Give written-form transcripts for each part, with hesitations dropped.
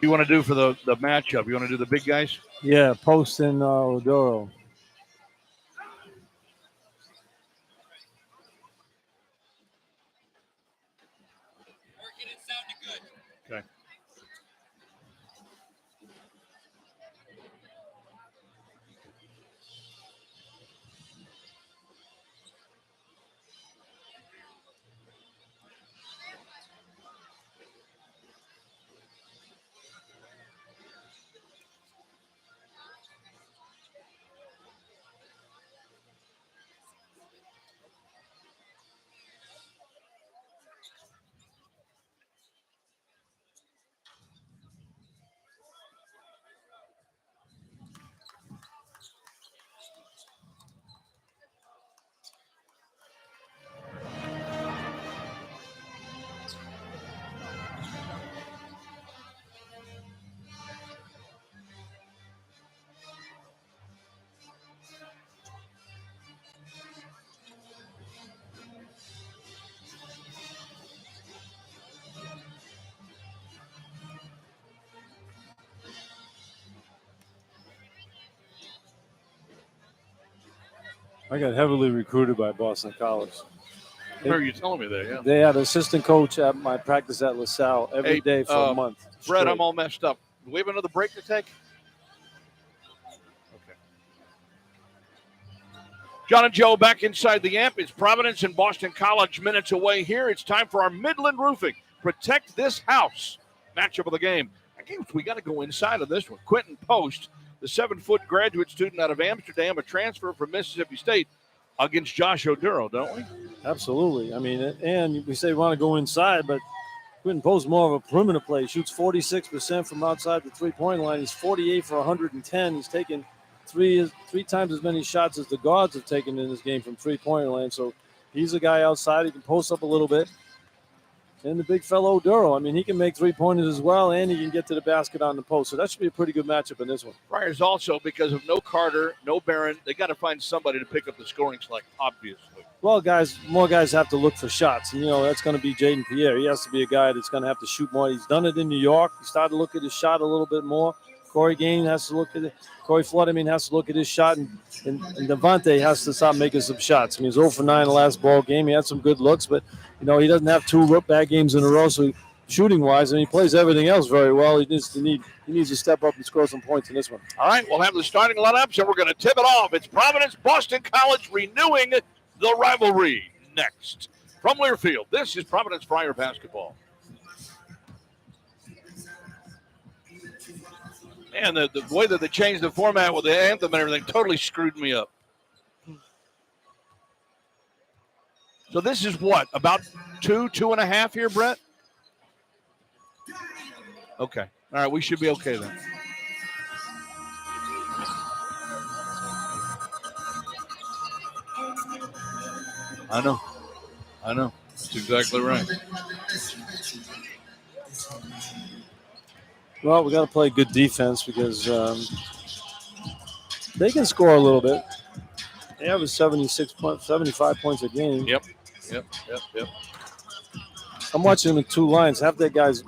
You want to do for the matchup? You want to do the big guys? Yeah, Post and Oduro. Okay. I got heavily recruited by Boston College. I remember you telling me that, yeah. They had an assistant coach at my practice at LaSalle every day for a month. Brett, straight. I'm all messed up. Do we have another break to take? Okay. John and Joe back inside the amp. It's Providence and Boston College minutes away here. It's time for our Midland Roofing. Protect this house. Matchup of the game. I guess we got to go inside of this one. Quentin Post, the 7-foot graduate student out of Amsterdam, a transfer from Mississippi State, against Josh Oduro, don't we? Absolutely. I mean, and we say we want to go inside, but Quentin Post more of a perimeter play. Shoots 46% from outside the three-point line. He's 48 for 110. He's taken three times as many shots as the guards have taken in this game from three-point line. So he's a guy outside. He can post up a little bit. And the big fellow Oduro, I mean, he can make three-pointers as well, and he can get to the basket on the post. So that should be a pretty good matchup in this one. Friars also, because of no Carter, no Barron, they got to find somebody to pick up the scoring slack, obviously. Well, more guys have to look for shots. And, that's going to be Jaden Pierre. He has to be a guy that's going to have to shoot more. He's done it in New York. He started to look at his shot a little bit more. Corey Gain has to look at it. Corey Flood, has to look at his shot. And Devontae has to stop making some shots. I mean, he was 0 for 9 in the last ball game. He had some good looks, but, he doesn't have two bad games in a row. So shooting-wise, and he plays everything else very well. He needs to step up and score some points in this one. All right, we'll have the starting lineups, and we're going to tip it off. It's Providence, Boston College renewing the rivalry next. From Learfield, this is Providence Friar basketball. And the way that they changed the format with the anthem and everything totally screwed me up. So this is what, about 2.5 here, Brett? Okay. All right, we should be okay then. I know. That's exactly right. Well, we got to play good defense because they can score a little bit. They average 75 points a game. Yep. I'm watching them in two lines. Half their guys,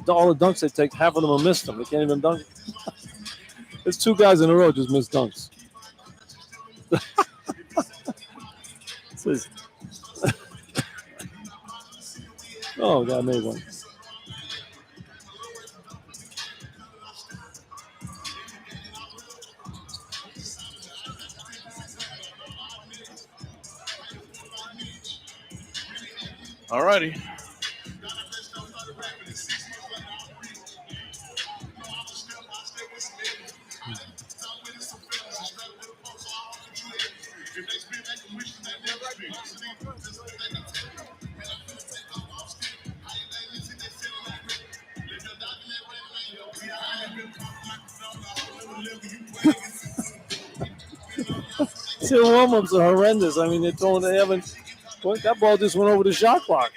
all the dunks they take, half of them will miss them. They can't even dunk. There's two guys in a row just missed dunks. Oh, God made one. All righty. The warm-ups are horrendous. I mean, that ball just went over the shot clock.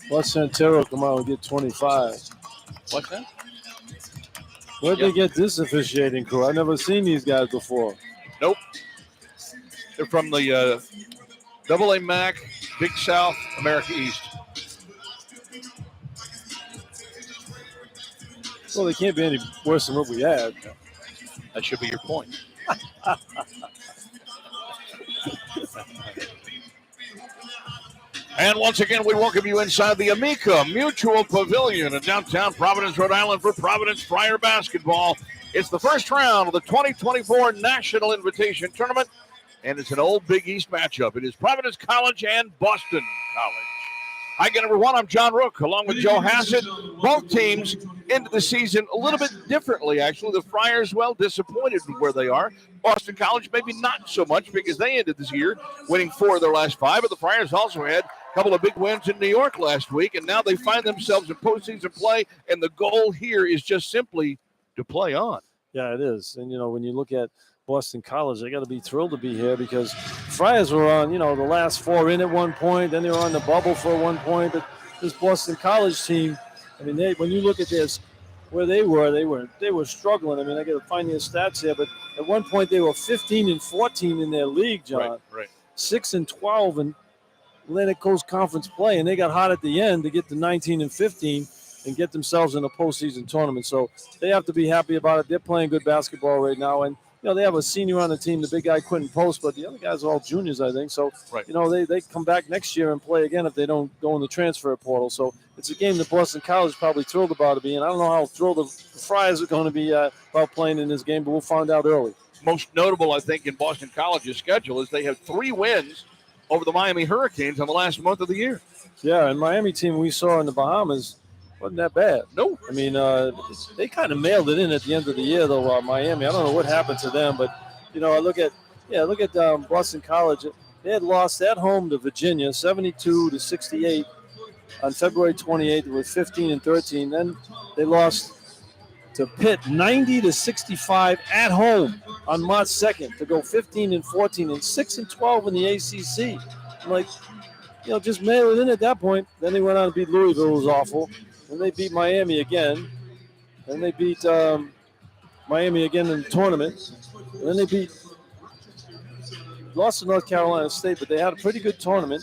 Watch Santero come out and get 25. What's that? Where'd they get this officiating crew? I've never seen these guys before. Nope. They're from the AA MAC, Big South, America East. Well, they can't be any worse than what we had. That should be your point. And once again, we welcome you inside the Amica Mutual Pavilion in downtown Providence, Rhode Island for Providence Friar basketball. It's the first round of the 2024 National Invitation Tournament, and it's an old Big East matchup. It is Providence College and Boston College. Hi again, everyone. I'm John Rooke, along with Joe Hassett. Both teams into the season a little bit differently, actually. The Friars, well, disappointed with where they are. Boston College, maybe not so much because they ended this year winning 4 of their last 5. But the Friars also had a couple of big wins in New York last week, and now they find themselves in postseason play, and the goal here is just simply to play on. Yeah, it is. And, when you look at Boston College, they got to be thrilled to be here because Friars were on, the last 4 in at one point. Then they were on the bubble for one point. But this Boston College team, when you look at this, where they were struggling. I got to find their stats here, but at one point they were 15-14 in their league, John. Right. 6-12 in Atlantic Coast Conference play, and they got hot at the end to get to 19-15 and get themselves in a postseason tournament. So they have to be happy about it. They're playing good basketball right now, and they have a senior on the team, the big guy Quentin Post, but the other guys are all juniors, I think. So, right. They come back next year and play again if they don't go in the transfer portal. So it's a game that Boston College is probably thrilled about it being. I don't know how thrilled the Friars are going to be about playing in this game, but we'll find out early. Most notable, I think, in Boston College's schedule is they have 3 wins over the Miami Hurricanes in the last month of the year. Yeah, and Miami team we saw in the Bahamas wasn't that bad. No. They kind of mailed it in at the end of the year, though, Miami. I don't know what happened to them, but, I look at Boston College. They had lost at home to Virginia, 72-68 on February 28th with 15-13. Then they lost to Pitt, 90-65 at home on March 2nd to go 15-14 and 6-12 in the ACC. I'm like, just mail it in at that point. Then they went on to beat Louisville, who was awful. Then they beat Miami again. Then they beat Miami again in the tournament. And then they lost to North Carolina State, but they had a pretty good tournament.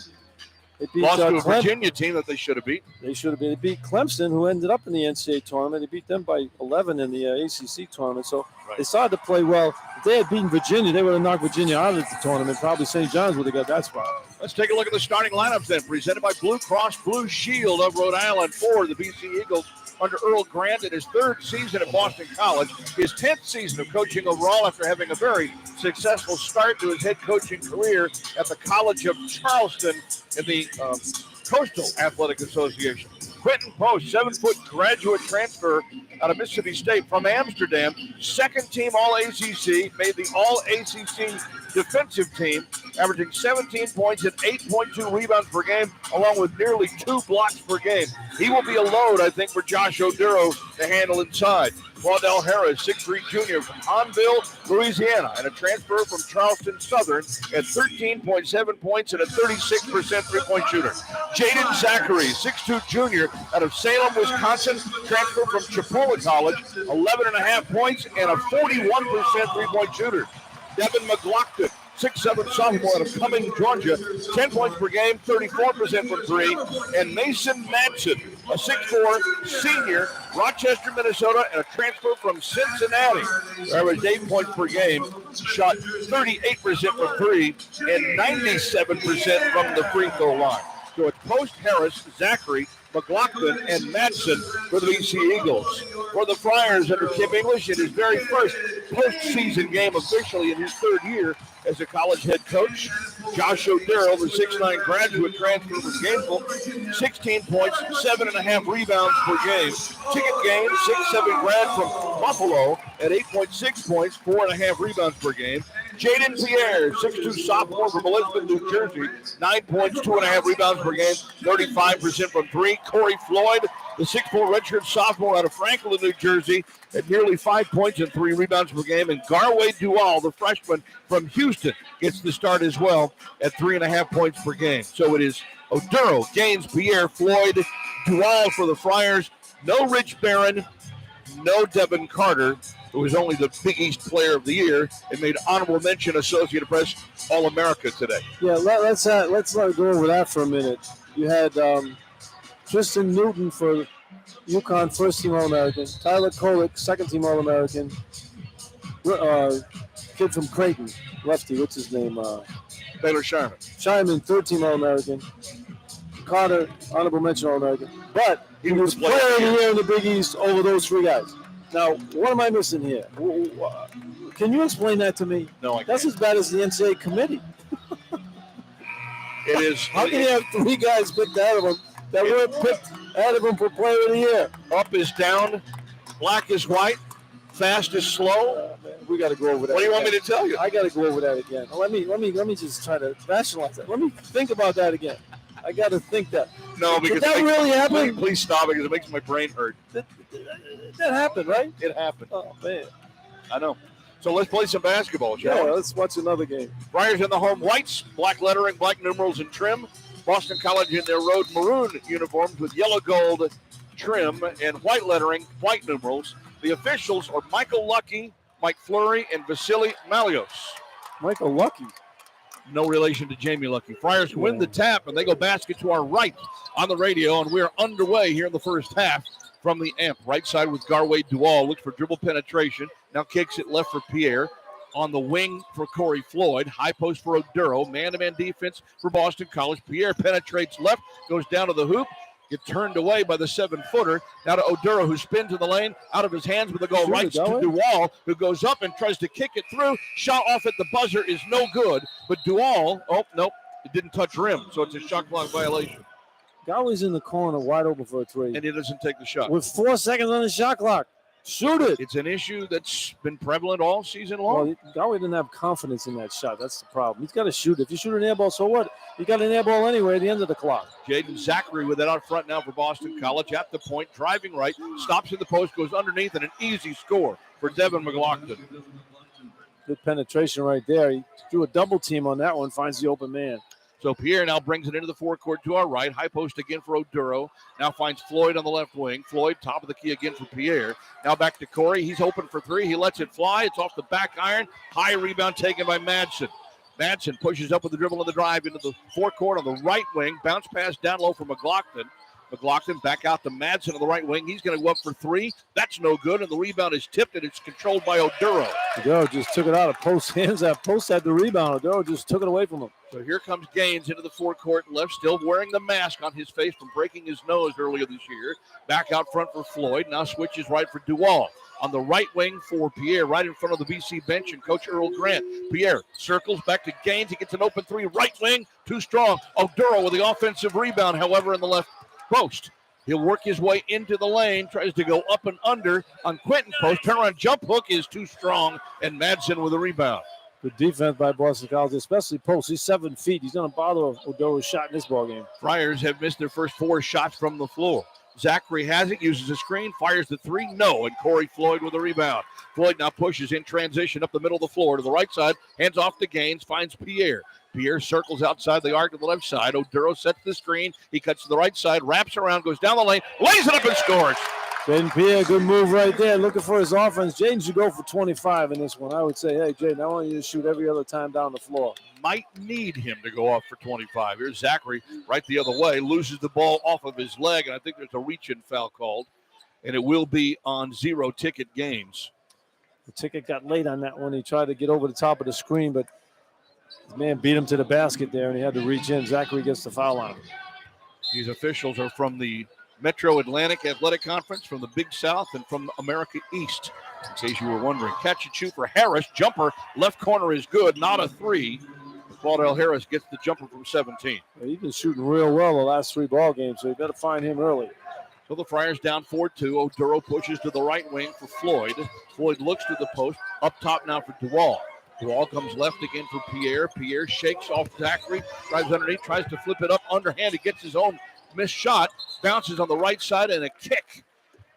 They beat lost to a Virginia team that they should have beat. They beat Clemson, who ended up in the NCAA tournament. They beat them by 11 in the ACC tournament. So They started to play well. If they had beaten Virginia, they would have knocked Virginia out of the tournament. Probably St. John's would have got that spot. Let's take a look at the starting lineups then, presented by Blue Cross Blue Shield of Rhode Island for the BC Eagles under Earl Grant in his 3rd season at Boston College, his 10th season of coaching overall after having a very successful start to his head coaching career at the College of Charleston in the Coastal Athletic Association. Quentin Post, 7-foot graduate transfer out of Mississippi State from Amsterdam, 2nd team All-ACC, made the All-ACC defensive team, averaging 17 points and 8.2 rebounds per game, along with nearly 2 blocks per game. He will be a load, I think, for Josh Oduro to handle inside. Claudel Harris, 6'3" junior from Hahnville, Louisiana, and a transfer from Charleston Southern at 13.7 points and a 36% three-point shooter. Jaden Zachary, 6'2" junior out of Salem, Wisconsin, transfer from Chipola College, 11.5 points and a 41% three-point shooter. Devin McLaughlin, 6'7" sophomore out of Cumming, Georgia, 10 points per game, 34% from 3. And Mason Madsen, a 6'4" senior, Rochester, Minnesota, and a transfer from Cincinnati, averaged 8 points per game, shot 38% from 3 and 97% from the free throw line. So it's Post, Harris, Zachary, McLaughlin, and Madsen for the BC Eagles. For the Friars under Kim English, in his very first postseason game officially in his 3rd year as a college head coach, Josh Oduro, the 6'9" graduate transfer from Gainesville, 16 points, 7.5 rebounds per game. Ticket game, 6'7" grad from Buffalo at 8.6 points, 4.5 rebounds per game. Jaden Pierre, 6'2" sophomore from Elizabeth, New Jersey, 9 points, 2.5 rebounds per game, 35% from 3. Corey Floyd, the 6'4" redshirt sophomore out of Franklin, New Jersey, at nearly 5 points and 3 rebounds per game. And Garway Dual, the freshman from Houston, gets the start as well at 3.5 points per game. So it is Oduro, Gaines, Pierre, Floyd, Duval for the Friars. No Rich Barron, no Devin Carter, who was only the Big East Player of the Year and made honorable mention Associated Press All-America today. Yeah, let's go over that for a minute. You had Tristan Newton for UConn, first-team All-American. Tyler Kolick, second-team All-American. Kid from Creighton, lefty, what's his name? Baylor Sharman. Shyman, third-team All-American. Carter, honorable mention All-American. But he was player of the year in the Big East over those three guys. Now, what am I missing here? Can you explain that to me? No, I can't. That's as bad as the NCAA committee. It is. How can you have three guys picked out of them that weren't picked out of them for player of the year? Up is down, black is white, fast is slow. We got to go over that. What do you want me to tell you? I got to go over that again. Let me just try to rationalize that. Let me think about that again. I got to think that. No, because did that really happen? Please stop it because it makes my brain hurt. That happened, right? It happened. Oh man, I know. So let's play some basketball, shall we? Yeah, let's watch another game. Friars in the home whites, black lettering, black numerals and trim. Boston College in their road maroon uniforms with yellow gold trim and white lettering, white numerals. The officials are Michael Lucky, Mike Fleury, and Vasily Malios. Michael Lucky. No relation to Jamie Lucky. Friars win the tap, and they go basket to our right on the radio, and we're underway here in the first half from the amp. Right side with Garway Duval. Looks for dribble penetration. Now kicks it left for Pierre. On the wing for Corey Floyd. High post for Oduro. Man-to-man defense for Boston College. Pierre penetrates left, goes down to the hoop. Get turned away by the 7-footer. Now to Oduro, who spins in the lane, out of his hands with the goal. Right to Duval, who goes up and tries to kick it through. Shot off at the buzzer is no good. But Duval, oh, nope, it didn't touch rim, so it's a shot clock violation. Galway's in the corner, wide open for a three. And he doesn't take the shot. With 4 seconds on the shot clock. Shoot it. It's an issue that's been prevalent all season long. Well, Galway didn't have confidence in that shot. That's the problem. He's got to shoot. If you shoot an air ball, so what? You got an air ball anyway at the end of the clock. Jaden Zachary with it out front now for Boston College. At the point, driving right, stops in the post, goes underneath, and an easy score for Devin McLaughlin. Good penetration right there. He threw a double team on that one, finds the open man. So Pierre now brings it into the forecourt to our right. High post again for Oduro. Now finds Floyd on the left wing. Floyd, top of the key again for Pierre. Now back to Corey. He's open for three. He lets it fly. It's off the back iron. High rebound taken by Madsen. Madsen pushes up with the dribble and the drive into the forecourt on the right wing. Bounce pass down low for McLaughlin. McLaughlin back out to Madsen on the right wing. He's going to go up for three. That's no good, and the rebound is tipped, and it's controlled by Oduro. Oduro just took it out of post hands. That post had the rebound. Oduro just took it away from him. So here comes Gaines into the forecourt left, still wearing the mask on his face from breaking his nose earlier this year. Back out front for Floyd. Now switches right for Duval. On the right wing for Pierre, right in front of the BC bench and Coach Earl Grant. Pierre circles back to Gaines. He gets an open three. Right wing, too strong. Oduro with the offensive rebound, however, in the left post. He'll work his way into the lane, tries to go up and under on Quentin post. Turnaround jump hook is too strong, and Madsen with a rebound. Good defense by Boston College, especially post. He's 7 feet. He's going to bother Odoro's shot in this ballgame. Friars have missed their first 4 shots from the floor. Zachary has it, uses a screen, fires the three, no, and Corey Floyd with a rebound. Floyd now pushes in transition up the middle of the floor to the right side, hands off to Gaines, finds Pierre. Pierre circles outside the arc to the left side. Oduro sets the screen. He cuts to the right side, wraps around, goes down the lane, lays it up and scores. Jaden Pierre, good move right there. Looking for his offense. Jaden should go for 25 in this one. I would say, hey, Jaden, I want you to shoot every other time down the floor. Might need him to go off for 25. Here's Zachary right the other way, loses the ball off of his leg, and I think there's a reach-in foul called, and it will be on Zero Ticket Games. The ticket got late on that one. He tried to get over the top of the screen, but the man beat him to the basket there, and he had to reach in. Zachary gets the foul on him. These officials are from the Metro Atlantic Athletic Conference, from the Big South, and from America East, in case you were wondering. Catch and shoot for Harris. Jumper, left corner is good, not a three. Claudel Harris gets the jumper from 17. Yeah, he's been shooting real well the last 3 ball games, so you got to find him early. So the Friars down 4-2. Oduro pushes to the right wing for Floyd. Floyd looks to the post. Up top now for Duval. Duval comes left again for Pierre. Pierre shakes off Zachary, drives underneath, tries to flip it up underhand. He gets his own missed shot, bounces on the right side, and a kick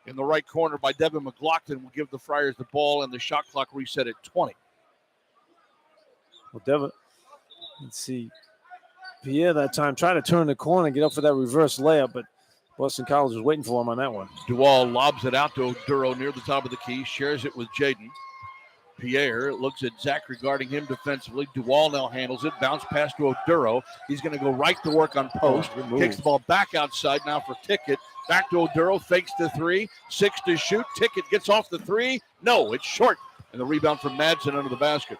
in the right corner by Devin McLaughlin will give the Friars the ball, and the shot clock reset at 20. Well, Devin, let's see. Pierre that time tried to turn the corner and get up for that reverse layup, but Boston College was waiting for him on that one. Duval lobs it out to Oduro near the top of the key, shares it with Jaden. Pierre looks at Zachary guarding him defensively. Duval now handles it. Bounce pass to Oduro. He's going to go right to work on post. Kicks the ball back outside now for Ticket. Back to Oduro. Fakes the three. 6 to shoot. Ticket gets off the three. No, it's short. And the rebound from Madsen under the basket.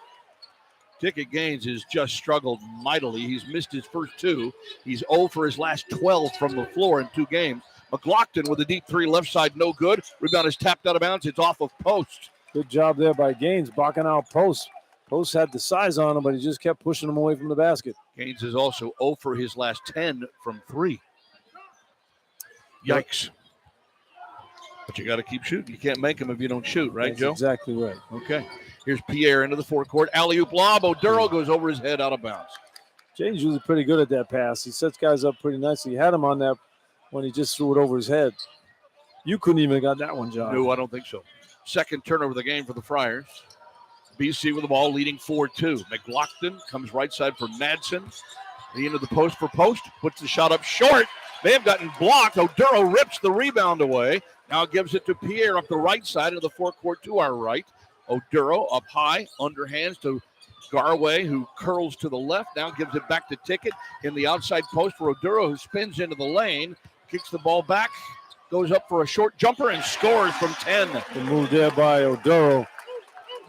Ticket Gaines has just struggled mightily. He's missed his first 2. He's 0 for his last 12 from the floor in 2 games. McLaughlin with a deep 3 left side, no good. Rebound is tapped out of bounds. It's off of post. Good job there by Gaines, blocking out Post. Post had the size on him, but he just kept pushing him away from the basket. Gaines is also 0 for his last 10 from 3. Yikes. But you got to keep shooting. You can't make them if you don't shoot, right, That's Joe? Exactly right. Okay. Here's Pierre into the forecourt. Alley-oop lob. Oduro goes over his head out of bounds. James was pretty good at that pass. He sets guys up pretty nicely. He had him on that when he just threw it over his head. You couldn't even have got that one, John. No, I don't think so. Second turnover of the game for the Friars. BC with the ball leading 4-2. McLaughlin comes right side for Madsen. The end of the post for Post. Puts the shot up short. They have gotten blocked. Oduro rips the rebound away. Now gives it to Pierre up the right side of the forecourt to our right. Oduro up high, underhands to Garway, who curls to the left. Now gives it back to Ticket in the outside post for Oduro, who spins into the lane. Kicks the ball back. Goes up for a short jumper and scores from 10. The move there by Oduro.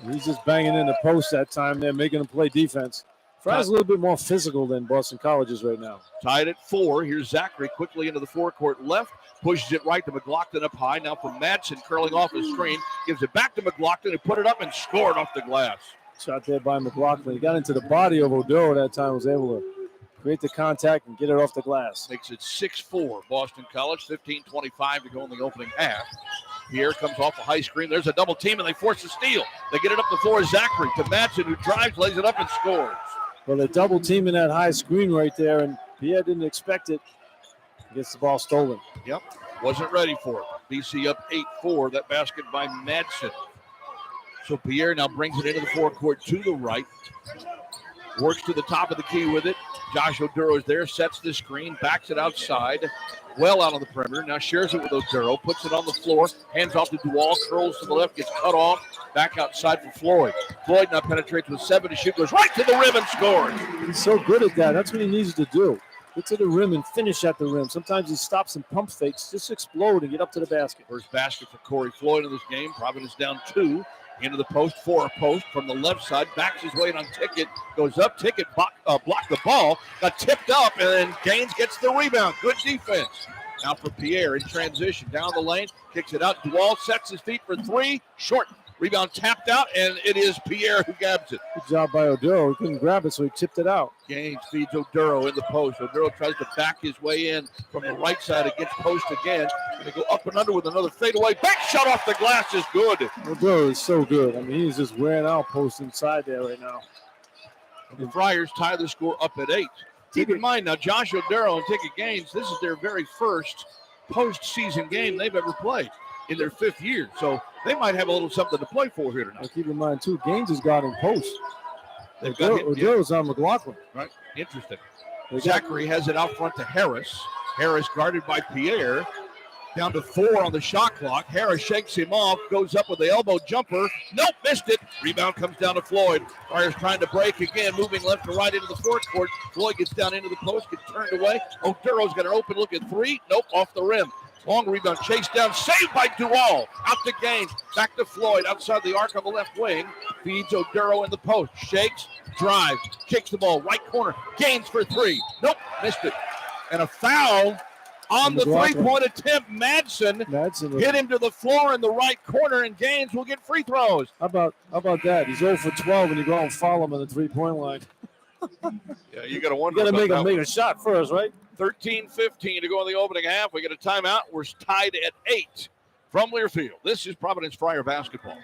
He's just banging in the post that time there, making him play defense. Fry's a little bit more physical than Boston College is right now. Tied at 4. Here's Zachary quickly into the forecourt left. Pushes it right to McLaughlin up high. Now from Madsen curling off his screen. Gives it back to McLaughlin, who put it up and scored off the glass. Shot there by McLaughlin. He got into the body of Oduro that time, was able to create the contact and get it off the glass. Makes it 6-4. Boston College, 15:25 to go in the opening half. Pierre comes off a high screen. There's a double team, and they force a steal. They get it up the floor. Zachary to Madsen, who drives, lays it up, and scores. Well, they're double teaming that high screen right there, and Pierre didn't expect it. Gets the ball stolen. Yep, wasn't ready for it. BC up 8-4. That basket by Madsen. So Pierre now brings it into the forecourt to the right. Works to the top of the key with it. Josh Oduro is there, sets the screen, backs it outside, well out on the perimeter. Now shares it with Oduro, puts it on the floor, hands off to Duval, curls to the left, gets cut off, back outside for Floyd. Floyd now penetrates with 7 to shoot, goes right to the rim and scores. He's so good at that. That's what he needs to do. Get to the rim and finish at the rim. Sometimes he stops and pump fakes, just explode and get up to the basket. First basket for Corey Floyd in this game. Providence down 2. Into the post, for a post from the left side, backs his way on Ticket, goes up, Ticket blocked the ball, got tipped up, and then Gaines gets the rebound. Good defense. Now for Pierre in transition, down the lane, kicks it out. Duval sets his feet for 3, short. Rebound tapped out, and it is Pierre who grabs it. Good job by Oduro. He couldn't grab it, so he tipped it out. Gaines feeds Oduro in the post. Oduro tries to back his way in from the right side against post again. Going to go up and under with another fadeaway. Back shot off the glass is good. Oduro is so good. I mean, he's just wearing out post inside there right now. The Friars tie the score up at 8. Keep in mind now, Josh Oduro and Ticket Gaines, this is their very first postseason game they've ever played in their 5th year. So they might have a little something to play for here tonight. Well, keep in mind, too, Gaines has got in post. They've got Oduro's on McLaughlin. Right, interesting. Zachary has it out front to Harris. Harris guarded by Pierre. Down to 4 on the shot clock. Harris shakes him off, goes up with the elbow jumper. Nope, missed it. Rebound comes down to Floyd. Friars trying to break again, moving left to right into the forecourt. Floyd gets down into the post, gets turned away. Oduro's got an open look at 3. Nope, off the rim. Long rebound, chased down, saved by Duval. Out to Gaines, back to Floyd, outside the arc on the left wing. Feeds Oduro in the post, shakes, drives, kicks the ball, right corner. Gaines for 3. Nope, missed it. And a foul on the three-point attempt. Madsen hit him to the floor in the right corner, and Gaines will get free throws. How about that? He's 0 for 12 when you go and foul him on the three-point line. Yeah, you got to wonder. You got to make a shot first, right? 13-15 to go in the opening half. We get a timeout. We're tied at 8 from Learfield. This is Providence Friar basketball.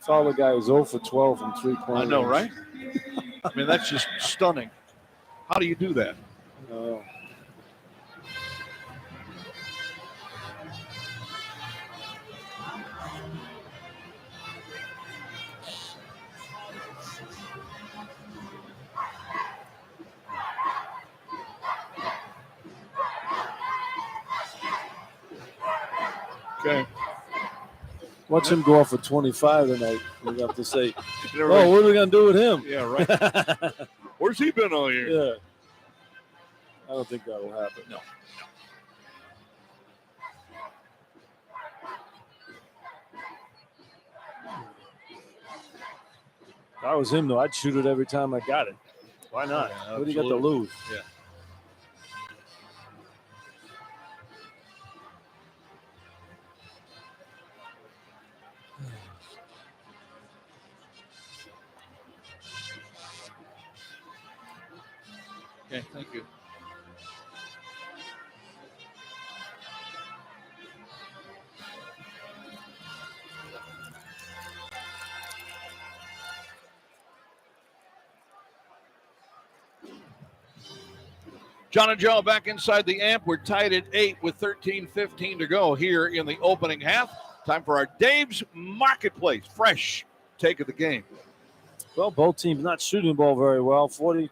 Foul the guy who's 0 for 12 from three-point. I know, right? I mean, that's just stunning. How do you do that? Okay. Watch him go off for 25 tonight. We have to say, what are we going to do with him? Yeah, right. Where's he been all year? Yeah. I don't think that will happen. No. If I was him, though, I'd shoot it every time I got it. Why not? Yeah, what do you got to lose? Yeah. Okay, thank you. John and Joe back inside the amp. We're tied at 8 with 13:15 to go here in the opening half. Time for our Dave's Marketplace. Fresh take of the game. Well, both teams not shooting the ball very well. 40%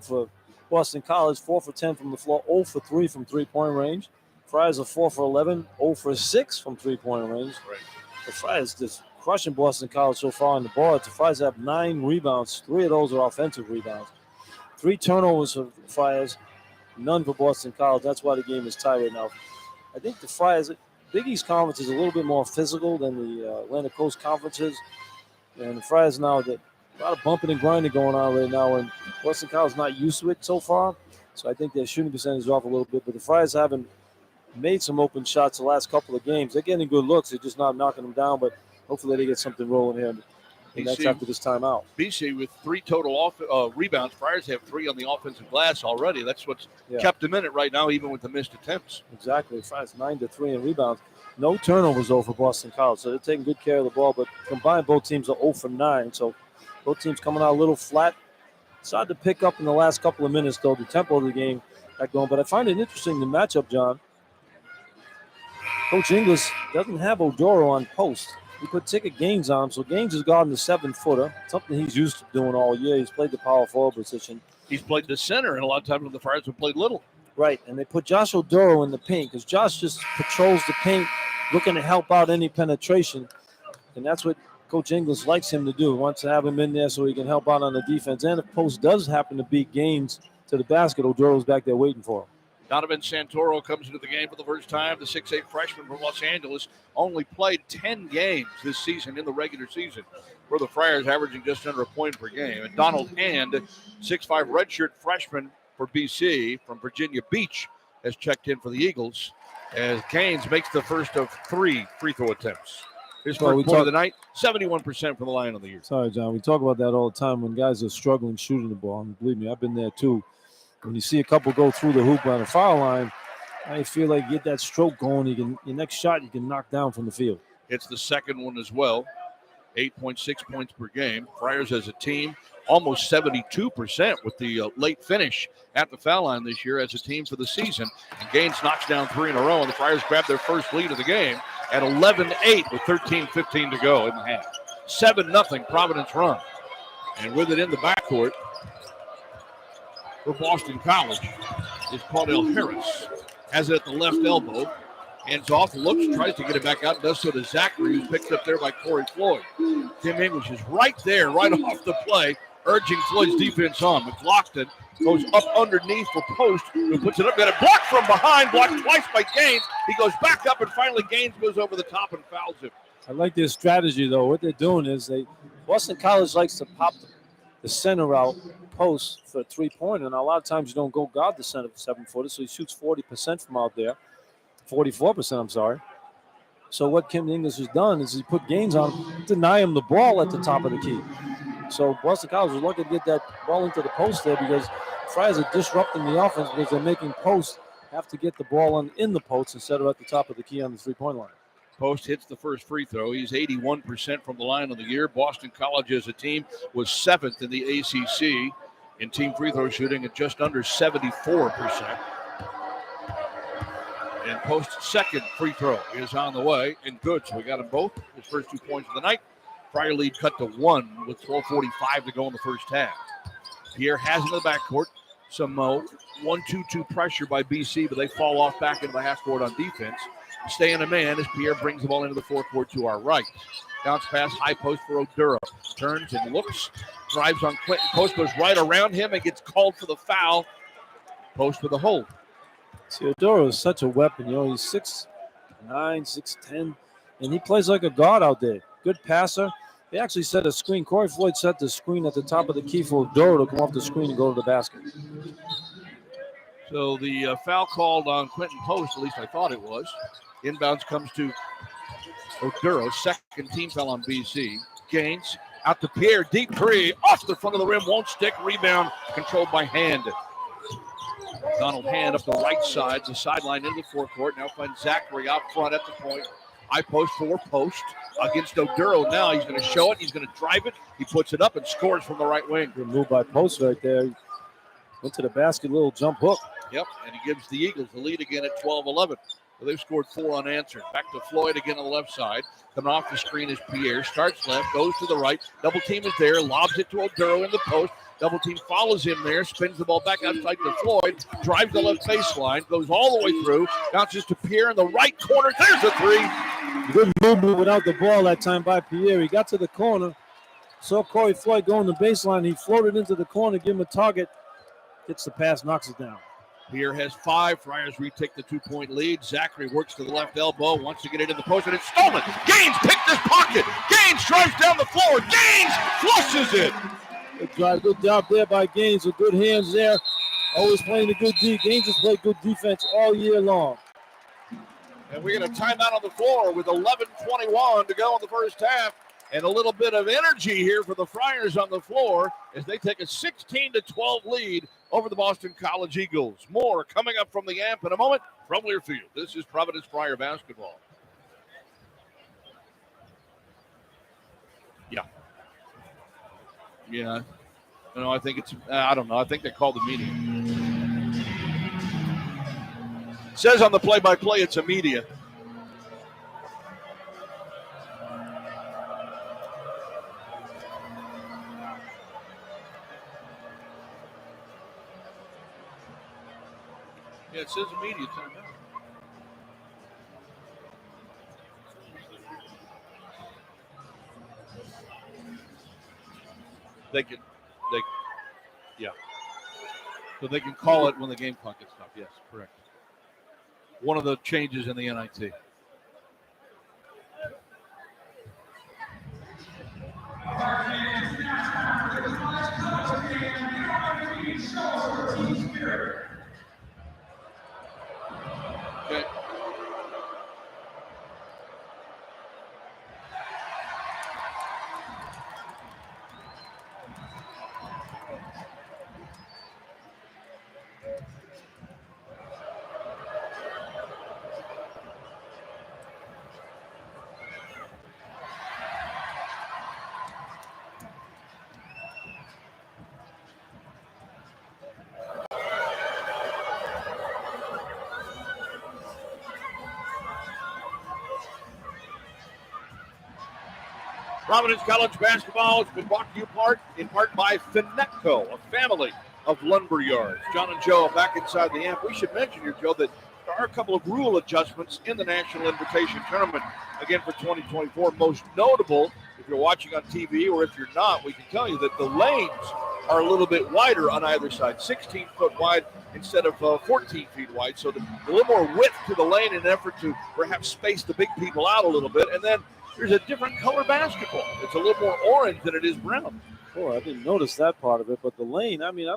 for Boston College, 4 for 10 from the floor, 0 for 3 from three-point range. Friars are 4 for 11, 0 for 6 from three-point range. Right. The Friars just crushing Boston College so far on the board. The Friars have 9 rebounds. 3 of those are offensive rebounds. 3 turnovers for the Friars, none for Boston College. That's why the game is tied right now. I think the Friars, Big East Conference is a little bit more physical than the Atlantic Coast conferences. And the Friars now, a lot of bumping and grinding going on right now, and Boston College is not used to it so far. So I think their shooting percentage is off a little bit. But the Friars haven't made some open shots the last couple of games. They're getting good looks. They're just not knocking them down. But hopefully they get something rolling here. And that's after this timeout. BC with 3 total rebounds. Friars have 3 on the offensive glass already. That's what's kept them in it right now, even with the missed attempts. Exactly. Friars 9-3 in rebounds. No turnovers though for Boston College. So they're taking good care of the ball. But combined, both teams are 0 for 9. So both teams coming out a little flat. It's hard to pick up in the last couple of minutes, though, the tempo of the game got going. But I find it interesting, the matchup, John. Coach Inglis doesn't have Odoro on post. He put Ticket Gaines on him, so Gaines is guarding the 7-footer, something he's used to doing all year. He's played the power forward position. He's played the center, and a lot of times when the Friars have played little. Right, and they put Josh Odoro in the paint because Josh just patrols the paint, looking to help out any penetration, and that's what Coach Inglis likes him to do. He wants to have him in there so he can help out on the defense. And if post does happen to beat Gaines to the basket, Odoro's back there waiting for him. Donovan Santoro comes into the game for the first time. The 6'8 freshman from Los Angeles only played 10 games this season in the regular season, for the Friars averaging just under a point per game. And Donald Hand, 6'5 redshirt freshman for BC from Virginia Beach, has checked in for the Eagles as Gaines makes the first of 3 free throw attempts. His first point of the night, 71% from the line of the year. Sorry, John. We talk about that all the time when guys are struggling shooting the ball. And believe me, I've been there too. When you see a couple go through the hoop on the foul line, I feel like you get that stroke going. Your next shot you can knock down from the field. It's the second one as well. 8.6 points per game. Friars as a team, almost 72% with the late finish at the foul line this year as a team for the season. And Gaines knocks down 3 in a row, and the Friars grab their first lead of the game at 11-8 with 13:15 to go in the half. 7-0 Providence run. And with it in the backcourt for Boston College is Caudell Harris. Has it at the left elbow. Hands off, looks, tries to get it back out, does so to Zachary, who's picked up there by Corey Floyd. Tim English is right there, right off the play, urging Floyd's defense on. McLaughlin goes up underneath for Post, who puts it up, got a block from behind, blocked twice by Gaines. He goes back up, and finally Gaines goes over the top and fouls him. I like their strategy, though. What they're doing is Boston College likes to pop the center out post for a three-pointer, and a lot of times you don't go guard the center for 7-footer, so he shoots 40% from out there. 44%, I'm sorry. So what Kim English has done is he put Gaines on, deny him the ball at the top of the key. So Boston College was lucky to get that ball into the post there because Friars are disrupting the offense because they're making Post have to get the ball in the post instead of at the top of the key on the three-point line. Post hits the first free throw. He's 81% from the line of the year. Boston College as a team was 7th in the ACC in team free throw shooting at just under 74%. And Post's second free throw is on the way and good. So we got them both. His first 2 points of the night. Friar lead cut to 1 with 12:45 to go in the first half. Pierre has in the backcourt some 1-2-2 pressure by BC, but they fall off back into the half court on defense. Stay in a man as Pierre brings the ball into the forecourt to our right. Bounce pass, high post for Oduro. Turns and looks, drives on Clinton. Post goes right around him and gets called for the foul. Post with a hold. See, Oduro is such a weapon. He's 6'9", 6'10", and he plays like a guard out there. Good passer. They actually set a screen. Corey Floyd set the screen at the top of the key for Oduro to come off the screen and go to the basket. So the foul called on Quentin Post, at least I thought it was. Inbounds comes to Oduro. Second team foul on BC. Gaines out to Pierre. Deep three. Off the front of the rim. Won't stick. Rebound controlled by Hand. Donald Hand up the right side. The sideline into the forecourt. Now finds Zachary out front at the point. High post for Post against Oduro. Now he's going to show it. He's going to drive it. He puts it up and scores from the right wing. Good move by Post right there. Went to the basket, little jump hook. Yep, and he gives the Eagles the lead again at 12-11. So they've scored 4 unanswered. Back to Floyd again on the left side. Coming off the screen is Pierre. Starts left, goes to the right. Double team is there. Lobs it to Oduro in the post. Double team follows him there. Spins the ball back outside to Floyd. Drives the left baseline. Goes all the way through. Bounces to Pierre in the right corner. There's a three. Good movement without the ball that time by Pierre. He got to the corner. Saw Corey Floyd go on the baseline. He floated into the corner, give him a target. Gets the pass, knocks it down. Pierre has 5. Friars retake the 2-point lead. Zachary works to the left elbow. Wants to get it in the post, and it's stolen. Gaines picked his pocket. Gaines drives down the floor. Gaines flushes it. Good drive, good job there by Gaines with good hands there. Always playing a good D. Gaines has played good defense all year long. And we're going to time out on the floor with 11:21 to go in the first half. And a little bit of energy here for the Friars on the floor as they take a 16-12 lead over the Boston College Eagles. More coming up from the AMP in a moment from Learfield. This is Providence Friar basketball. Yeah. No, I think it's, I don't know. I think they called the media. It says on the play-by-play it's a media. Yeah, it says immediate timeout. Yeah. So they can call it when the game clock gets stopped. Yes, correct. One of the changes in the NIT. Okay. Providence College basketball has been brought to you in part by Finecco, a family of lumber yards. John and Joe back inside the AMP. We should mention here, Joe, that there are a couple of rule adjustments in the National Invitation Tournament, again, for 2024. Most notable, if you're watching on TV or if you're not, we can tell you that the lanes are a little bit wider on either side, 16 foot wide instead of 14 feet wide. So a little more width to the lane in an effort to perhaps space the big people out a little bit. And then there's a different color basketball. It's a little more orange than it is brown. Oh, I didn't notice that part of it, but the lane, I mean,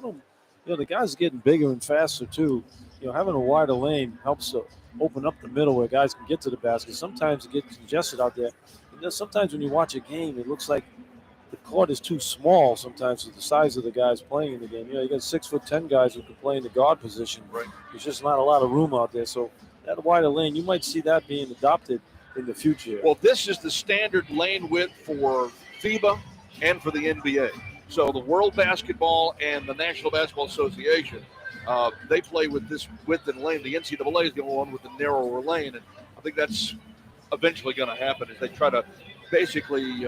the guys are getting bigger and faster too. Having a wider lane helps to open up the middle where guys can get to the basket. Sometimes it gets congested out there. And then sometimes when you watch a game, it looks like the court is too small sometimes for the size of the guys playing in the game. You got 6'10" guys who can play in the guard position. Right. There's just not a lot of room out there. So that wider lane, you might see that being adopted in the future. Well, this is the standard lane width for FIBA and for the NBA. So the World Basketball and the National Basketball Association, they play with this width and lane. The NCAA is the only one with the narrower lane, and I think that's eventually going to happen as they try to basically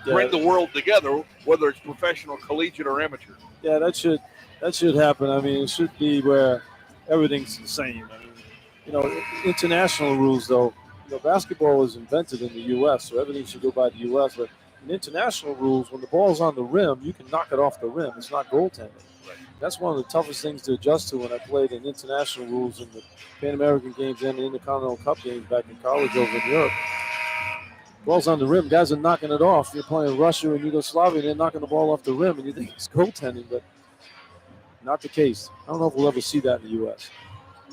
bring the world together, whether it's professional, collegiate, or amateur. Yeah, that should happen. I mean, it should be where everything's the same. I mean, international rules though. Basketball was invented in the U.S., so everything should go by the U.S. But in international rules, when the ball's on the rim, you can knock it off the rim. It's not goaltending. Right. That's one of the toughest things to adjust to when I played in international rules in the Pan American games and the Intercontinental Cup games back in college over in Europe. Ball's on the rim, guys are knocking it off. You're playing Russia and Yugoslavia, and they're knocking the ball off the rim, and you think it's goaltending, but not the case. I don't know if we'll ever see that in the U.S.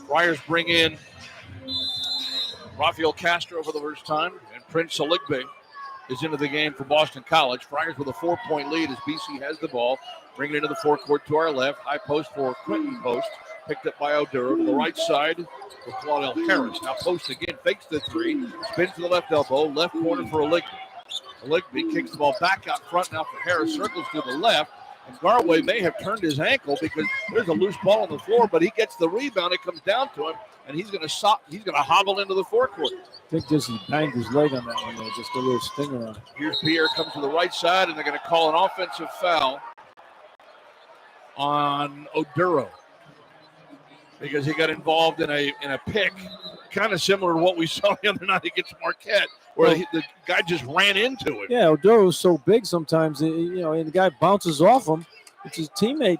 Friars bring in Rafael Castro for the first time, and Prince Aligbe is into the game for Boston College. Friars with a 4-point lead as BC has the ball. Bring it into the forecourt to our left. High post for Quinton Post. Picked up by Oduro to the right side for Claudel Harris. Now Post again, fakes the three. Spins to the left elbow. Left corner for Aligbe. Aligbe kicks the ball back out front now for Harris. Circles to the left. And Garway may have turned his ankle because there's a loose ball on the floor, but he gets the rebound. It comes down to him, and he's going to hobble into the forecourt. I think just he banged his leg on that one there, just a little stinger on it. Here's Pierre comes to the right side, and they're going to call an offensive foul on Oduro because he got involved in a pick, kind of similar to what we saw the other night against Marquette, where the guy just ran into him. Yeah, Oduro's so big sometimes, and the guy bounces off him. It's his teammate.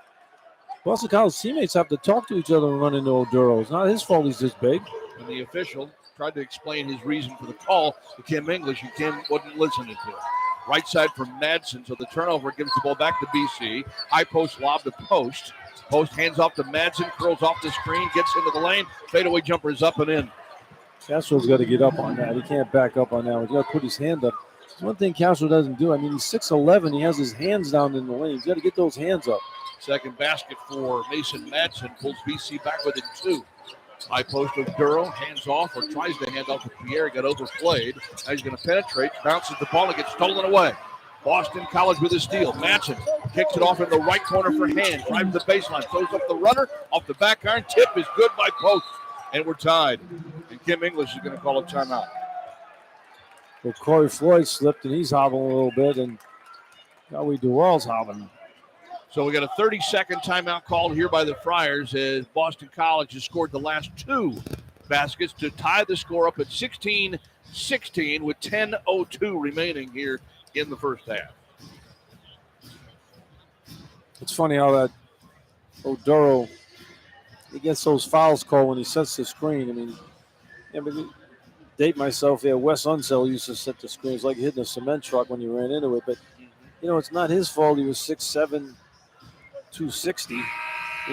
Boston College teammates have to talk to each other and run into Oduro. It's not his fault he's this big. And the official tried to explain his reason for the call to Kim English, and Kim wasn't listening to it. Right side for Madsen, so the turnover gives the ball back to BC. High post lob to Post. Post hands off to Madsen, curls off the screen, gets into the lane. Fadeaway jumper is up and in. Castro's got to get up on that. He can't back up on that one. He's got to put his hand up. It's one thing Castro doesn't do. I mean, he's 6'11". He has his hands down in the lane. He's got to get those hands up. Second basket for Mason Madsen. Pulls BC back within two. High post of Oduro. Hands off or tries to hand off to Pierre. Got overplayed. Now he's going to penetrate. Bounces the ball and gets stolen away. Boston College with a steal. Madsen kicks it off in the right corner for Hand. Drives the baseline. Throws up the runner. Off the back iron. Tip is good by Post. And we're tied. And Kim English is going to call a timeout. Well, Corey Floyd slipped, and he's hobbling a little bit, and Howie Duwell's hobbling. So we got a 30-second timeout called here by the Friars as Boston College has scored the last two baskets to tie the score up at 16-16 with 10:02 remaining here in the first half. It's funny how that Oduro, he gets those fouls called when he sets the screen. I mean, date myself here. Wes Unseld used to set the screen. It's like hitting a cement truck when you ran into it. But, it's not his fault. He was 6'7", 260, and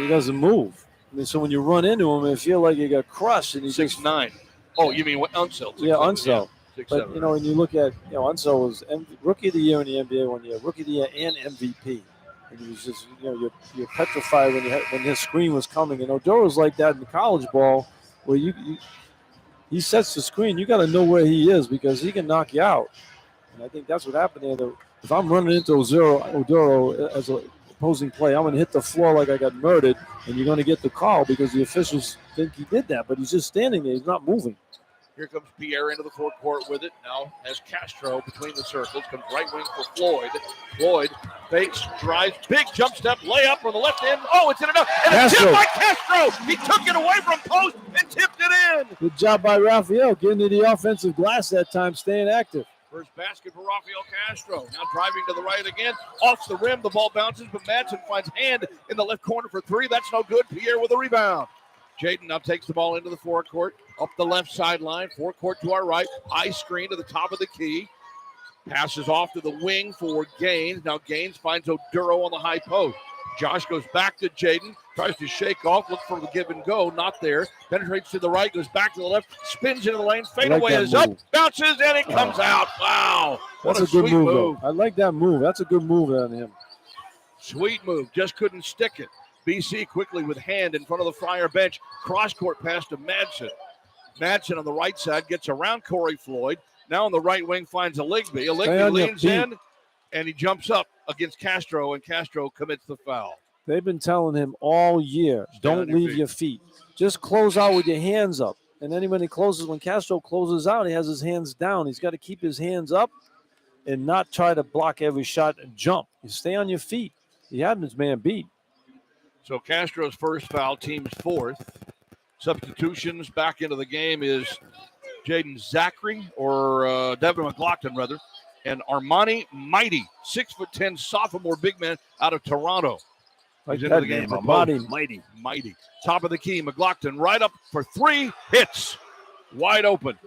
he doesn't move. I mean, so when you run into him, it feel like you got crushed. And he's 6'9". Oh, you mean what Unseld? Yeah, Unseld. Yeah, but, when you look at, Unseld was Rookie of the Year in the NBA 1 year, Rookie of the Year and MVP. And he was just, you're petrified when his screen was coming. And Oduro's like that in the college ball where he sets the screen. You got to know where he is because he can knock you out. And I think that's what happened there. If I'm running into Oduro as an opposing play, I'm going to hit the floor like I got murdered, and you're going to get the call because the officials think he did that. But he's just standing there. He's not moving. Here comes Pierre into the forecourt with it. Now has Castro between the circles. Comes right wing for Floyd. Floyd fakes, drives, big jump step, layup from the left end. Oh, it's in enough. And a tip by Castro. He took it away from Post and tipped it in. Good job by Rafael getting to the offensive glass that time, staying active. First basket for Rafael Castro. Now driving to the right again. Off the rim, the ball bounces, but Madsen finds Hand in the left corner for three. That's no good. Pierre with a rebound. Jaden now takes the ball into the forecourt. Up the left sideline. Forecourt to our right. High screen to the top of the key. Passes off to the wing for Gaines. Now Gaines finds Oduro on the high post. Josh goes back to Jaden. Tries to shake off. Look for the give and go. Not there. Penetrates to the right. Goes back to the left. Spins into the lane. Fadeaway is up. Bounces and it comes out. Wow. What That's a good sweet move. I like that move. That's a good move on him. Sweet move. Just couldn't stick it. BC quickly with Hand in front of the Friar bench. Cross-court pass to Madsen. Madsen on the right side gets around Corey Floyd. Now on the right wing finds Aligbe. Aligbe leans in. and he jumps up against Castro, and Castro commits the foul. They've been telling him all year, don't leave your feet. Just close out with your hands up. And then when Castro closes out, he has his hands down. He's got to keep his hands up and not try to block every shot and jump. You stay on your feet. He had his man beat. So Castro's first foul, team's fourth. Substitutions back into the game is Jaden Zachary, or Devin McLaughlin, rather, and Armani Mighty, 6'10" sophomore big man out of Toronto. He's into the game. Armani Mighty. Top of the key, McLaughlin right up for three, hits. Wide open.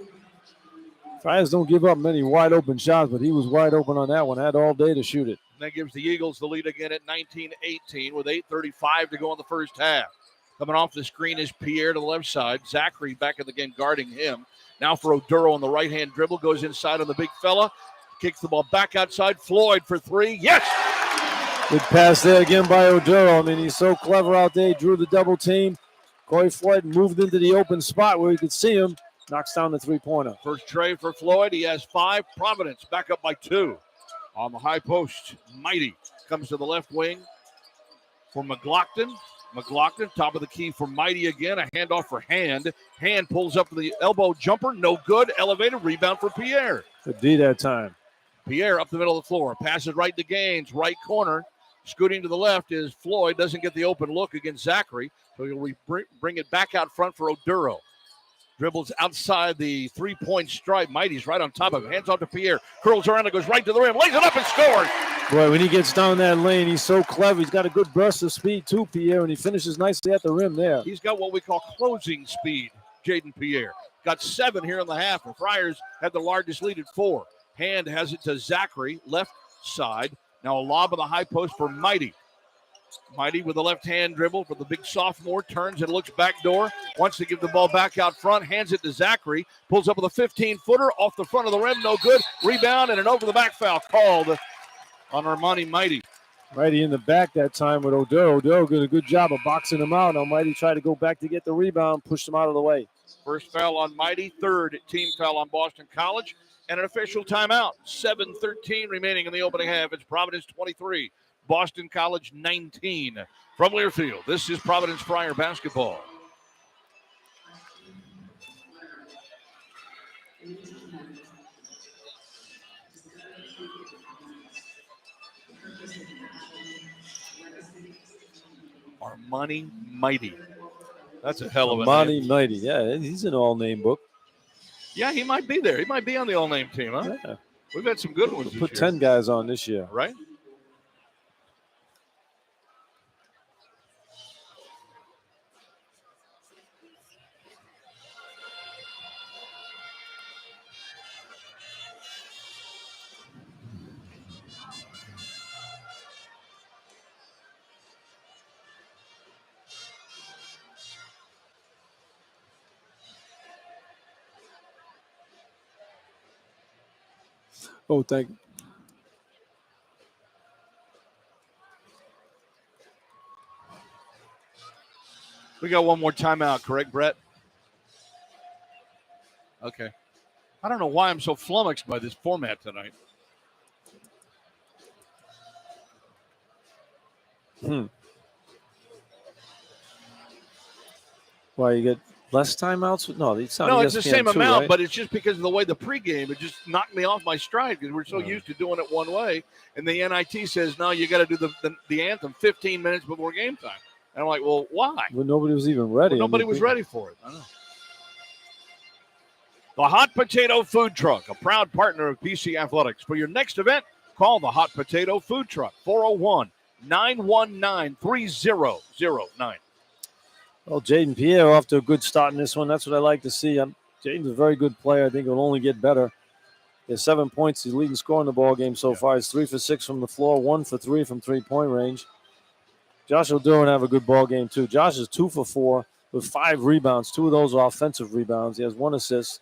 Friars don't give up many wide open shots, but he was wide open on that one. Had all day to shoot it. And that gives the Eagles the lead again at 19-18 with 8:35 to go in the first half. Coming off the screen is Pierre to the left side. Zachary back in the game guarding him. Now for Oduro on the right-hand dribble. Goes inside on the big fella. Kicks the ball back outside. Floyd for three. Yes! Good pass there again by Oduro. I mean, he's so clever out there. He drew the double team. Corey Floyd moved into the open spot where he could see him. Knocks down the three-pointer. First tray for Floyd. He has 5. Providence back up by 2. On the high post, Mighty comes to the left wing for McLaughlin. McLaughlin, top of the key for Mighty again. A handoff for Hand. Hand pulls up the elbow jumper. No good. Elevated. Rebound for Pierre. Good D that time. Pierre up the middle of the floor. Passes right to Gaines. Right corner. Scooting to the left is Floyd. Doesn't get the open look against Zachary. So he'll bring it back out front for Oduro. Dribbles outside the three-point stripe. Mighty's right on top of him. Hands off to Pierre. Curls around and goes right to the rim. Lays it up and scores. Boy, when he gets down that lane, he's so clever. He's got a good burst of speed too, Pierre, and he finishes nicely at the rim there. He's got what we call closing speed, Jaden Pierre. Got 7 here in the half. The Friars had the largest lead at 4. Hand has it to Zachary, left side. Now a lob of the high post for Mighty. Mighty with the left-hand dribble for the big sophomore. Turns and looks back door. Wants to give the ball back out front. Hands it to Zachary. Pulls up with a 15-footer off the front of the rim. No good. Rebound and an over-the-back foul called on Armani Mighty. Mighty in the back that time with Oduro. Oduro did a good job of boxing him out. Now Mighty tried to go back to get the rebound. Pushed him out of the way. First foul on Mighty. Third team foul on Boston College. And an official timeout. 7:13 remaining in the opening half. It's Providence 23. Boston College 19. From Learfield, this is Providence Friar basketball. Armani Mighty. That's a hell of a Armani name. Mighty. Yeah, he's in all-name book. Yeah, he might be there. He might be on the all-name team, huh? Yeah. We've had some good ones Put this year. 10 guys on this year. Right? Oh, thank you. We got one more timeout, correct, Brett? Okay. I don't know why I'm so flummoxed by this format tonight. Why, you get less timeouts? No, it's not. No, it's the same amount, right? but it's just because of the way the pregame, it just knocked me off my stride because we're so used to doing it one way. And the NIT says, no, you got to do the anthem 15 minutes before game time. And I'm like, well, why? Well, nobody was even ready. Well, nobody was ready for it. I know. The Hot Potato Food Truck, a proud partner of BC Athletics. For your next event, call the Hot Potato Food Truck, 401-919-3009. Well, Jaden Pierre off to a good start in this one. That's what I like to see. Jaden's a very good player. I think he'll only get better. He has 7 points. He's leading scorer in the ball game so far. He's 3 for 6 from the floor, 1 for 3 from three-point range. Josh O'Duran have a good ball game, too. Josh is 2 for 4 with 5 rebounds. 2 of those are offensive rebounds. He has 1 assist.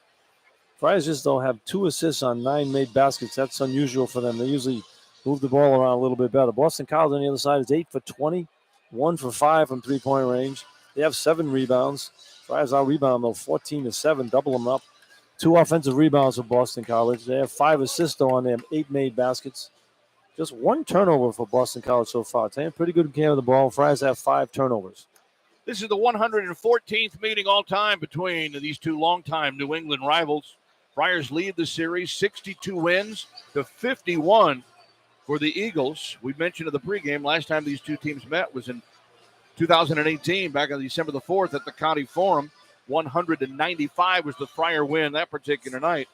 Friars just don't have 2 assists on 9 made baskets. That's unusual for them. They usually move the ball around a little bit better. Boston College on the other side is 8 for 20, 1 for 5 from three-point range. They have 7 rebounds. Friars out-rebound, though, 14-7, double them up. 2 offensive rebounds for Boston College. They have 5 assists, though, on them, 8 made baskets. Just one turnover for Boston College so far. Taking pretty good care of the ball. Friars have 5 turnovers. This is the 114th meeting all time between these two longtime New England rivals. Friars lead the series 62 wins to 51 for the Eagles. We mentioned in the pregame last time these two teams met was in 2018, back on December the 4th at the County Forum. 195 was the Friar win that particular night.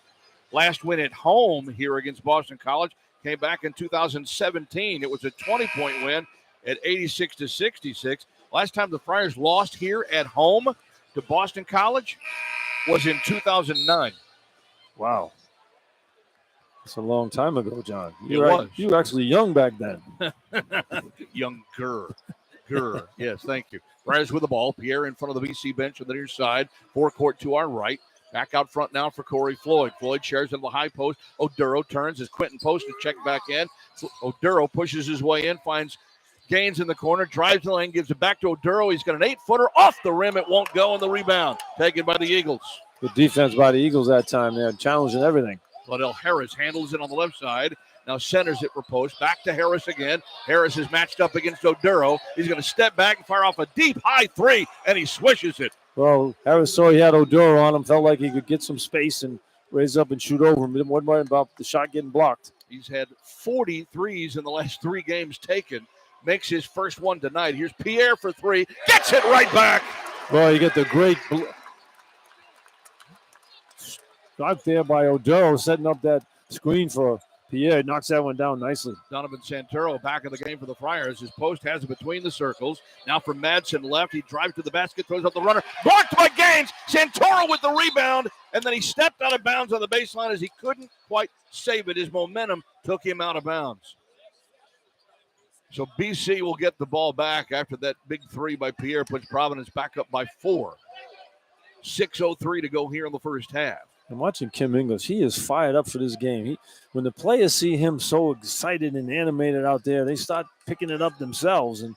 Last win at home here against Boston College came back in 2017. It was a 20-point win at 86-66. Last time the Friars lost here at home to Boston College was in 2009. Wow. That's a long time ago, John. You were actually young back then. Younger. Yes, thank you. Friars with the ball. Pierre in front of the BC bench on the near side. Forecourt to our right. Back out front now for Corey Floyd. Floyd shares into the high post. Oduro turns as Quentin Post to check back in. Oduro pushes his way in, finds Gaines in the corner, drives the lane, gives it back to Oduro. He's got an 8-footer off the rim. It won't go, and the rebound taken by the Eagles. Good defense by the Eagles that time. They're challenging everything. Claudel Harris handles it on the left side. Now centers it for Post. Back to Harris again. Harris is matched up against Oduro. He's going to step back and fire off a deep high three, and he swishes it. Well, Harris saw he had Oduro on him, felt like he could get some space and raise up and shoot over him. Didn't worry about the shot getting blocked. He's had 40 threes in the last 3 games taken. Makes his first one tonight. Here's Pierre for 3. Gets it right back. Well, you get the great shot there by Oduro, setting up that screen for Pierre. Knocks that one down nicely. Donovan Santoro back in the game for the Friars. His Post has it between the circles. Now from Madsen left. He drives to the basket, throws up the runner. Blocked by Gaines. Santoro with the rebound. And then he stepped out of bounds on the baseline as he couldn't quite save it. His momentum took him out of bounds. So BC will get the ball back after that big 3 by Pierre puts Providence back up by 4. 6:03 to go here in the first half. I'm watching Kim Inglis. He is fired up for this game. When the players see him so excited and animated out there, they start picking it up themselves. And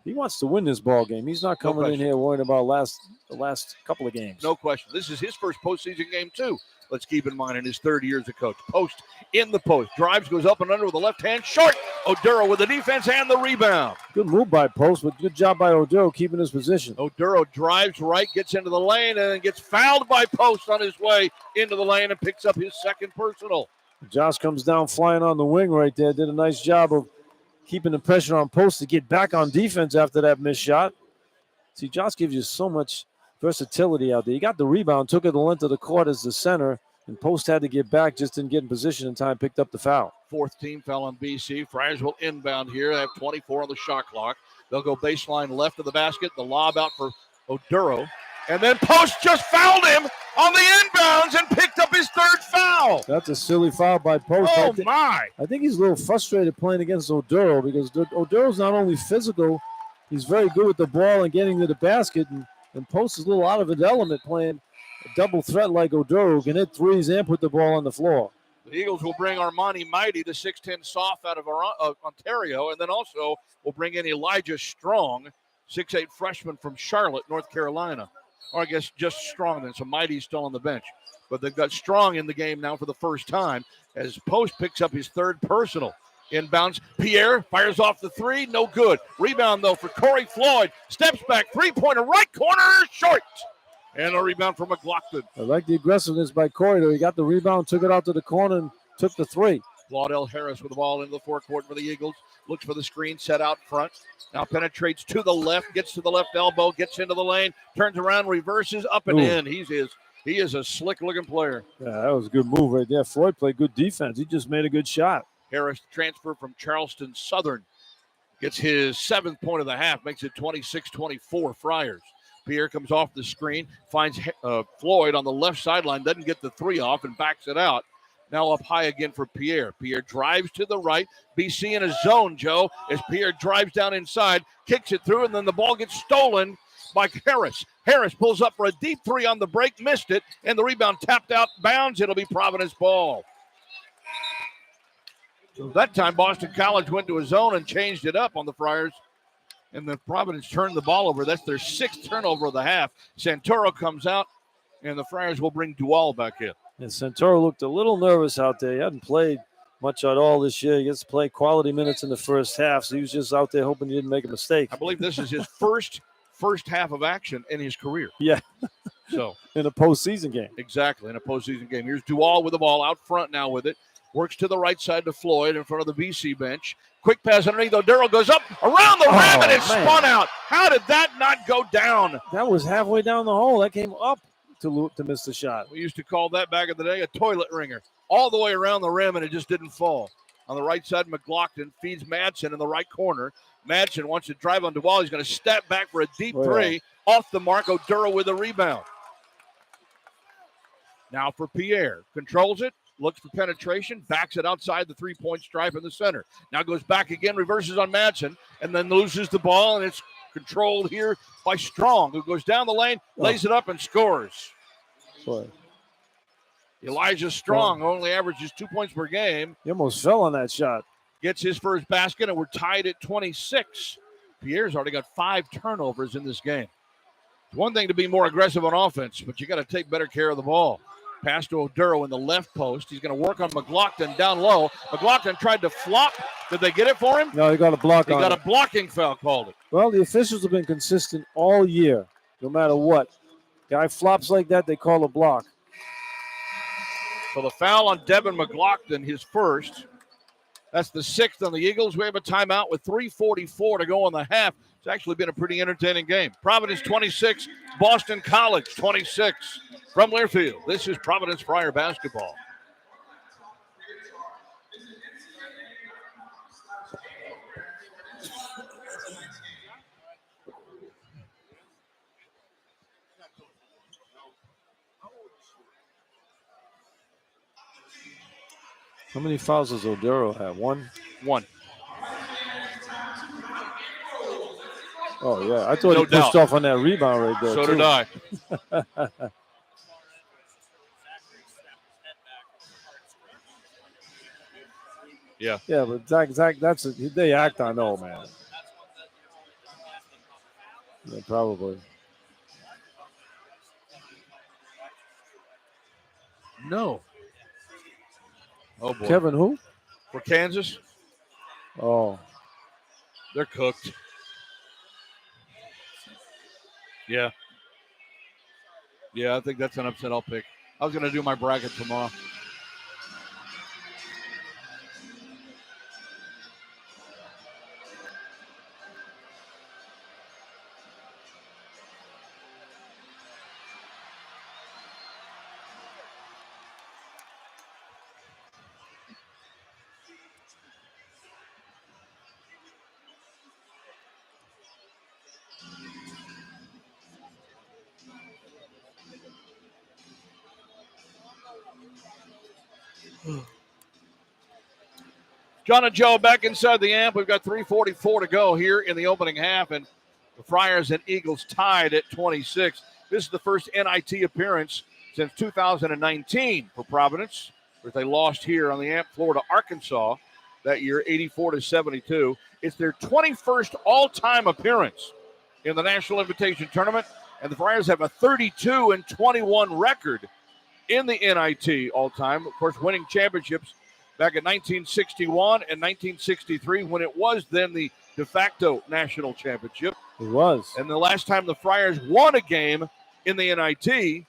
he wants to win this ball game. He's not coming in here worrying about the last couple of games. No question. This is his first postseason game, too. Let's keep in mind in his 3rd year as a coach. Post in the post. Drives, goes up and under with the left hand. Short. Oduro with the defense and the rebound. Good move by Post, but good job by Oduro keeping his position. Oduro drives right, gets into the lane, and then gets fouled by Post on his way into the lane and picks up his 2nd personal. Josh comes down flying on the wing right there. Did a nice job of keeping the pressure on Post to get back on defense after that missed shot. See, Josh gives you so much versatility out there. He got the rebound, took it the length of the court as the center, and Post had to get back, just didn't get in position in time, picked up the foul. 4th team foul on BC. Friars will inbound here. They have 24 on the shot clock. They'll go baseline left of the basket. The lob out for Oduro. And then Post just fouled him on the inbounds and picked up his 3rd foul. That's a silly foul by Post. Oh, my. I think he's a little frustrated playing against Oduro because Oduro's not only physical, he's very good with the ball and getting to the basket. And Post is a little out of his element playing a double threat like Oduro, who can hit threes and put the ball on the floor. The Eagles will bring Armani Mighty, the 6'10 soft out of Ontario, and then also will bring in Elijah Strong, 6'8 freshman from Charlotte, North Carolina. Or I guess just Strong then, so Mighty's still on the bench. But they've got Strong in the game now for the first time as Post picks up his 3rd personal. Inbounds, Pierre fires off the 3, no good. Rebound, though, for Corey Floyd. Steps back, 3-pointer, right corner, short. And a rebound from McLaughlin. I like the aggressiveness by Corey, though. He got the rebound, took it out to the corner, and took the 3. Claudel Harris with the ball into the forecourt for the Eagles. Looks for the screen set out front. Now penetrates to the left, gets to the left elbow, gets into the lane, turns around, reverses, up and in. He is a slick-looking player. Yeah, that was a good move right there. Floyd played good defense. He just made a good shot. Harris transfer from Charleston Southern. Gets his 7th point of the half, makes it 26-24 Friars. Pierre comes off the screen, finds Floyd on the left sideline, doesn't get the 3 off and backs it out. Now up high again for Pierre. Pierre drives to the right. BC in a zone, Joe, as Pierre drives down inside, kicks it through, and then the ball gets stolen by Harris. Harris pulls up for a deep 3 on the break, missed it, and the rebound tapped out bounds. It'll be Providence ball. So that time, Boston College went to a zone and changed it up on the Friars. And then Providence turned the ball over. That's their 6th turnover of the half. Santoro comes out, and the Friars will bring Dual back in. And Santoro looked a little nervous out there. He hadn't played much at all this year. He gets to play quality minutes in the first half, so he was just out there hoping he didn't make a mistake. I believe this is his first half of action in his career. Yeah. So in a postseason game. Exactly, in a postseason game. Here's Duval with the ball out front now with it. Works to the right side to Floyd in front of the BC bench. Quick pass underneath. Oduro goes up around the rim and it's spun out. How did that not go down? That was halfway down the hole. That came up to miss the shot. We used to call that back in the day a toilet ringer. All the way around the rim and it just didn't fall. On the right side, McLaughlin feeds Madsen in the right corner. Madsen wants to drive on Duval. He's going to step back for a deep three. Off the mark, Oduro with a rebound. Now for Pierre. Controls it. Looks for penetration, backs it outside the three-point stripe in the center. Now goes back again, reverses on Madsen, and then loses the ball, and it's controlled here by Strong, who goes down the lane, lays it up, and scores. Boy. Elijah Strong only averages 2 points per game. He almost fell on that shot. Gets his first basket, and we're tied at 26. Pierre's already got 5 turnovers in this game. It's one thing to be more aggressive on offense, but you got to take better care of the ball. Pass to Oduro in the left post. He's going to work on McLaughlin down low. McLaughlin tried to flop. Did they get it for him? No, he got a block on it. He got a blocking foul called it. Well, the officials have been consistent all year, no matter what. Guy flops like that, they call a block. So the foul on Devin McLaughlin, his first. That's the 6th on the Eagles. We have a timeout with 3:44 to go in the half. It's actually been a pretty entertaining game. Providence 26, Boston College 26. From Learfield, this is Providence Friar basketball. How many fouls does Oduro have? One? One. Oh, yeah. I thought he pushed off on that rebound right there. So did I. Yeah. Yeah, but Zach, they act on old man. Yeah, probably. No. Oh, boy. Kevin who? For Kansas. Oh. They're cooked. Yeah. Yeah, I think that's an upset I'll pick. I was going to do my bracket tomorrow. John and Joe back inside the amp. We've got 3:44 to go here in the opening half, and the Friars and Eagles tied at 26. This is the first NIT appearance since 2019 for Providence, where they lost here on the amp floor to Arkansas that year, 84-72. It's their 21st all-time appearance in the National Invitation Tournament, and the Friars have a 32-21 record in the NIT all-time. Of course, winning championships back in 1961 and 1963 when it was then the de facto national championship. It was. And the last time the Friars won a game in the NIT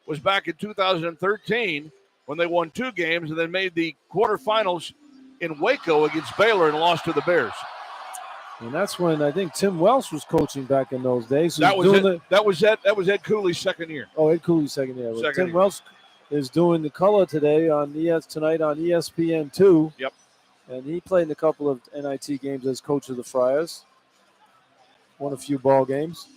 was back in 2013 when they won 2 games and then made the quarterfinals in Waco against Baylor and lost to the Bears. And that's when I think Tim Welsh was coaching back in those days. That was Ed Cooley's second year. Oh, Ed Cooley's second year. Tim Welsh is doing the color today tonight on ESPN2. Yep. And he played in a couple of NIT games as coach of the Friars. Won a few ball games.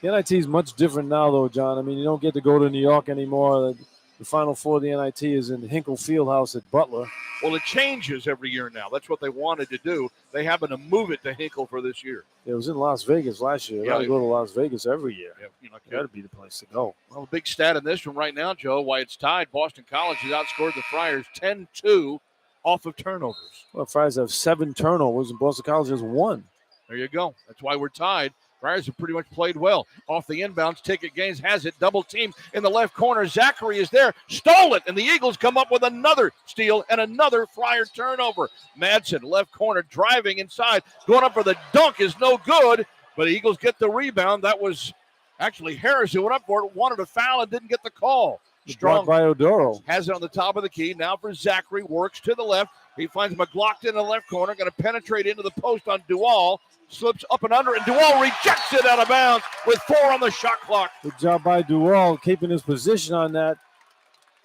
The NIT is much different now, though, John. I mean, you don't get to go to New York anymore. The Final Four of the NIT is in Hinkle Fieldhouse at Butler. Well, it changes every year now. That's what they wanted to do. They happen to move it to Hinkle for this year. It was in Las Vegas last year. Yeah, I go to Las Vegas every year. Yeah, got to be the place to go. Well, a big stat in this one right now, Joe, why it's tied. Boston College has outscored the Friars 10-2 off of turnovers. Well, Friars have 7 turnovers, and Boston College has 1. There you go. That's why we're tied. Friars have pretty much played well. Off the inbounds, Ticket Gaines has it. Double team in the left corner. Zachary is there. Stole it, and the Eagles come up with another steal and another Friar turnover. Madsen, left corner, driving inside. Going up for the dunk is no good, but the Eagles get the rebound. That was actually Harris who went up for it, wanted a foul and didn't get the call. Strong by Oduro. has it on the top of the key. Now for Zachary, works to the left. He finds McLaughlin in the left corner, going to penetrate into the post on Duval. Slips up and under, and Duval rejects it out of bounds with 4 on the shot clock. Good job by Duval keeping his position on that.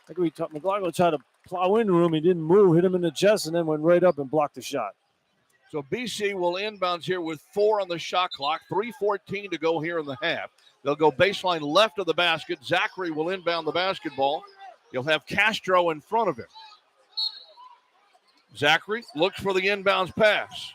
I think McLaughlin tried to plow into him. He didn't move, hit him in the chest, and then went right up and blocked the shot. So BC will inbounds here with 4 on the shot clock, 3:14 to go here in the half. They'll go baseline left of the basket. Zachary will inbound the basketball. You'll have Castro in front of him. Zachary looks for the inbounds pass.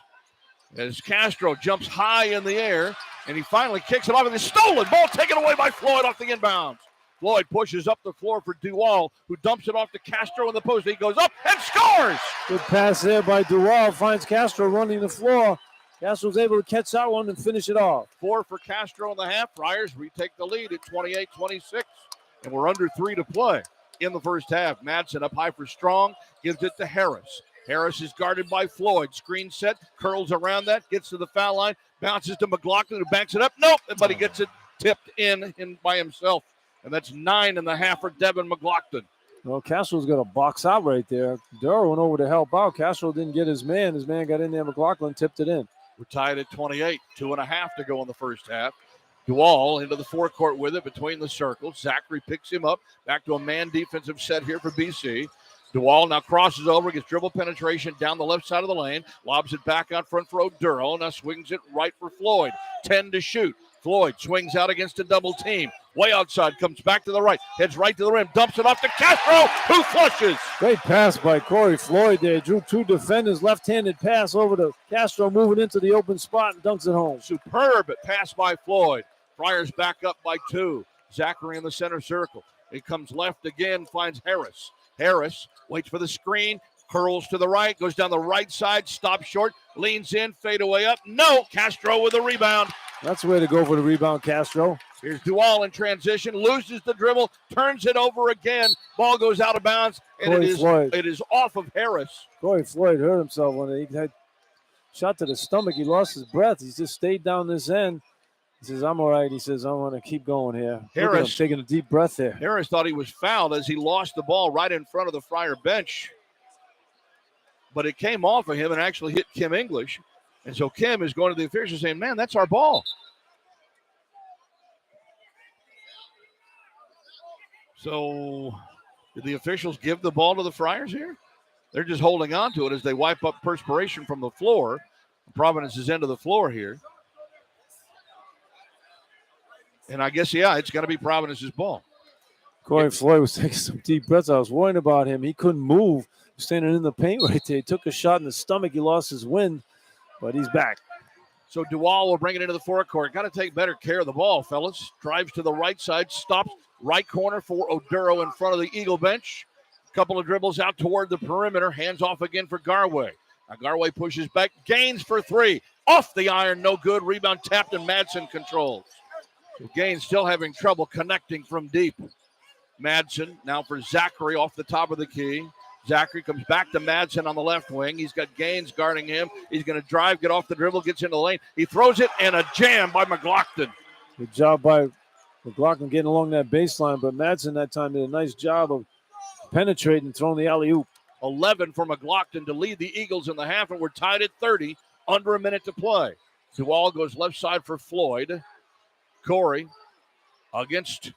As Castro jumps high in the air, and he finally kicks it off, and it's stolen. Ball taken away by Floyd off the inbounds. Floyd pushes up the floor for Duval, who dumps it off to Castro in the post. He goes up and scores! Good pass there by Duval. Finds Castro running the floor. Castro's able to catch that one and finish it off. 4 for Castro in the half. Friars retake the lead at 28-26, and we're under 3 to play in the first half. Madsen up high for Strong, gives it to Harris. Harris is guarded by Floyd. Screen set, curls around that, gets to the foul line, bounces to McLaughlin, who banks it up. Nope, but he gets it tipped in by himself. And that's 9.5 for Devin McLaughlin. Well, Castro's got a box out right there. Durrell went over to help out. Castro didn't get his man. His man got in there. McLaughlin tipped it in. We're tied at 28. 2.5 to go in the first half. Duval into the forecourt with it between the circles. Zachary picks him up. Back to a man defensive set here for BC. Duval now crosses over, gets dribble penetration down the left side of the lane, lobs it back out front for Oduro, now swings it right for Floyd. 10 to shoot. Floyd swings out against a double team. Way outside, comes back to the right, heads right to the rim, dumps it off to Castro, who flushes. Great pass by Corey Floyd there. Drew 2 defenders, left-handed pass over to Castro, moving into the open spot and dunks it home. Superb pass by Floyd. Friars back up by 2. Zachary in the center circle. He comes left again, finds Harris. Harris waits for the screen, curls to the right, goes down the right side, stops short, leans in, fade away up. No, Castro with a rebound. That's the way to go for the rebound, Castro. Here's Duval in transition, loses the dribble, turns it over again. Ball goes out of bounds, and it is off of Harris. Corey Floyd hurt himself when he had shot to the stomach. He lost his breath. He just stayed down this end. He says, I'm all right. He says, I want to keep going here. Harris taking a deep breath there. Harris thought he was fouled as he lost the ball right in front of the Friar bench. But it came off of him and actually hit Kim English. And so Kim is going to the officials saying, man, that's our ball. So did the officials give the ball to the Friars here? They're just holding on to it as they wipe up perspiration from the floor. Providence is into the floor here. And I guess, it's going to be Providence's ball. Corey Floyd was taking some deep breaths. I was worrying about him. He couldn't move. Standing in the paint right there. He took a shot in the stomach. He lost his wind, but he's back. So Duval will bring it into the forecourt. Got to take better care of the ball, fellas. Drives to the right side, stops right corner for Oduro in front of the Eagle bench. Couple of dribbles out toward the perimeter. Hands off again for Garway. Now Garway pushes back. Gaines for 3. Off the iron, no good. Rebound tapped and Madsen controls. So Gaines still having trouble connecting from deep. Madsen now for Zachary off the top of the key. Zachary comes back to Madsen on the left wing. He's got Gaines guarding him. He's going to drive, get off the dribble, gets into the lane. He throws it, and a jam by McLaughlin. Good job by McLaughlin getting along that baseline, but Madsen that time did a nice job of penetrating and throwing the alley-oop. 11 for McLaughlin to lead the Eagles in the half, and we're tied at 30, under a minute to play. Duval goes left side for Floyd. Corey against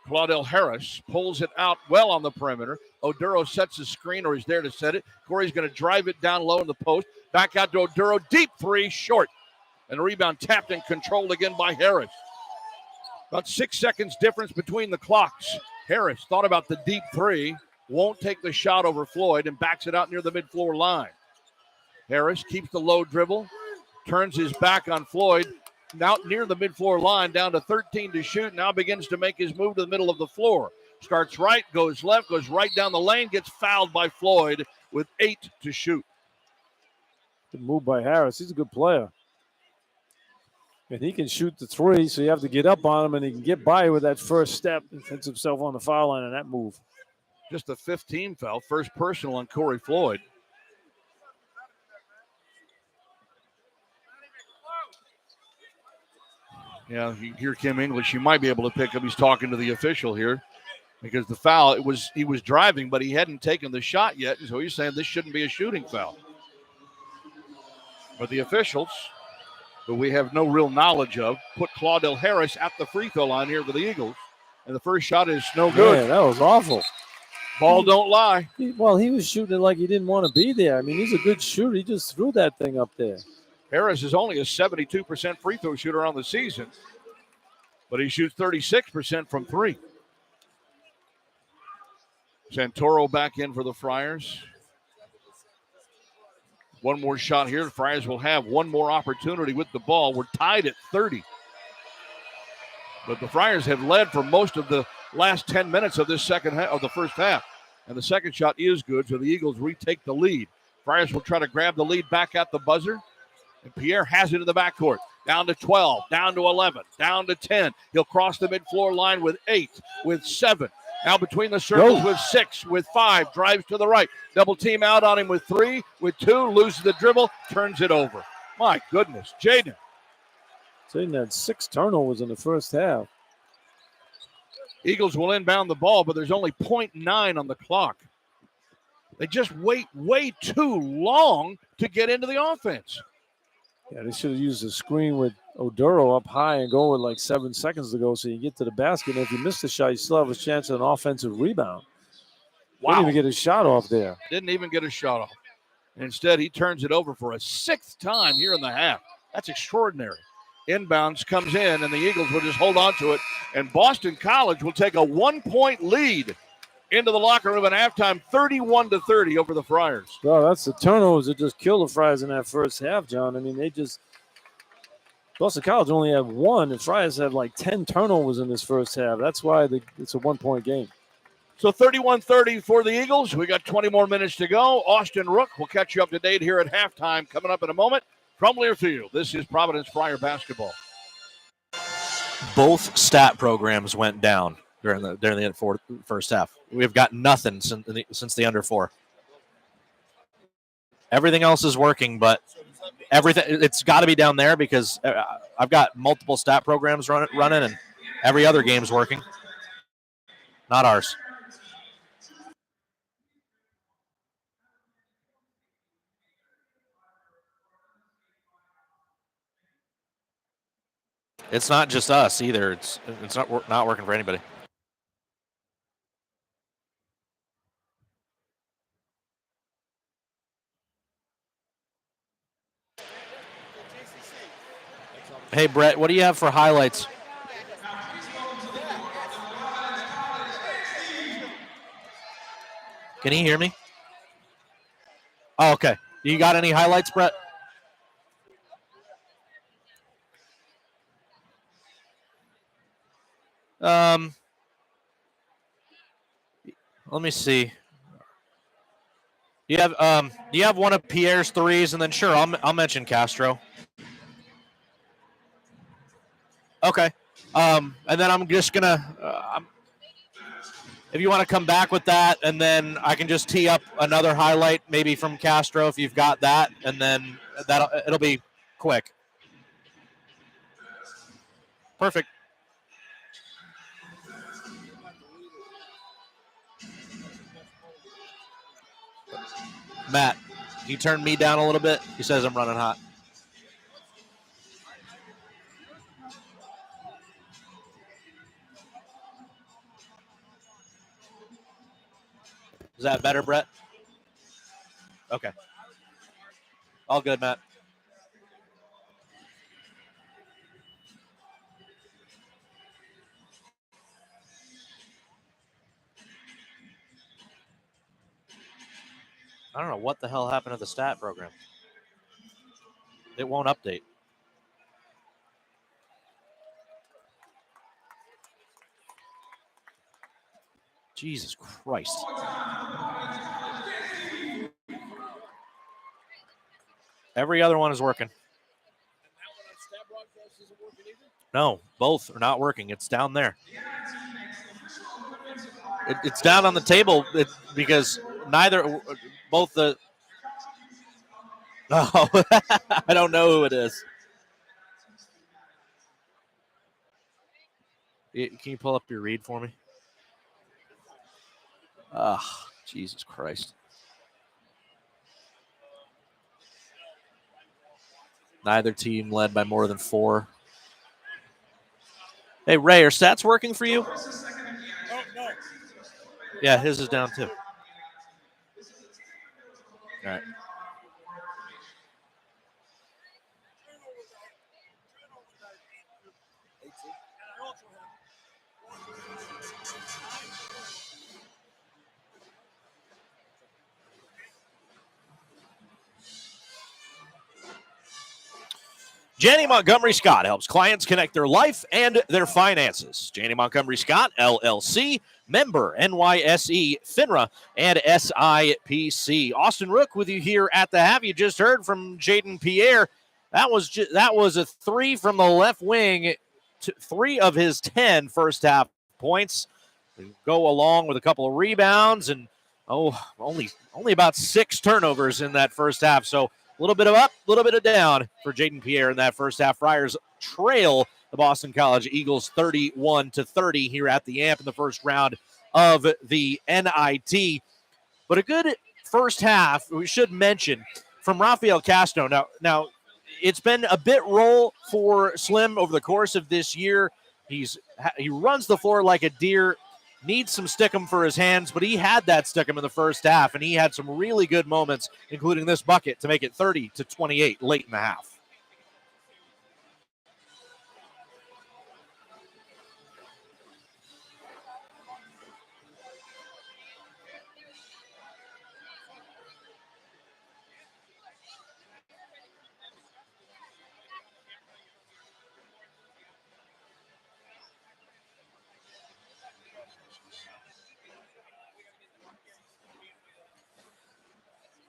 Claudel Harris, pulls it out well on the perimeter. Oduro sets the screen, or he's there to set it. Corey's going to drive it down low in the post. Back out to Oduro, deep 3, short. And the rebound tapped and controlled again by Harris. About 6 seconds difference between the clocks. Harris thought about the deep 3, won't take the shot over Floyd, and backs it out near the mid-floor line. Harris keeps the low dribble, turns his back on Floyd, now near the mid-floor line, down to 13 to shoot, now begins to make his move to the middle of the floor. Starts right, goes left, goes right down the lane, gets fouled by Floyd with 8 to shoot. Good move by Harris. He's a good player. And he can shoot the three, so you have to get up on him, and he can get by with that first step and puts himself on the foul line on that move. Just a 15 foul, first personal on Corey Floyd. Yeah, you hear Kim English. You might be able to pick up. He's talking to the official here because the foul, he was driving, but he hadn't taken the shot yet. And so he's saying this shouldn't be a shooting foul. But the officials, who we have no real knowledge of, put Claudel Harris at the free throw line here for the Eagles. And the first shot is no good. Man, that was awful. Ball don't lie. He was shooting it like he didn't want to be there. I mean, he's a good shooter. He just threw that thing up there. Harris is only a 72% free throw shooter on the season, but he shoots 36% from three. Santoro back in for the Friars. One more shot here. The Friars will have one more opportunity with the ball. We're tied at 30. But the Friars have led for most of the last 10 minutes of this second half, of the first half. And the second shot is good, so the Eagles retake the lead. Friars will try to grab the lead back at the buzzer. And Pierre has it in the backcourt. Down to 12, down to 11, down to 10. He'll cross the mid-floor line with 8, with 7. Now between the circles with 6, with 5. Drives to the right. Double team out on him with 3, with 2. Loses the dribble, turns it over. My goodness. Jaden. Jaden had 6 turnovers in the first half. Eagles will inbound the ball, but there's only 0.9 on the clock. They just wait way too long to get into the offense. Yeah, they should have used a screen with Oduro up high and go with like 7 seconds to go so you get to the basket. And if you miss the shot, you still have a chance at an offensive rebound. Wow. Didn't even get a shot off there. Didn't even get a shot off. Instead, he turns it over for a 6th time here in the half. That's extraordinary. Inbounds comes in, and the Eagles will just hold on to it. And Boston College will take a 1-point lead into the locker room at halftime, 31-30 over the Friars. Well, that's the turnovers that just killed the Friars in that first half, John. I mean, Boston College only had 1, and Friars had like 10 turnovers in this first half. That's why it's a 1-point game. So 31-30 for the Eagles. We got 20 more minutes to go. Austin Rooke will catch you up to date here at halftime coming up in a moment from Learfield. This is Providence Friar basketball. Both stat programs went down during the first half. We've got nothing since the under 4. Everything else is working, but it's got to be down there because I've got multiple stat programs running, and every other game's working. Not ours. It's not just us either. It's not working for anybody. Hey, Brett, what do you have for highlights? Can he hear me? Oh, okay. You got any highlights, Brett? Let me see. Do you have one of Pierre's threes, and then sure, I'll mention Castro. Okay. And then I'm just gonna, if you want to come back with that, and then I can just tee up another highlight, maybe from Castro if you've got that, and then it'll be quick. Perfect. Matt, can you turn me down a little bit? He says I'm running hot. Is that better, Brett? Okay. All good, Matt. I don't know what the hell happened to the stat program. It won't update. Jesus Christ. Every other one is working. No, both are not working. It's down there. It's down on the table because both the. Oh, I don't know who it is. Can you pull up your read for me? Ah, Jesus Christ. Neither team led by more than 4. Hey, Ray, are stats working for you? Oh, no. Yeah, his is down too. All right. Janney Montgomery Scott helps clients connect their life and their finances. Janney Montgomery Scott, LLC, member NYSE, FINRA, and SIPC. Austin Rooke with you here at the half. You just heard from Jaden Pierre. That was a 3 from the left wing, 3 of his 10 first half points. They go along with a couple of rebounds and only about 6 turnovers in that first half. So a little bit of up, a little bit of down for Jaden Pierre in that first half. Friars trail the Boston College Eagles 31-30 here at the AMP in the first round of the NIT. But a good first half, we should mention, from Rafael Castro. Now it's been a bit roll for Slim over the course of this year. He runs the floor like a deer. Needs some stickum for his hands, but he had that stickum in the first half, and he had some really good moments, including this bucket, to make it 30-28 late in the half.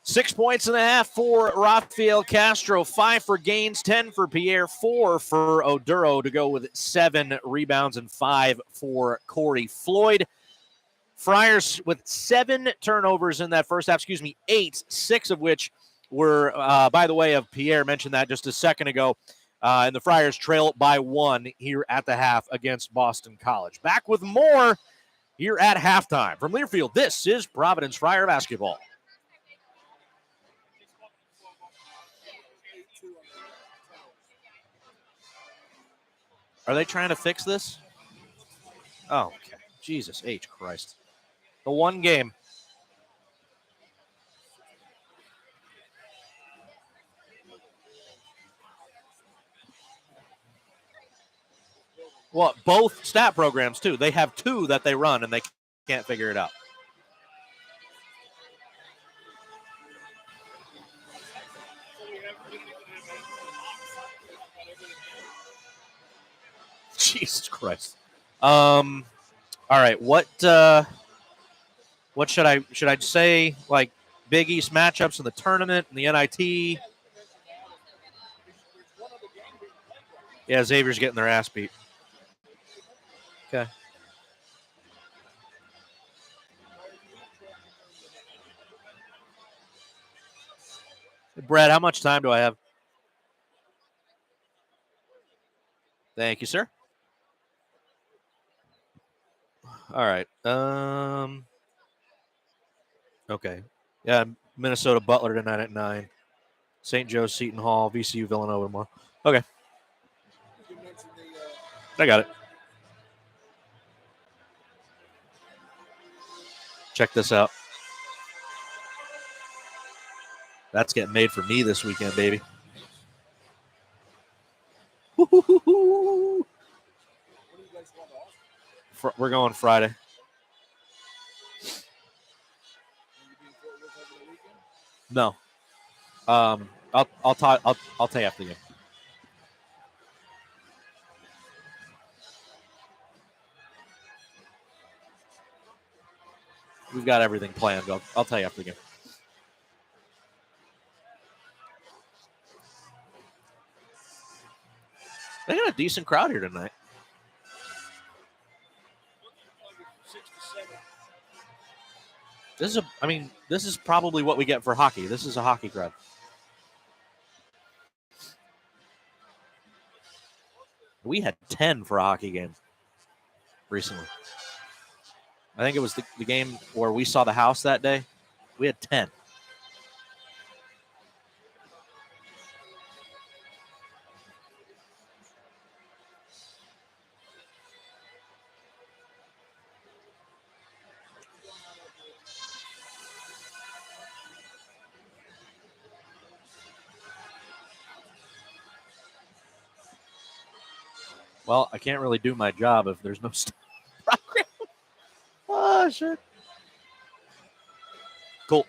Six points and a half for Rafael Castro, 5 for Gaines, 10 for Pierre, 4 for Oduro to go with 7 rebounds and 5 for Corey Floyd. Friars with 7 turnovers in that first half, 8, 6 of which were, by the way, of Pierre mentioned that just a second ago. And the Friars trail by 1 here at the half against Boston College. Back with more here at halftime. From Learfield, this is Providence Friar basketball. Are they trying to fix this? Oh, okay. Jesus H. Christ. The one game. Well, both stat programs, too. They have 2 that they run, and they can't figure it out. Jesus Christ. All right, what should I say? Like Big East matchups in the tournament and the NIT? Yeah, Xavier's getting their ass beat. Okay. Brad, how much time do I have? Thank you, sir. All right. Okay. Yeah, Minnesota Butler tonight at 9. St. Joe, Seton Hall, VCU, Villanova tomorrow. Okay. I got it. Check this out. That's getting made for me this weekend, baby. We're going Friday. No. I'll tell you after the game. We've got everything planned. I'll tell you after the game. They're gonna decent crowd here tonight. This is probably what we get for hockey. This is a hockey crowd. We had 10 for a hockey game recently. I think it was the game where we saw the house that day. We had 10. Well, I can't really do my job if there's no program. Oh, shit. Cool.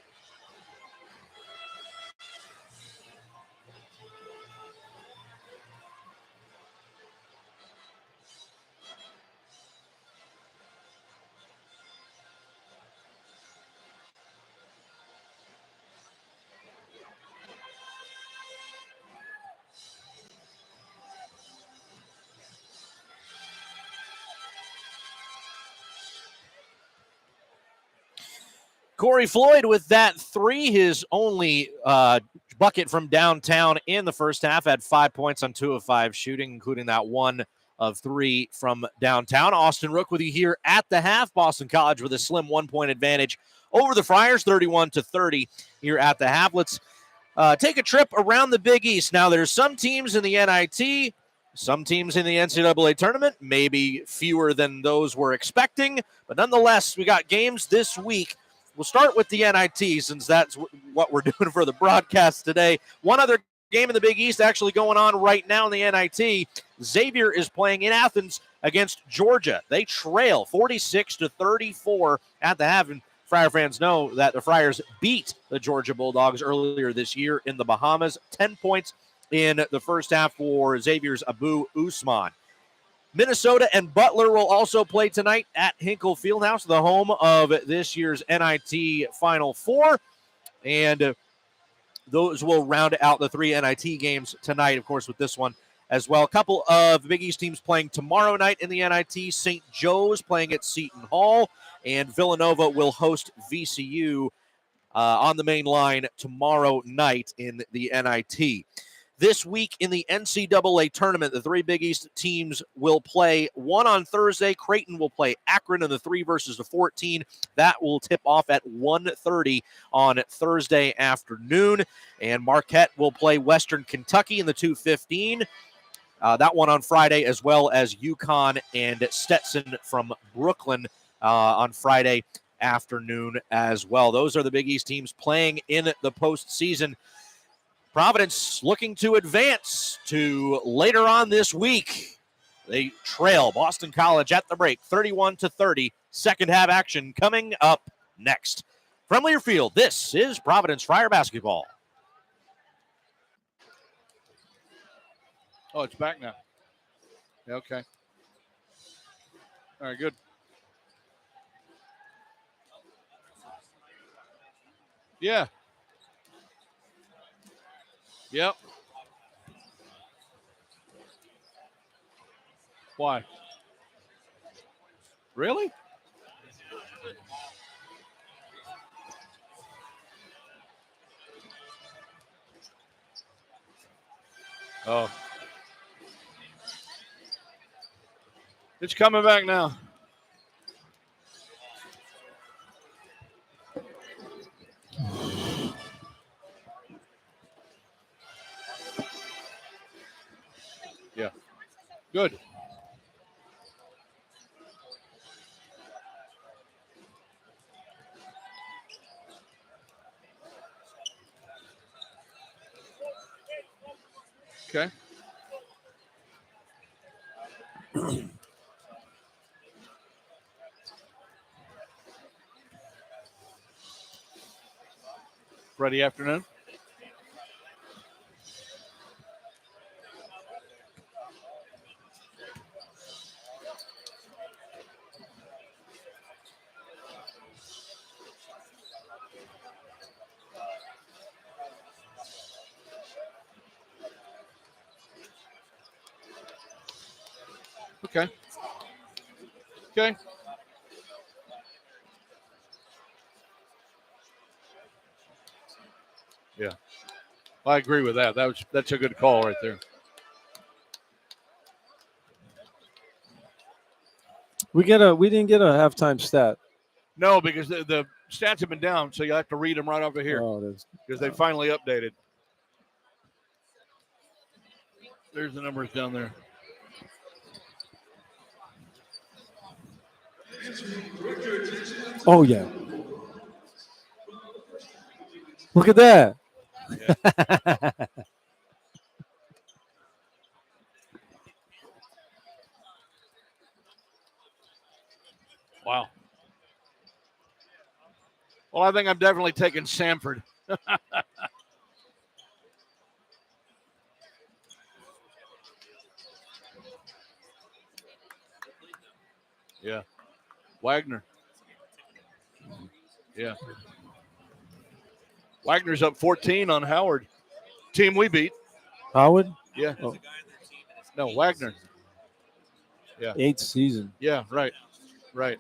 Corey Floyd with that 3, his only bucket from downtown in the first half, had 5 points on 2 of 5 shooting, including that 1 of 3 from downtown. Austin Rooke with you here at the half. Boston College with a slim 1-point advantage over the Friars, 31-30 here at the half. Let's take a trip around the Big East. Now, there's some teams in the NIT, some teams in the NCAA tournament, maybe fewer than those we're expecting, but nonetheless, we got games this week. We'll start with the NIT since that's what we're doing for the broadcast today. One other game in the Big East actually going on right now in the NIT. Xavier is playing in Athens against Georgia. They trail 46-34 at the half. And Friar fans know that the Friars beat the Georgia Bulldogs earlier this year in the Bahamas. 10 points in the first half for Xavier's Abu Usman. Minnesota and Butler will also play tonight at Hinkle Fieldhouse, the home of this year's NIT Final Four. And those will round out the 3 NIT games tonight, of course, with this one as well. A couple of Big East teams playing tomorrow night in the NIT. St. Joe's playing at Seton Hall, and Villanova will host VCU on the main line tomorrow night in the NIT. This week in the NCAA tournament, the 3 Big East teams will play. One on Thursday, Creighton will play Akron in the 3 versus the 14. That will tip off at 1:30 on Thursday afternoon. And Marquette will play Western Kentucky in the 2:15. That one on Friday, as well as UConn and Stetson from Brooklyn on Friday afternoon as well. Those are the Big East teams playing in the postseason. Providence looking to advance to later on this week. They trail Boston College at the break, 31-30. Second half action coming up next. From Learfield, this is Providence Friar basketball. Oh, it's back now. Yeah, okay. All right, good. Yeah. Yep. Why? Really? Oh. It's coming back now. Yeah. Good. Okay. Friday afternoon. Okay. Okay. Yeah. I agree with that. That's a good call right there. We didn't get a halftime stat. No, because the stats have been down, so you have to read them right over here because they finally updated. There's the numbers down there. Oh yeah. Look at that. Yeah. Wow. Well, I think I'm definitely taking Samford. Yeah. Wagner. Yeah. Wagner's up 14 on Howard. Team we beat. Howard? Yeah. Oh. No, Wagner. Yeah. 8th season. Yeah, right. Right.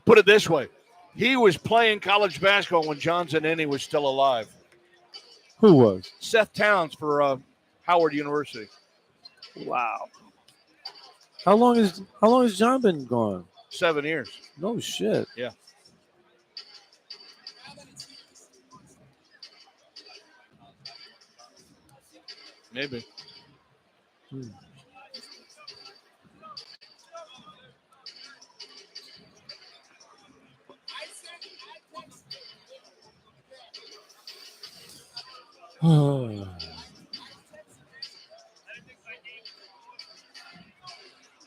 Put it this way. He was playing college basketball when John Zanini was still alive. Who was? Seth Towns for Howard University. Wow. How long has John been gone? 7 years. No shit. Yeah. Maybe.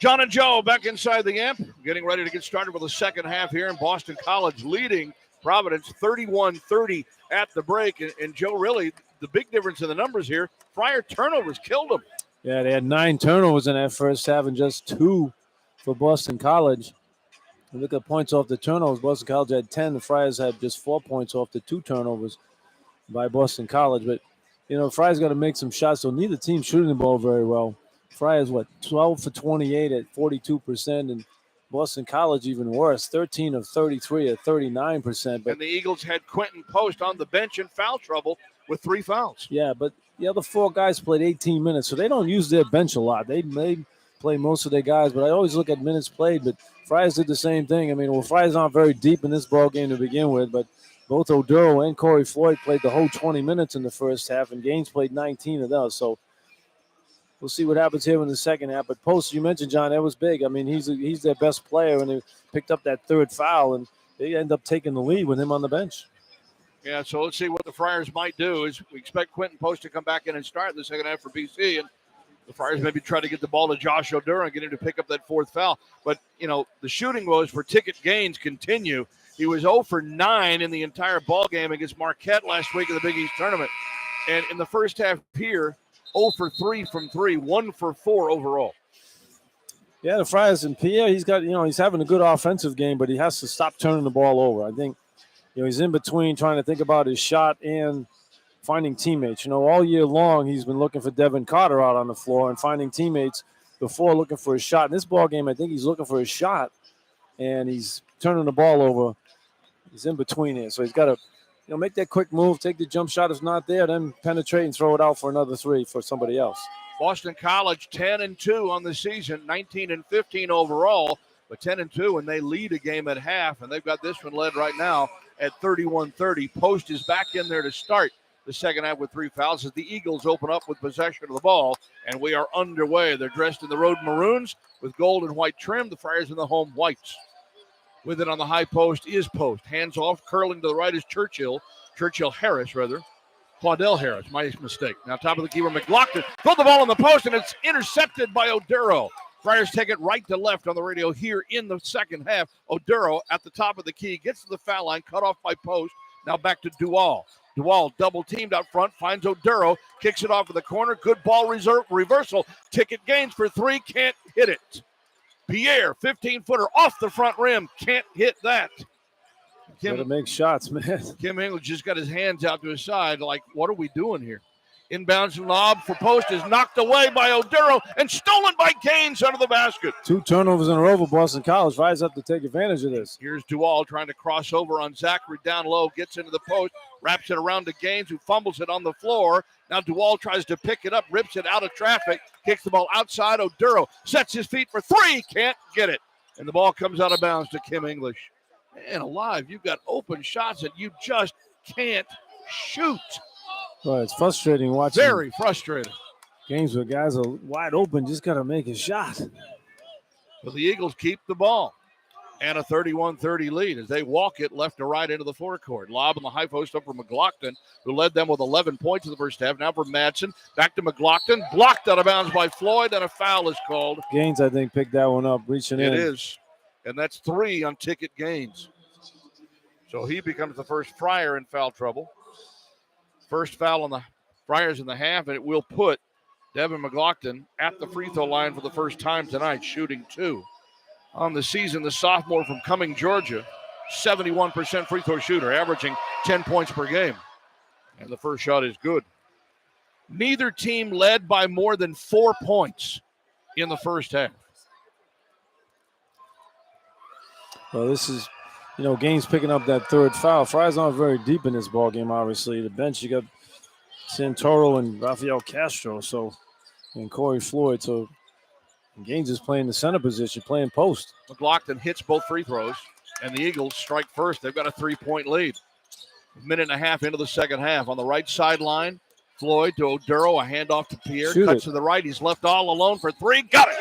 John and Joe back inside the amp, getting ready to get started with the second half here in Boston College, leading Providence 31-30 at the break. And Joe, really, the big difference in the numbers here, Friar turnovers killed them. Yeah, they had 9 turnovers in that first half and just 2 for Boston College. And look at points off the turnovers. Boston College had 10. The Friars had just 4 points off the 2 turnovers by Boston College. But, Friars got to make some shots, so neither team shooting the ball very well. Friars, 12 for 28 at 42%, and Boston College even worse, 13 of 33 at 39%. But, and the Eagles had Quentin Post on the bench in foul trouble with 3 fouls. Yeah, but the other 4 guys played 18 minutes, so they don't use their bench a lot. They play most of their guys, but I always look at minutes played. But Friars did the same thing. I mean, Friars aren't very deep in this ball game to begin with, but both Oduro and Corey Floyd played the whole 20 minutes in the first half, and Gaines played 19 of those. So we'll see what happens here in the second half. But Post, you mentioned, John, that was big. I mean, he's their best player, and they picked up that 3rd foul, and they end up taking the lead with him on the bench. Yeah, so let's see what the Friars might do. Is we expect Quentin Post to come back in and start in the second half for BC, and the Friars maybe try to get the ball to Josh Oduro and get him to pick up that 4th foul. But, the shooting woes for Ticket Gaines continue. He was 0 for 9 in the entire ball game against Marquette last week in the Big East tournament. And in the first half here, 0 for 3 from 3, 1 for 4 overall. Yeah, the Friars and Pierre, he's having a good offensive game, but he has to stop turning the ball over. I think, he's in between trying to think about his shot and finding teammates. All year long he's been looking for Devin Carter out on the floor and finding teammates before looking for his shot. In this ball game, I think he's looking for his shot, and he's turning the ball over. He's in between here, so he's got to make that quick move, take the jump shot. If not there, then penetrate and throw it out for another 3 for somebody else. Boston College 10-2 on the season, 19-15 overall, but 10-2, and they lead a game at half, and they've got this one led right now at 31-30. Post is back in there to start the second half with 3 fouls as the Eagles open up with possession of the ball, and we are underway. They're dressed in the road maroons with gold and white trim. The Friars in the home whites. With it on the high post is Post. Hands off, curling to the right is Churchill Harris, rather. Claudel Harris, my mistake. Now top of the key where McLaughlin throw the ball on the post, and it's intercepted by Oduro. Friars take it right to left on the radio here in the second half. Oduro at the top of the key, gets to the foul line, cut off by Post. Now back to Dual. Dual double teamed out front, finds Oduro, kicks it off in the corner. Good ball reversal. Ticket Gaines for 3, can't hit it. Pierre, 15-footer off the front rim, can't hit that. Got to make shots, man. Kim English just got his hands out to his side like, what are we doing here? Inbounds and lob for post is knocked away by Oduro and stolen by Gaines under the basket. 2 turnovers in a row for Boston College. Friars have to take advantage of this. Here's Duval trying to cross over on Zachary down low, gets into the post, wraps it around to Gaines, who fumbles it on the floor. Now Duval tries to pick it up, rips it out of traffic, kicks the ball outside. Oduro sets his feet for 3, can't get it. And the ball comes out of bounds to Kim English. Man alive, you've got open shots and you just can't shoot. Well, it's frustrating watching. Very frustrating. Games where guys are wide open, just got to make a shot. But the Eagles keep the ball. And a 31-30 lead as they walk it left to right into the forecourt. Lob on the high post up for McLaughlin, who led them with 11 points in the first half. Now for Madsen. Back to McLaughlin. Blocked out of bounds by Floyd, and a foul is called. Gaines, I think, picked that one up, reaching in. It is. And that's 3 on Ticket Gaines. So he becomes the first Friar in foul trouble. First foul on the Friars in the half, and it will put Devin McLaughlin at the free throw line for the first time tonight, shooting 2. On the season, the sophomore from Cumming, Georgia, 71% free throw shooter, averaging 10 points per game. And the first shot is good. Neither team led by more than 4 points in the first half. Well, this is, Gaines picking up that third foul. Friars aren't very deep in this ball game, obviously. The bench, you got Santoro and Rafael Castro, and Corey Floyd. So Gaines is playing the center position, playing post. McLaughlin hits both free throws, and the Eagles strike first. They've got a 3-point lead. A minute and a half into the second half. On the right sideline, Floyd to Oduro, a handoff to Pierre. Cuts to the right. He's left all alone for 3. Got it!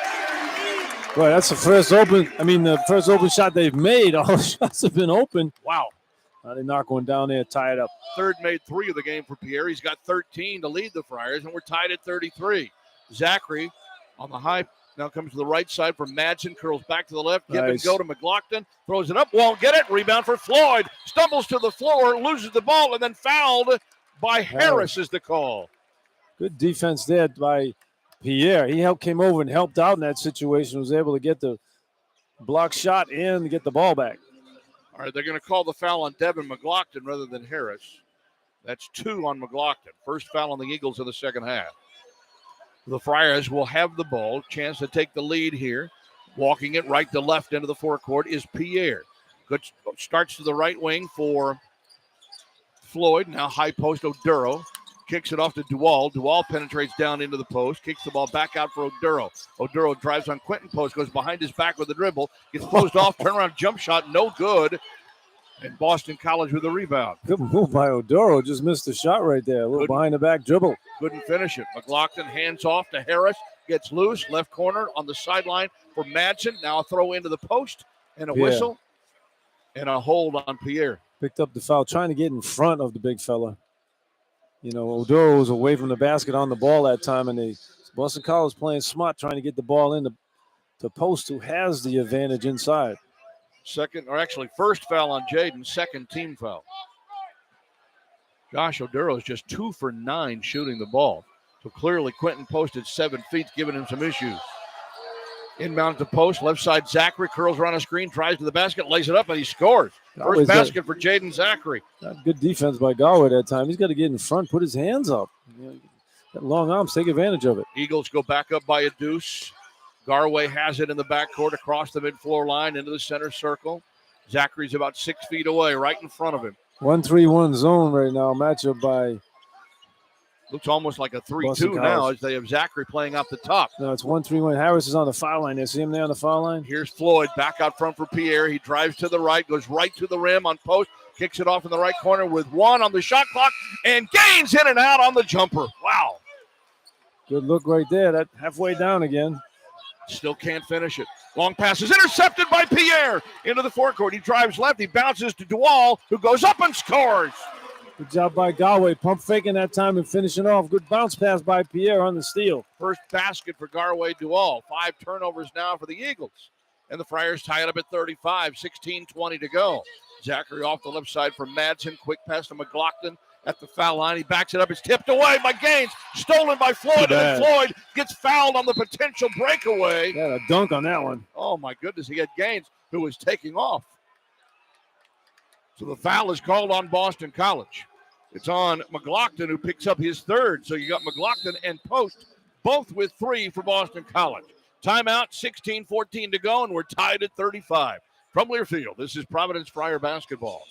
Boy, that's the first open shot they've made. All the shots have been open. Wow. They knock one down there, tie it up. Third made 3 of the game for Pierre. He's got 13 to lead the Friars, and we're tied at 33. Zachary on the high, now comes to the right side for Madsen, curls back to the left. Give and go to McLaughlin, throws it up, won't get it. Rebound for Floyd. Stumbles to the floor, loses the ball, and then fouled by Harris is the call. Good defense there by Pierre. He came over and helped out in that situation, was able to get the block shot and get the ball back. All right, they're going to call the foul on Devin McLaughlin rather than Harris. That's 2 on McLaughlin. First foul on the Eagles in the second half. The Friars will have the ball. Chance to take the lead here. Walking it right to left into the forecourt is Pierre. Good starts to the right wing for Floyd. Now high post Oduro. Kicks it off to Duval. Duval penetrates down into the post. Kicks the ball back out for Oduro. Oduro drives on Quentin Post. Goes behind his back with the dribble. Gets closed off. Turnaround jump shot. No good. And Boston College with a rebound. Good move by Oduro. Just missed the shot right there. A little behind the back dribble. Couldn't finish it. McLaughlin hands off to Harris. Gets loose. Left corner on the sideline for Madsen. Now a throw into the post. And a whistle. And a hold on Pierre. Picked up the foul. Trying to get in front of the big fella. Oduro was away from the basket on the ball that time, and Boston College playing smart, trying to get the ball in to Post, who has the advantage inside. First foul on Jaden, second team foul. Josh Oduro is just 2 for 9 shooting the ball. So clearly Quentin Post at 7 feet, giving him some issues. Inbound to Post, left side Zachary, curls around a screen, drives to the basket, lays it up, and he scores. First basket for Jaden Zachary. Good defense by Galway that time. He's got to get in front, put his hands up. Got long arms, take advantage of it. Eagles go back up by a deuce. Garway has it in the backcourt across the mid-floor line into the center circle. Zachary's about 6 feet away, right in front of him. 1-3-1 zone right now, matchup by... Looks almost like a 3-2 now as they have Zachary playing out the top. No, it's 1-3-1. Harris is on the foul line. You see him there on the foul line? Here's Floyd back out front for Pierre. He drives to the right, goes right to the rim on Post, kicks it off in the right corner with 1 on the shot clock, and Gaines in and out on the jumper. Wow. Good look right there. That halfway down again. Still can't finish it. Long pass is intercepted by Pierre into the forecourt. He drives left. He bounces to Duval, who goes up and scores. Good job by Galway. Pump faking that time and finishing off. Good bounce pass by Pierre on the steal. First basket for Garway Duval. 5 turnovers now for the Eagles. And the Friars tie it up at 35. 16-20 to go. Zachary off the left side for Madsen. Quick pass to McLaughlin at the foul line. He backs it up. It's tipped away by Gaines. Stolen by Floyd. And Floyd gets fouled on the potential breakaway. Yeah, a dunk on that one. Oh, my goodness. He had Gaines, who was taking off. So the foul is called on Boston College. It's on McLaughlin, who picks up his third. So you got McLaughlin and Post, both with 3 for Boston College. Timeout, 16-14 to go, and we're tied at 35. From Learfield, this is Providence Friar basketball.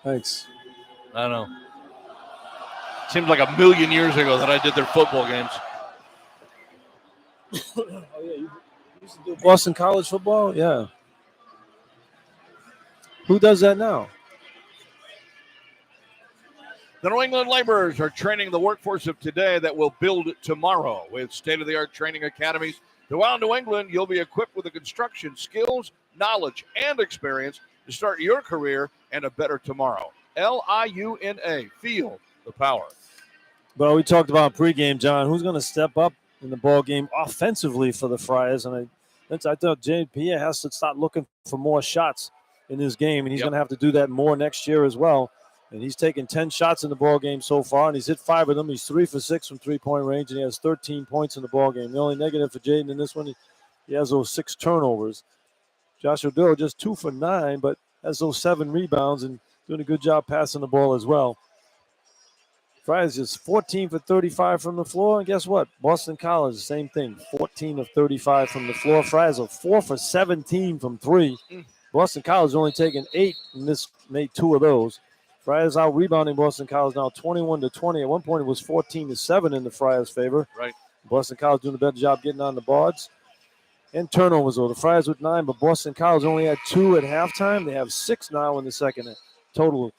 Thanks. I know. Seems like a million years ago that I did their football games. Oh, yeah. You used to do Boston College football? Yeah. Who does that now? The New England laborers are training the workforce of today that will build tomorrow. With state-of-the-art training academies throughout New England, you'll be equipped with the construction skills, knowledge, and experience to start your career and a better tomorrow. Liuna. Feel the power. Well, we talked about pregame, John. Who's going to step up in the ball game offensively for the Friars? And I thought Pierre has to start looking for more shots in this game, and he's going to have to do that more next year as well. And he's taken 10 shots in the ball game so far, and he's hit 5 of them. He's 3 for 6 from three-point range, and he has 13 points in the ball game. The only negative for Jaden in this one, he has those 6 turnovers. Josh Odell just 2 for 9, but has those 7 rebounds and doing a good job passing the ball as well. Friars just 14 for 35 from the floor, and guess what? Boston College, same thing, 14 of 35 from the floor. Friars are 4 for 17 from 3. Boston College only taken 8 and this made 2 of those. Friars out rebounding Boston College now 21-20. At one point it was 14-7 in the Friars' favor. Right. Boston College doing a better job getting on the boards. And turnovers, though. The Friars with 9, but Boston College only had 2 at halftime. They have 6 now in the second total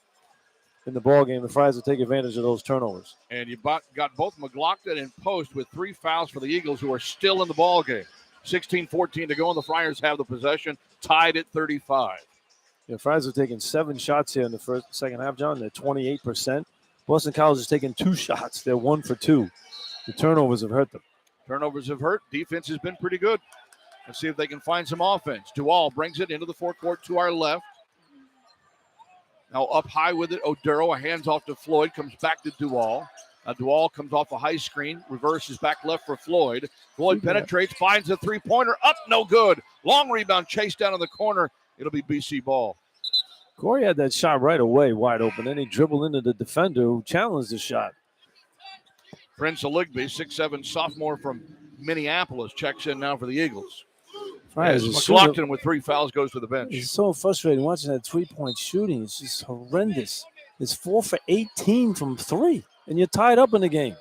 in the ball game. The Friars will take advantage of those turnovers. And you got both McLaughlin and Post with 3 fouls for the Eagles, who are still in the ball game. 16-14 to go, and the Friars have the possession, tied at 35. The Friars have taken 7 shots here in the second half, John. They're 28%. Boston College has taken 2 shots. They're 1 for 2. The turnovers have hurt them. Turnovers have hurt. Defense has been pretty good. Let's see if they can find some offense. Dual brings it into the forecourt to our left. Now up high with it, Oduro. A hands off to Floyd. Comes back to Dual. Dual comes off a high screen. Reverses back left for Floyd. Floyd penetrates, finds a three-pointer. Up, no good. Long rebound, chased down in the corner. It'll be BC ball. Corey had that shot right away, wide open. Then he dribbled into the defender who challenged the shot. Prince Aligby, 6'7" sophomore from Minneapolis, checks in now for the Eagles. Right, McLaughlin with 3 fouls goes to the bench. It's so frustrating watching that three-point shooting. It's just horrendous. It's 4 for 18 from 3, and you're tied up in the game.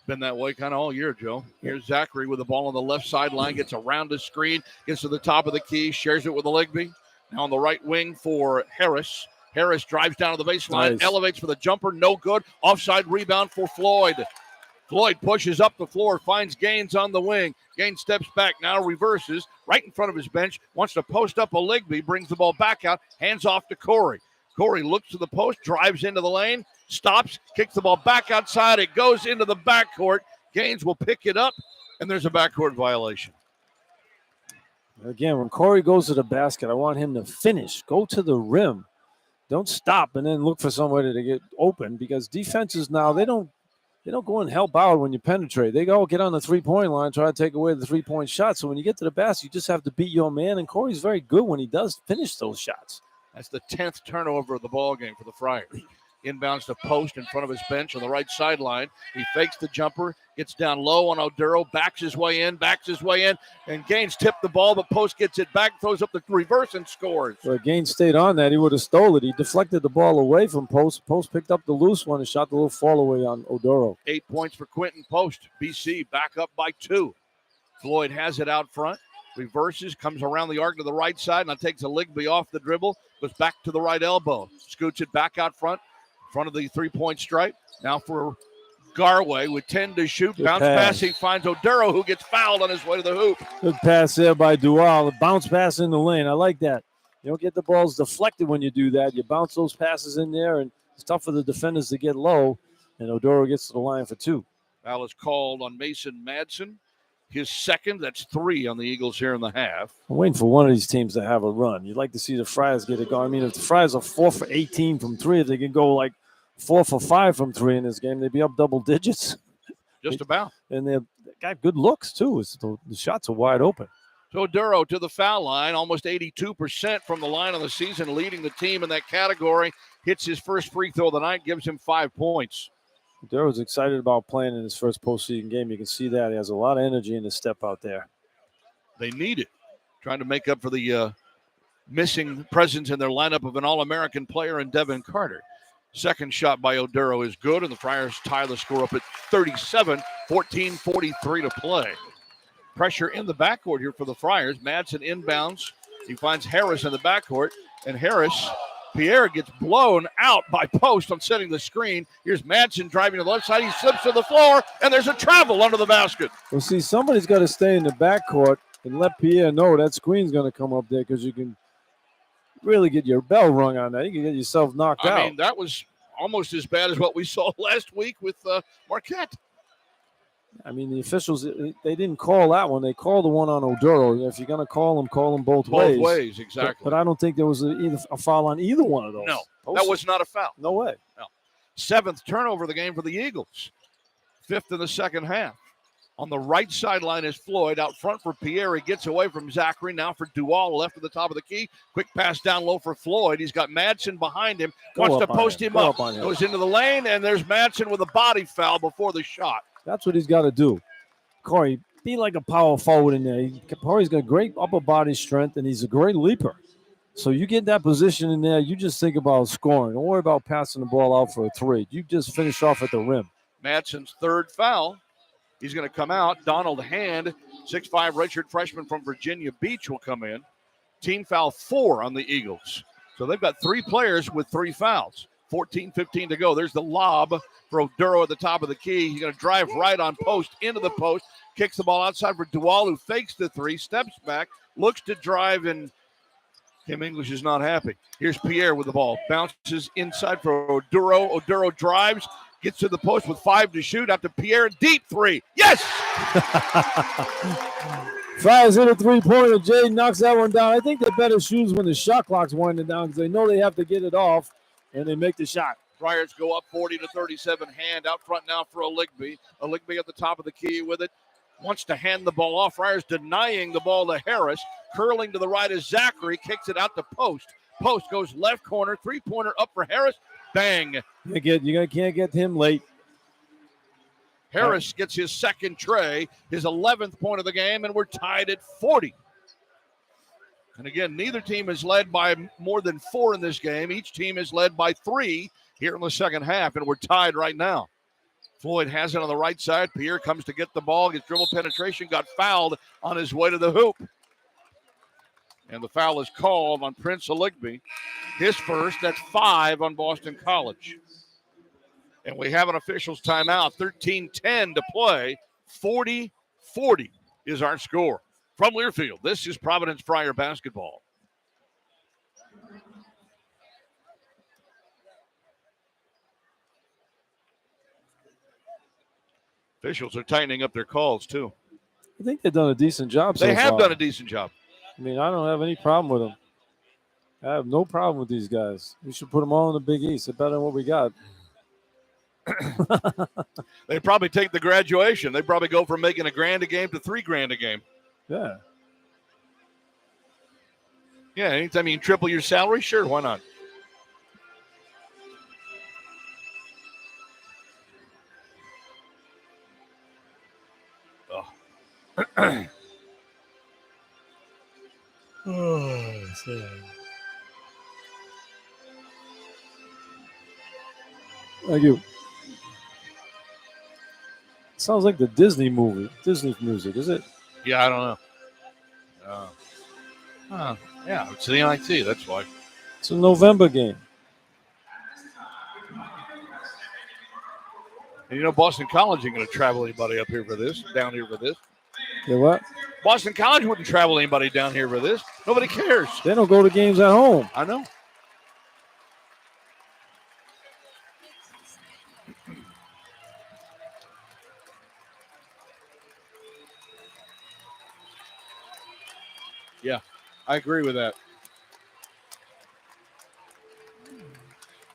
Been that way kind of all year, Joe. Here's Zachary with the ball on the left sideline, gets around the screen, gets to the top of the key, shares it with Aligby. Now on the right wing for Harris. Harris drives down to the baseline, elevates for the jumper, no good. Offside rebound for Floyd. Floyd pushes up the floor, finds Gaines on the wing. Gaines steps back, now reverses, right in front of his bench, wants to post up Aligby, brings the ball back out, hands off to Corey. Corey looks to the post, drives into the lane, stops, kicks the ball back outside. It goes into the backcourt. Gaines will pick it up, and there's a backcourt violation. Again, when Corey goes to the basket, I want him to finish. Go to the rim. Don't stop and then look for somebody to get open, because defenses now, they don't they don't go and help out when you penetrate. They go get on the three-point line, try to take away the three-point shot. So when you get to the basket, you just have to beat your man. And Corey's very good when he does finish those shots. That's the 10th turnover of the ball game for the Friars. Inbounds to Post in front of his bench on the right sideline. He fakes the jumper, gets down low on Oduro, backs his way in, and Gaines tipped the ball, but Post gets it back, throws up the reverse, and scores. Well, Gaines stayed on that. He would have stole it. He deflected the ball away from Post. Post picked up the loose one and shot the little fall away on Oduro. 8 points for Quentin Post. BC back up by 2. Floyd has it out front. Reverses, comes around the arc to the right side, and takes a Ligby off the dribble, goes back to the right elbow, scoots it back out front of the three-point stripe. Now for Garway with 10 to shoot. Bounce pass. He finds Oduro, who gets fouled on his way to the hoop. Good pass there by Dual. A bounce pass in the lane. I like that. You don't get the balls deflected when you do that. You bounce those passes in there, and it's tough for the defenders to get low, and Oduro gets to the line for 2. Foul is called on Mason Madsen. His second. That's 3 on the Eagles here in the half. I'm waiting for one of these teams to have a run. You'd like to see the Friars get it going. I mean, if the Friars are 4 for 18 from 3, if they can go like 4 for 5 from 3 in this game, they'd be up double digits. Just about. And they've got good looks, too. The shots are wide open. So Oduro to the foul line, almost 82% from the line of the season, leading the team in that category. Hits his first free throw of the night, gives him 5 points. Oduro's excited about playing in his first postseason game. You can see that. He has a lot of energy in his step out there. They need it, trying to make up for the missing presence in their lineup of an All-American player in Devin Carter. Second shot by Oduro is good, and the Friars tie the score up at 37, 14:43 to play. Pressure in the backcourt here for the Friars. Madsen inbounds. He finds Harris in the backcourt, and Pierre gets blown out by Post on setting the screen. Here's Madsen driving to the left side. He slips to the floor, and there's a travel under the basket. Well, see, somebody's got to stay in the backcourt and let Pierre know that screen's going to come up there, because you can really get your bell rung on that. You can get yourself knocked out. I mean, that was almost as bad as what we saw last week with Marquette. I mean, the officials, they didn't call that one. They called the one on Oduro. If you're going to call them both ways. Both ways, exactly. But I don't think there was a foul on either one of those. No, that was not a foul. No way. No. 7th turnover of the game for the Eagles. 5th in the second half. On the right sideline is Floyd. Out front for Pierre. He gets away from Zachary. Now for Dual, left at the top of the key. Quick pass down low for Floyd. He's got Madsen behind him. Wants to post him up. Goes into the lane, and there's Madsen with a body foul before the shot. That's what he's got to do. Corey, be like a power forward in there. Corey's got great upper body strength, and he's a great leaper. So you get that position in there, you just think about scoring. Don't worry about passing the ball out for a 3. You just finish off at the rim. Madsen's 3rd foul. He's going to come out. Donald Hand, 6'5", redshirt freshman from Virginia Beach, will come in. Team foul 4 on the Eagles. So they've got 3 players with 3 fouls. 14-15 to go. There's the lob for Oduro at the top of the key. He's going to drive right on Post, into the post, kicks the ball outside for Dual, who fakes the 3, steps back, looks to drive, and Kim English is not happy. Here's Pierre with the ball. Bounces inside for Oduro. Oduro drives, gets to the post with 5 to shoot. Out to Pierre, deep 3. Yes! Friars hit a 3-pointer. Jay knocks that one down. I think they're better shoes when the shot clock's winding down, because they know they have to get it off, and they make the shot. Friars go up 40-37. Hand out front now for Ligby. Ligby at the top of the key with it. Wants to hand the ball off. Friars denying the ball to Harris. Curling to the right is Zachary. Kicks it out to Post. Post goes left corner. 3-pointer up for Harris. Bang. You can't get him late. Harris gets his second tray, his 11th point of the game, and we're tied at 40. And again, neither team is led by more than 4 in this game. Each team is led by 3 here in the second half, and we're tied right now. Floyd has it on the right side. Pierre comes to get the ball, gets dribble penetration, got fouled on his way to the hoop. And the foul is called on Prince Ligby. His first, that's 5 on Boston College. And we have an officials timeout, 13-10 to play. 40-40 is our score. From Learfield, this is Providence Friar basketball. Officials are tightening up their calls, too. I think they've done a decent job so far. They have done a decent job. I mean, I don't have any problem with them. I have no problem with these guys. We should put them all in the Big East. They're better than what we got. They probably take the graduation. They probably go from making $1,000 a game to $3,000 a game. Yeah. Yeah, anytime you can triple your salary, sure, why not? Thank you. Sounds like the Disney music, is it? Yeah, I don't know. Yeah, it's the NIT, that's why. It's a November game. And you know, Boston College ain't going to travel anybody down here for this. Yeah, what? Boston College wouldn't travel anybody down here for this. Nobody cares. They don't go to games at home. I know. Yeah, I agree with that.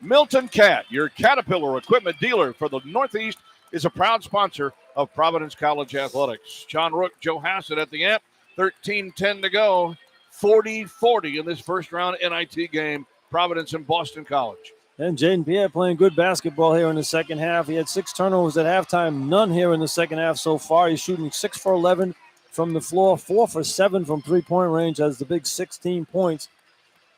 Milton Cat, your Caterpillar equipment dealer for the Northeast, is a proud sponsor of Providence College Athletics. John Rooke, Joe Hassett at the amp. 13-10 to go. 40-40 in this first round NIT game. Providence and Boston College. And Jaden Pierre playing good basketball here in the second half. He had 6 turnovers at halftime, none here in the second half so far. He's shooting 6 for 11 from the floor, 4 for 7 from three-point range, has the big 16 points.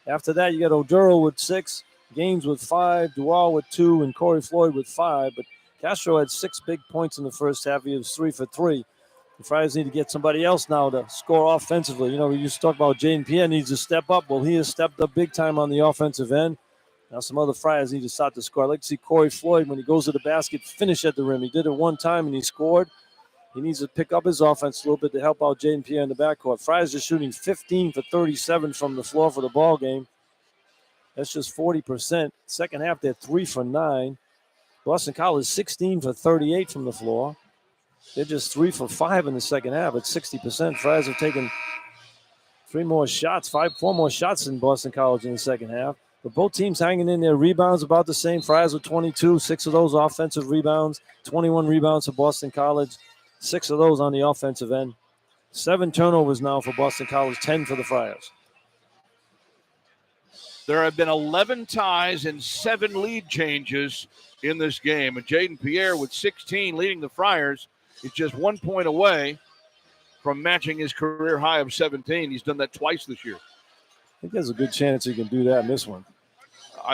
After that, you got Oduro with 6, Gaines with 5, Dual with 2, and Corey Floyd with 5. But Castro had 6 big points in the first half. He was 3 for 3. The Friars need to get somebody else now to score offensively. You know, we used to talk about Jaden Pierre needs to step up. Well, he has stepped up big time on the offensive end. Now some other Friars need to start to score. I'd like to see Corey Floyd, when he goes to the basket, finish at the rim. He did it one time and he scored. He needs to pick up his offense a little bit to help out Jaden Pierre in the backcourt. Friars are shooting 15 for 37 from the floor for the ball game. That's just 40%. Second half, they're 3 for 9. Boston College 16 for 38 from the floor. They're just 3 for 5 in the second half at 60%. Friars have taken 4 more shots than Boston College in the second half. But both teams hanging in there. Rebounds about the same. Friars with 22, 6 of those offensive rebounds. 21 rebounds for Boston College, 6 of those on the offensive end. 7 turnovers now for Boston College, 10 for the Friars. There have been 11 ties and 7 lead changes in this game. And Jaden Pierre with 16 leading the Friars is just 1 point away from matching his career high of 17. He's done that twice this year. I think there's a good chance he can do that in this one.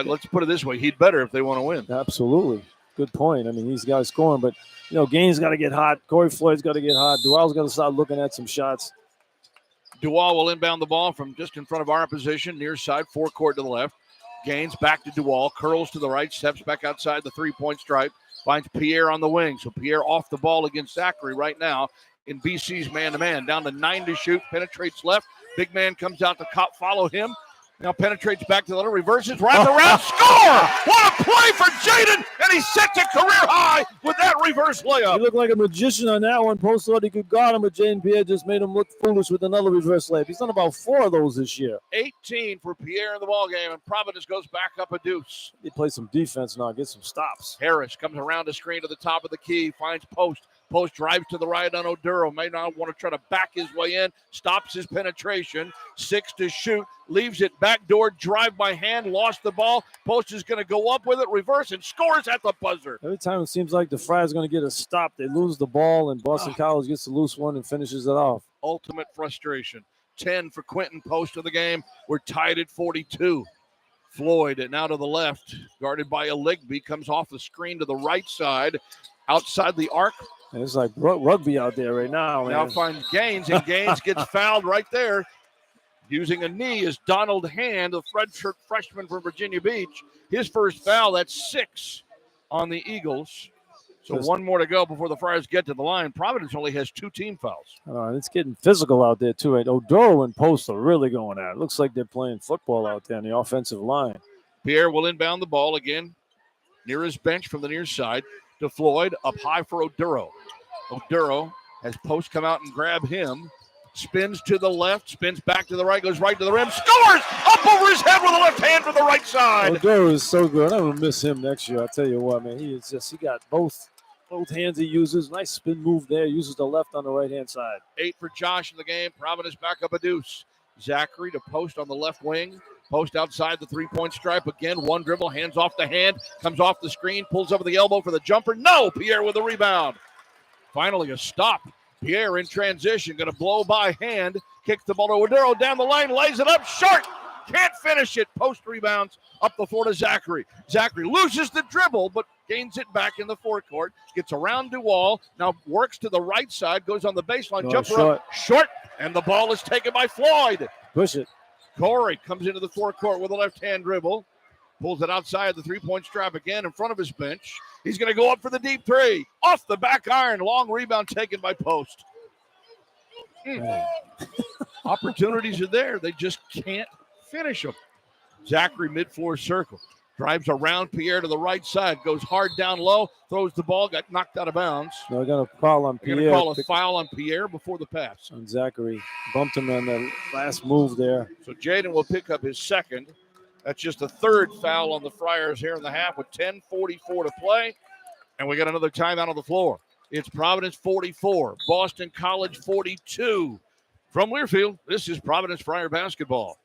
Let's put it this way. He'd better if they want to win. Absolutely. Good point. I mean, these guys scoring, but, you know, Gaines got to get hot. Corey Floyd's got to get hot. Dual's got to start looking at some shots. Dual will inbound the ball from just in front of our position, near side, forecourt to the left. Gaines back to Dual, curls to the right, steps back outside the three-point stripe, finds Pierre on the wing. So Pierre off the ball against Zachary right now in BC's man-to-man. Down to 9 to shoot, penetrates left. Big man comes out to follow him. Now penetrates back to the middle, reverses, wraps around, score! What a play for Jaden, and he sets a career high with that reverse layup. He looked like a magician on that one. Post thought he could guard him, but Jaden Pierre just made him look foolish with another reverse layup. He's done about 4 of those this year. 18 for Pierre in the ballgame, and Providence goes back up a deuce. He plays some defense now, get some stops. Harris comes around the screen to the top of the key, finds Post. Post drives to the right on Oduro. May not want to try to back his way in. Stops his penetration. 6 to shoot. Leaves it backdoor. Drive by hand. Lost the ball. Post is going to go up with it. Reverse and scores at the buzzer. Every time it seems like the Friars are going to get a stop, they lose the ball, and Boston College gets the loose one and finishes it off. Ultimate frustration. 10 for Quentin Post of the game. We're tied at 42. Floyd now to the left. Guarded by Aligby. Comes off the screen to the right side. Outside the arc. And it's like rugby out there right now, man. Now finds Gaines, and Gaines gets fouled right there. Using a knee is Donald Hand, the redshirt freshman from Virginia Beach. His first foul, that's 6 on the Eagles. So 1 more to go before the Friars get to the line. Providence only has 2 team fouls. It's getting physical out there, too. Oduro and Post are really going at it. Looks like they're playing football out there on the offensive line. Pierre will inbound the ball again near his bench from the near side to Floyd, up high for Oduro. Oduro has Post come out and grab him. spins to the left, spins back to the right, goes right to the rim, scores! Up over his head with the left hand to the right side. Oduro is so good. I'm gonna miss him next year. I tell you what, man. He got both hands he uses. Nice spin move there. Uses the left on the right hand side. 8 for Josh in the game. Providence back up a deuce. Zachary to post on the left wing. Post outside the three-point stripe. Again, one dribble, hands off the hand, comes off the screen, pulls over the elbow for the jumper. No, Pierre with the rebound. Finally a stop. Pierre in transition, going to blow by hand. Kicks the ball to Oduro down the lane, lays it up short. Can't finish it. Post rebounds up the floor to Zachary. Zachary loses the dribble, but gains it back in the forecourt. Gets around Duval. Now works to the right side, goes on the baseline. Jumper up short, and the ball is taken by Floyd. Push it. Corey comes into the forecourt with a left-hand dribble. Pulls it outside the three-point stripe again in front of his bench. He's going to go up for the deep three. Off the back iron. Long rebound taken by Post. Opportunities are there. They just can't finish them. Zachary mid-floor circle. Drives around Pierre to the right side. Goes hard down low. Throws the ball. Got knocked out of bounds. They're going to foul on Pierre. They're going to call a foul on Pierre before the pass. On Zachary. Bumped him on the last move there. So Jaden will pick up his second. That's just the third foul on the Friars here in the half with 10:44 to play. And we got another timeout on the floor. It's Providence 44, Boston College 42. From Learfield, this is Providence Friar basketball.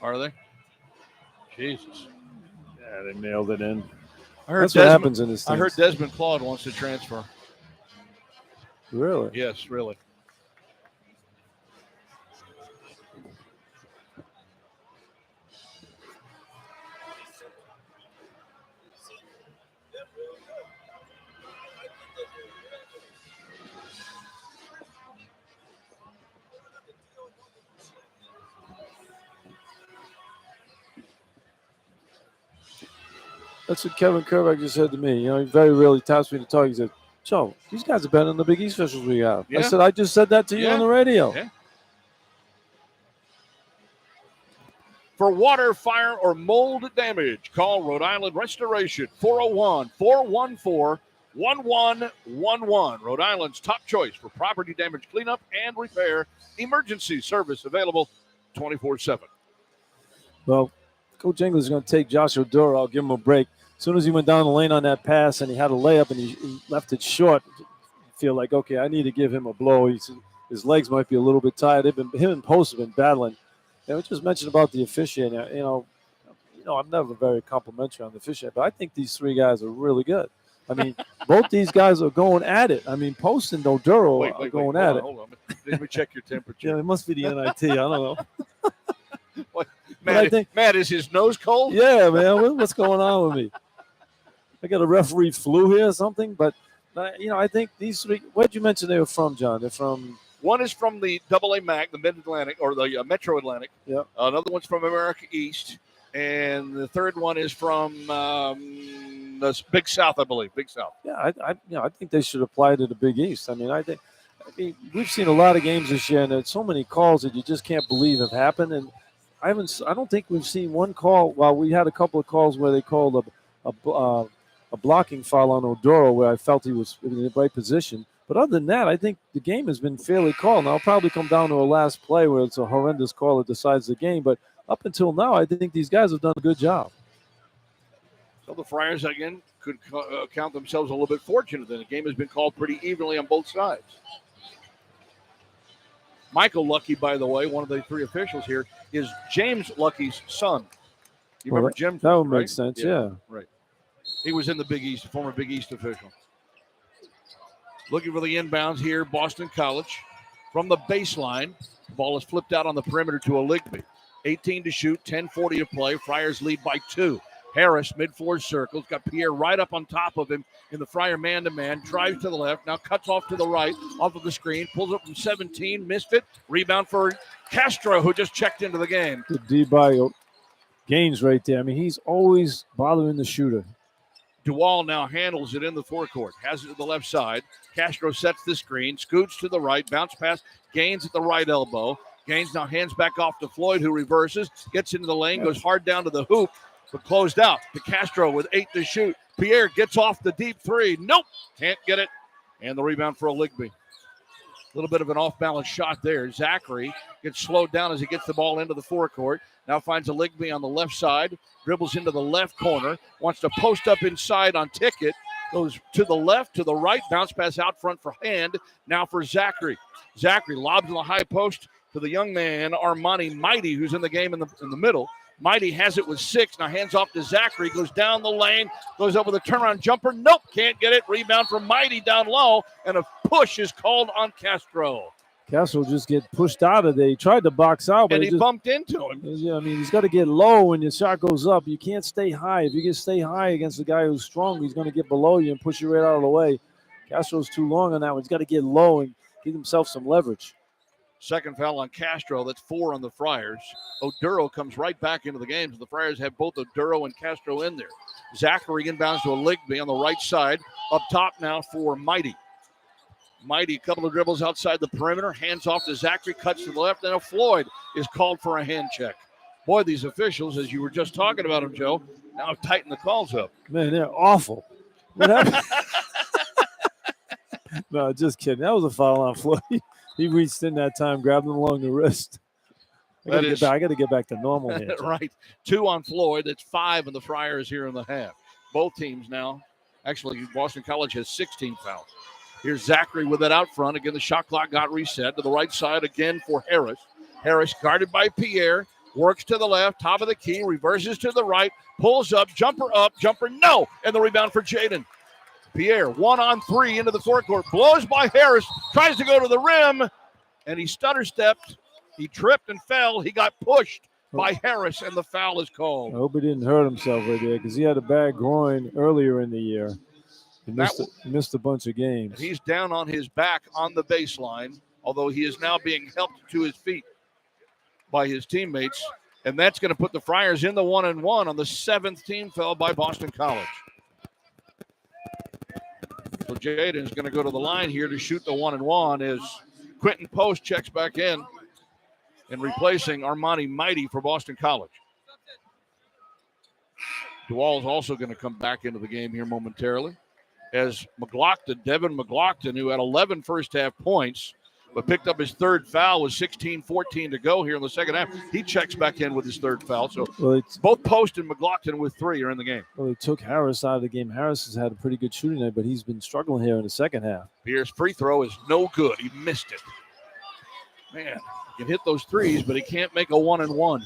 Are they? Jesus. Yeah, they nailed it in. That's what happens in this thing. I heard Desmond Claude wants to transfer. Really? Yes, really. That's what Kevin Kerbeck just said to me. You know, he very rarely taps me to talk. He said, Joe, these guys are better than the Big East officials we have. Yeah. I said, I just said that to you on the radio. Yeah. For water, fire, or mold damage, call Rhode Island Restoration, 401-414-1111. Rhode Island's top choice for property damage cleanup and repair. Emergency service available 24/7. Well, Coach English is going to take Josh Oduro. I'll give him a break. As soon as he went down the lane on that pass and he had a layup and he left it short, I feel like, okay, I need to give him a blow. His legs might be a little bit tired. Him and Post have been battling. And we just mentioned about the officiating. You know, I'm never very complimentary on the officiating, but I think these three guys are really good. I mean, both these guys are going at it. I mean, Post and Oduro are going at it. Hold on. Let me check your temperature. Yeah, it must be the NIT. I don't know. Matt, is his nose cold? Yeah, man. What's going on with me? I got a referee flu here or something. But I think these three. Where'd you mention they were from, John? They're from. One is from the AA MAC, the Mid-Atlantic, or the Metro Atlantic. Yeah. Another one's from America East. And the third one is from the Big South, I believe. Big South. Yeah, I think they should apply to the Big East. I mean, we've seen a lot of games this year, and there's so many calls that you just can't believe have happened. And I don't think we've seen one call. Well, we had a couple of calls where they called a blocking foul on Oduro where I felt he was in the right position. But other than that, I think the game has been fairly called. Now, it'll probably come down to a last play where it's a horrendous call that decides the game. But up until now, I think these guys have done a good job. So the Friars, again, could count themselves a little bit fortunate that the game has been called pretty evenly on both sides. Michael Lucky, by the way, one of the three officials here, is James Lucky's son. You remember Jim? That would make sense, yeah. Right. He was in the Big East, former Big East official. Looking for the inbounds here, Boston College. From the baseline, the ball is flipped out on the perimeter to Oligby. 18 to shoot, 10:40 to play. Friars lead by 2. Harris, mid-floor circles, got Pierre right up on top of him in the Friar man-to-man, drives to the left, now cuts off to the right, off of the screen, pulls up from 17, missed it. Rebound for Castro, who just checked into the game. Good D by Gaines right there. I mean, he's always bothering the shooter. Duval now handles it in the forecourt, has it to the left side. Castro sets the screen, scoots to the right, bounce pass, Gaines at the right elbow. Gaines now hands back off to Floyd, who reverses, gets into the lane, goes hard down to the hoop, but closed out to Castro with 8 to shoot. Pierre gets off the deep three. Nope, can't get it. And the rebound for Oligby. A little bit of an off-balance shot there. Zachary gets slowed down as he gets the ball into the forecourt. Now finds Oligby on the left side, dribbles into the left corner, wants to post up inside on Ticket, goes to the left, to the right, bounce pass out front for Hand. Now for Zachary. Zachary lobs in the high post to the young man, Armani Mighty, who's in the game in the middle. Mighty has it with 6. Now hands off to Zachary. Goes down the lane. Goes up with a turnaround jumper. Nope, can't get it. Rebound from Mighty down low. And a push is called on Castro. Castro just get pushed out of there. He tried to box out, but and he bumped into him. Yeah, I mean, he's got to get low when your shot goes up. You can't stay high. If you can stay high against a guy who's strong, he's going to get below you and push you right out of the way. Castro's too long on that one. He's got to get low and give himself some leverage. Second foul on Castro. That's 4 on the Friars. Oduro comes right back into the game. So the Friars have both Oduro and Castro in there. Zachary inbounds to Oligby on the right side. Up top now for Mighty. Mighty, a couple of dribbles outside the perimeter. Hands off to Zachary, cuts to the left. And Floyd is called for a hand check. Boy, these officials, as you were just talking about them, Joe, now have tightened the calls up. Man, they're awful. What happened? No, just kidding. That was a foul on Floyd. He reached in that time, grabbed him along the wrist. I got to get back to normal here. Right. 2 on Floyd. That's 5 in the Friars here in the half. Both teams now. Actually, Boston College has 16 fouls. Here's Zachary with it out front. Again, the shot clock got reset to the right side again for Harris. Harris guarded by Pierre. Works to the left, top of the key, reverses to the right, pulls up, jumper, no. And the rebound for Jaden. Pierre, 1-on-3 into the forecourt, blows by Harris, tries to go to the rim, and he stutter stepped. He tripped and fell. He got pushed by Harris, and the foul is called. I hope he didn't hurt himself right there because he had a bad groin earlier in the year. He missed a bunch of games. He's down on his back on the baseline, although he is now being helped to his feet by his teammates, and that's going to put the Friars in the 1-and-1 on the 7th team foul by Boston College. So Jaden's going to go to the line here to shoot the 1-and-1 as Quentin Post checks back in and replacing Armani Mighty for Boston College. Duval's also going to come back into the game here momentarily as Devin McLaughlin, who had 11 first-half points, but picked up his 3rd foul with 16-14 to go here in the second half. He checks back in with his 3rd foul. So both Post and McLaughlin with 3 are in the game. Well, they took Harris out of the game. Harris has had a pretty good shooting night, but he's been struggling here in the second half. Pierre's free throw is no good. He missed it. Man, he can hit those threes, but he can't make a 1-and-1.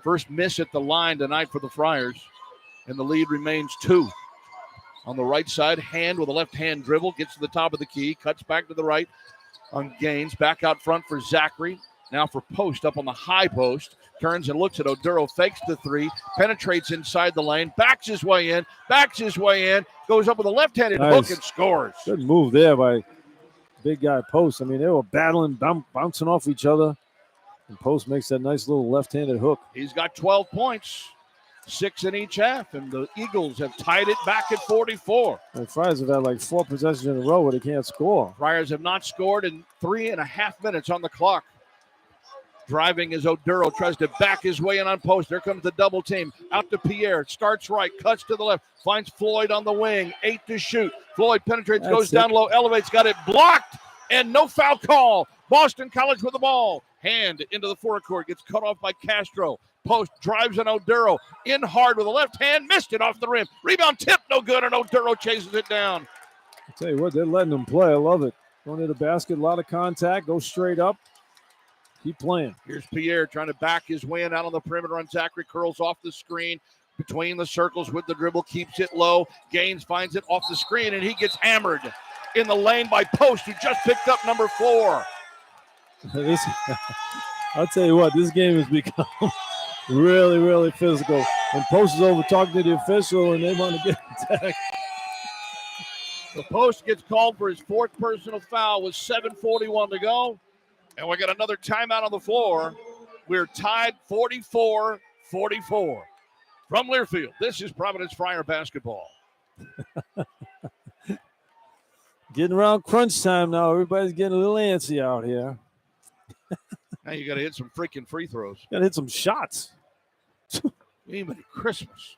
First miss at the line tonight for the Friars, and the lead remains 2. On the right side, Hand with a left-hand dribble, gets to the top of the key, cuts back to the right on Gaines. Back out front for Zachary. Now for Post up on the high post. Turns and looks at Oduro, fakes the 3, penetrates inside the lane, backs his way in, goes up with a left-handed hook and scores. Good move there by big guy Post. I mean, they were battling, bouncing off each other, and Post makes that nice little left-handed hook. He's got 12 points. 6 in each half, and the Eagles have tied it back at 44. The Friars have had like 4 possessions in a row where they can't score. Friars have not scored in 3.5 minutes on the clock. Driving as Oduro tries to back his way in on Post. There comes the double team. Out to Pierre. Starts right, cuts to the left. Finds Floyd on the wing. 8 to shoot. Floyd penetrates, goes down low, elevates, got it blocked, and no foul call. Boston College with the ball. Hand into the forecourt. Gets cut off by Castro. Post drives on Oduro. In hard with the left hand. Missed it off the rim. Rebound tip, no good, and Oduro chases it down. I'll tell you what, they're letting them play. I love it. Going to the basket, a lot of contact. Go straight up. Keep playing. Here's Pierre trying to back his way in out on the perimeter on Zachary. Curls off the screen. Between the circles with the dribble. Keeps it low. Gaines finds it off the screen, and he gets hammered. in the lane by Post, who just picked up number 4. I'll tell you what, this game has become really, really physical. And Post is over talking to the official, and they want to get attacked. The Post gets called for his 4th personal foul with 7:41 to go. And we got another timeout on the floor. We're tied 44-44. From Learfield, this is Providence Friar basketball. Getting around crunch time now. Everybody's getting a little antsy out here. Now you got to hit some freaking free throws. Got to hit some shots. Even Christmas.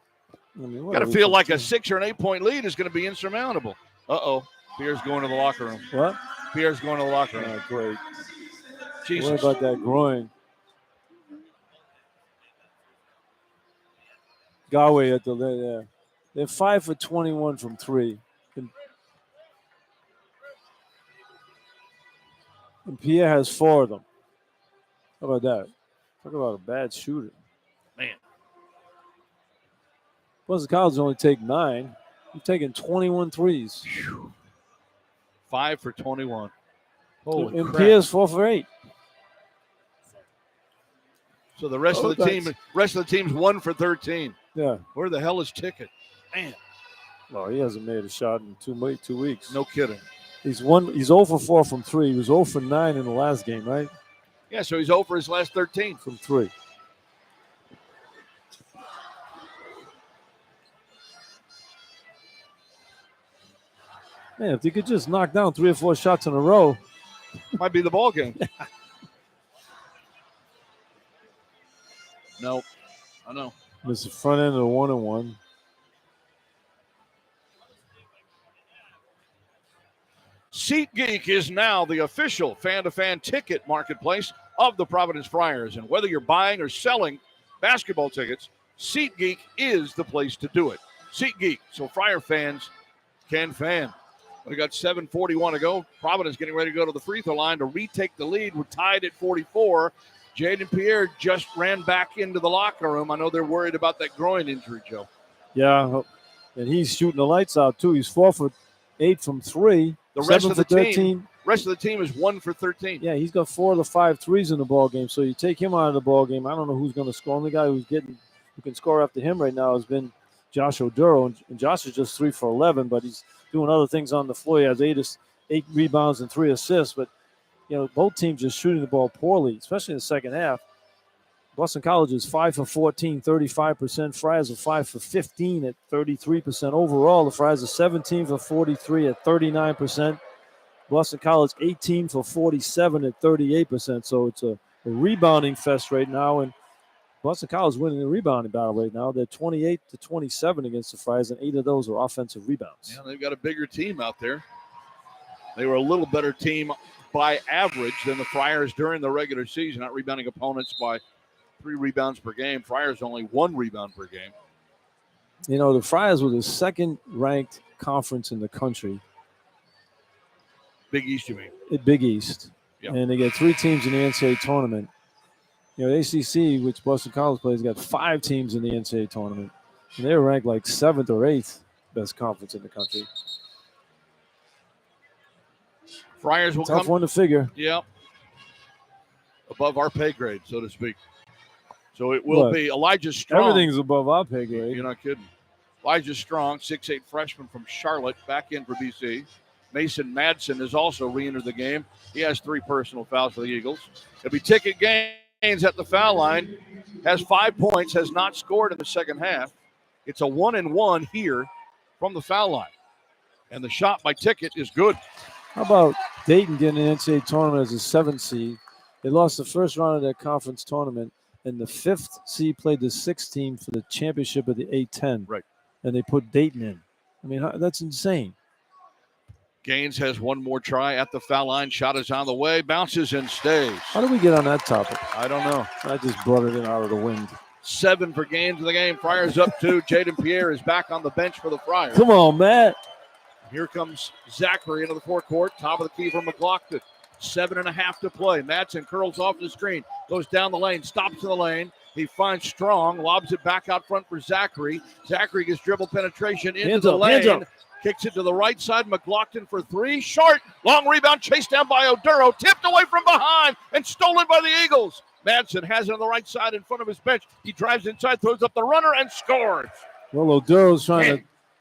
I mean, Got to feel like a 6 or an 8-point lead is going to be insurmountable. Uh-oh. Pierre's going to the locker room. What? Pierre's going to the locker room. Oh, great. Jesus. What about that groin? Galway at the there. They're 5 for 21 from 3. And Pierre has 4 of them. How about that? Talk about a bad shooter. Man. Plus the College only take 9. You're taking 21 threes. 5 for 21. Holy and crap. Pierre's 4 for 8. So the rest of the team's 1 for 13. Yeah. Where the hell is Ticket? Man. Well, he hasn't made a shot in 2 weeks. No kidding. He's 0 for 4 from 3. He was 0 for 9 in the last game, right? Yeah, so he's over his last 13. From 3. Man, if they could just knock down 3 or 4 shots in a row. Might be the ball game. Nope. I know. It's the front end of the 1-and-1. SeatGeek is now the official fan-to-fan ticket marketplace of the Providence Friars. And whether you're buying or selling basketball tickets, SeatGeek is the place to do it. SeatGeek, so Friar fans can fan. We got 7:41 to go. Providence getting ready to go to the free throw line to retake the lead. We're tied at 44. Jaden Pierre just ran back into the locker room. I know they're worried about that groin injury, Joe. Yeah, and he's shooting the lights out, too. He's 4 for 8 from 3. The rest of the 13. team is 1 for 13. Yeah, he's got 4 of the 5 threes in the ball game. So you take him out of the ball game. I don't know who's going to score. Only guy who can score after him right now has been Josh Oduro, and Josh is just 3 for 11, but he's doing other things on the floor. He has 8 rebounds and 3 assists. But both teams just shooting the ball poorly, especially in the second half. Boston College is 5 for 14, 35%. Friars are 5 for 15 at 33% overall. The Friars are 17 for 43 at 39%. Boston College 18 for 47 at 38%. So it's a rebounding fest right now, and Boston College is winning the rebounding battle right now. They're 28-27 against the Friars, and 8 of those are offensive rebounds. Yeah, they've got a bigger team out there. They were a little better team by average than the Friars during the regular season, not rebounding opponents by 3 rebounds per game. Friars only 1 rebound per game. The Friars were the second-ranked conference in the country. Big East, you mean? At Big East. Yep. And they get 3 teams in the NCAA tournament. ACC, which Boston College plays, got 5 teams in the NCAA tournament. And they were ranked like 7th or 8th best conference in the country. Friars will Tough one to figure. Yep. Above our pay grade, so to speak. So it will be Elijah Strong. Everything's above our pay grade. You're not kidding. Elijah Strong, 6'8" freshman from Charlotte, back in for BC. Mason Madsen has also re-entered the game. He has 3 personal fouls for the Eagles. It'll be Ticket Gaines at the foul line. Has 5 points, has not scored in the second half. It's a 1-and-1 here from the foul line. And the shot by Ticket is good. How about Dayton getting an NCAA tournament as a 7th seed? They lost the first round of their conference tournament, and the 5th seed played the 6th team for the championship of the A-10. Right. And they put Dayton in. I mean, that's insane. Gaines has 1 more try at the foul line. Shot is on the way. Bounces and stays. How did we get on that topic? I don't know. I just brought it in out of the wind. 7 for Gaines in the game. Friars up 2. Jaden Pierre is back on the bench for the Friars. Come on, Matt. Here comes Zachary into the forecourt. Top of the key for McLaughlin. 7.5 to play. Madsen curls off the screen. Goes down the lane. Stops in the lane. He finds Strong. Lobs it back out front for Zachary. Zachary gets dribble penetration into the lane. Kicks it to the right side. McLaughlin for three. Short. Long rebound chased down by Oduro. Tipped away from behind and stolen by the Eagles. Madsen has it on the right side in front of his bench. He drives inside, throws up the runner, and scores. Well, Oduro's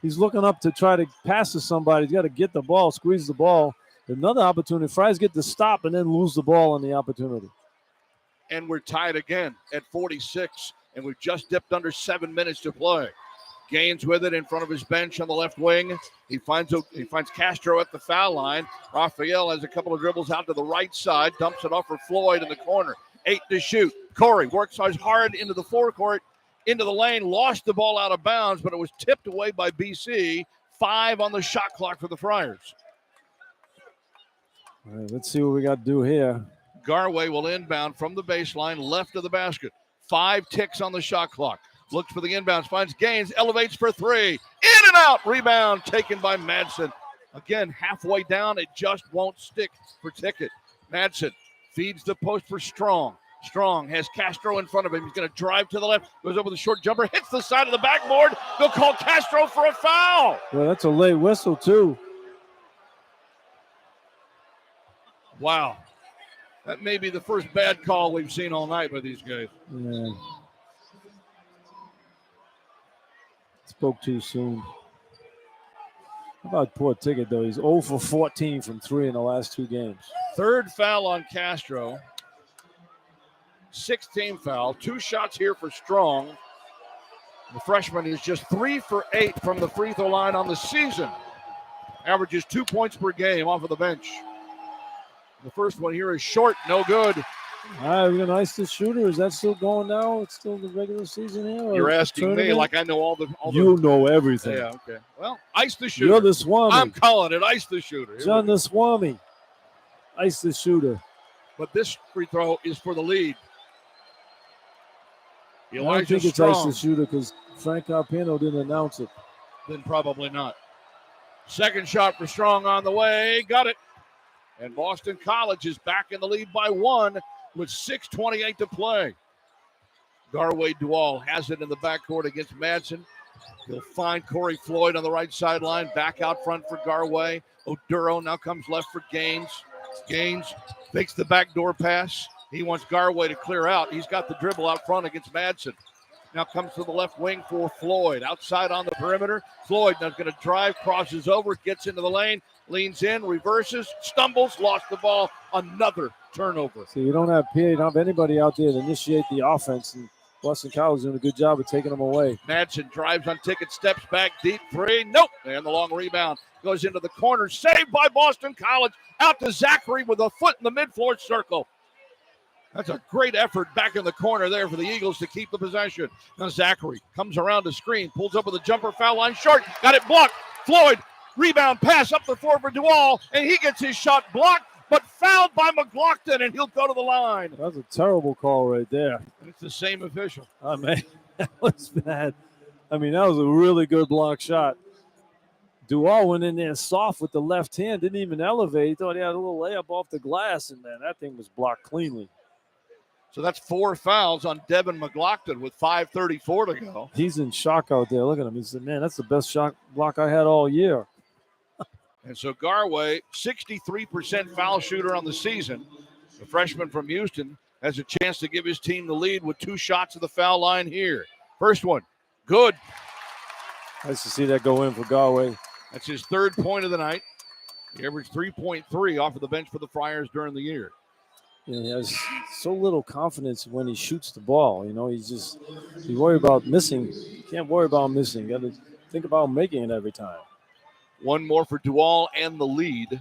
he's looking up to try to pass to somebody. He's got to get the ball, squeeze the ball. Another opportunity. Friars get to stop and then lose the ball on the opportunity. And we're tied again at 46, and we've just dipped under 7 minutes to play. Gaines with it in front of his bench on the left wing. He finds Castro at the foul line. Raphael has a couple of dribbles out to the right side, dumps it off for Floyd in the corner. 8 to shoot. Corey works hard into the forecourt, into the lane, lost the ball out of bounds, but it was tipped away by BC. 5 on the shot clock for the Friars. All right, let's see what we got to do here. Garway will inbound from the baseline, left of the basket. 5 ticks on the shot clock. Looks for the inbounds, finds Gaines, elevates for three. In and out, rebound taken by Madsen. Again, halfway down, it just won't stick for Tickett. Madsen feeds the post for Strong. Strong has Castro in front of him. He's going to drive to the left, goes over the short jumper, hits the side of the backboard. They'll call Castro for a foul. Well, that's a late whistle, too. Wow. That may be the first bad call we've seen all night by these guys. Yeah. Spoke too soon. How about poor Tickett, though? He's 0 for 14 from 3 in the last 2 games. Third foul on Castro. 16 foul. 2 shots here for Strong. The freshman is just 3 for 8 from the free throw line on the season. Averages 2 points per game off of the bench. The first one here is short, no good. All right, we're going to ice the shooter. Is that still going now? It's still the regular season here? You're asking me like I know all the. You know everything. Yeah, okay. Well, ice the shooter. You're the Swami. I'm calling it ice the shooter. John the Swami. Ice the shooter. But this free throw is for the lead. I don't think it's ice the shooter because Frank Carpino didn't announce it. Then probably not. Second shot for Strong on the way. Got it. And Boston College is back in the lead by 1 with 6:28 to play. Garway Dual has it in the backcourt against Madsen. He'll find Corey Floyd on the right sideline. Back out front for Garway. Oduro now comes left for Gaines. Gaines makes the backdoor pass. He wants Garway to clear out. He's got the dribble out front against Madsen. Now comes to the left wing for Floyd. Outside on the perimeter. Floyd now going to drive, crosses over, gets into the lane, leans in, reverses, stumbles, lost the ball. Another turnover. So you don't have Pierre, you don't have anybody out there to initiate the offense. And Boston College is doing a good job of taking them away. Madsen drives on Tickett, steps back deep, 3. Nope. And the long rebound goes into the corner. Saved by Boston College. Out to Zachary with a foot in the mid-floor circle. That's a great effort back in the corner there for the Eagles to keep the possession. Now Zachary comes around the screen, pulls up with a jumper, foul line short, got it blocked. Floyd, rebound pass up the floor for Dual, and he gets his shot blocked, but fouled by McLaughlin, and he'll go to the line. That was a terrible call right there. And it's the same official. Oh, man, that was bad. I mean, that was a really good block shot. Dual went in there soft with the left hand, didn't even elevate. He thought he had a little layup off the glass, and man, that thing was blocked cleanly. So that's 4 fouls on Devin McLaughlin with 5:34 to go. He's in shock out there. Look at him. He said, man, that's the best shot block I had all year. And so Garway, 63% foul shooter on the season. The freshman from Houston has a chance to give his team the lead with 2 shots at the foul line here. First one, good. Nice to see that go in for Garway. That's his 3rd point of the night. He averaged 3.3 off of the bench for the Friars during the year. You know, he has so little confidence when he shoots the ball. You know, he's worried about missing. You can't worry about missing. You got to think about making it every time. 1 more for Dual and the lead.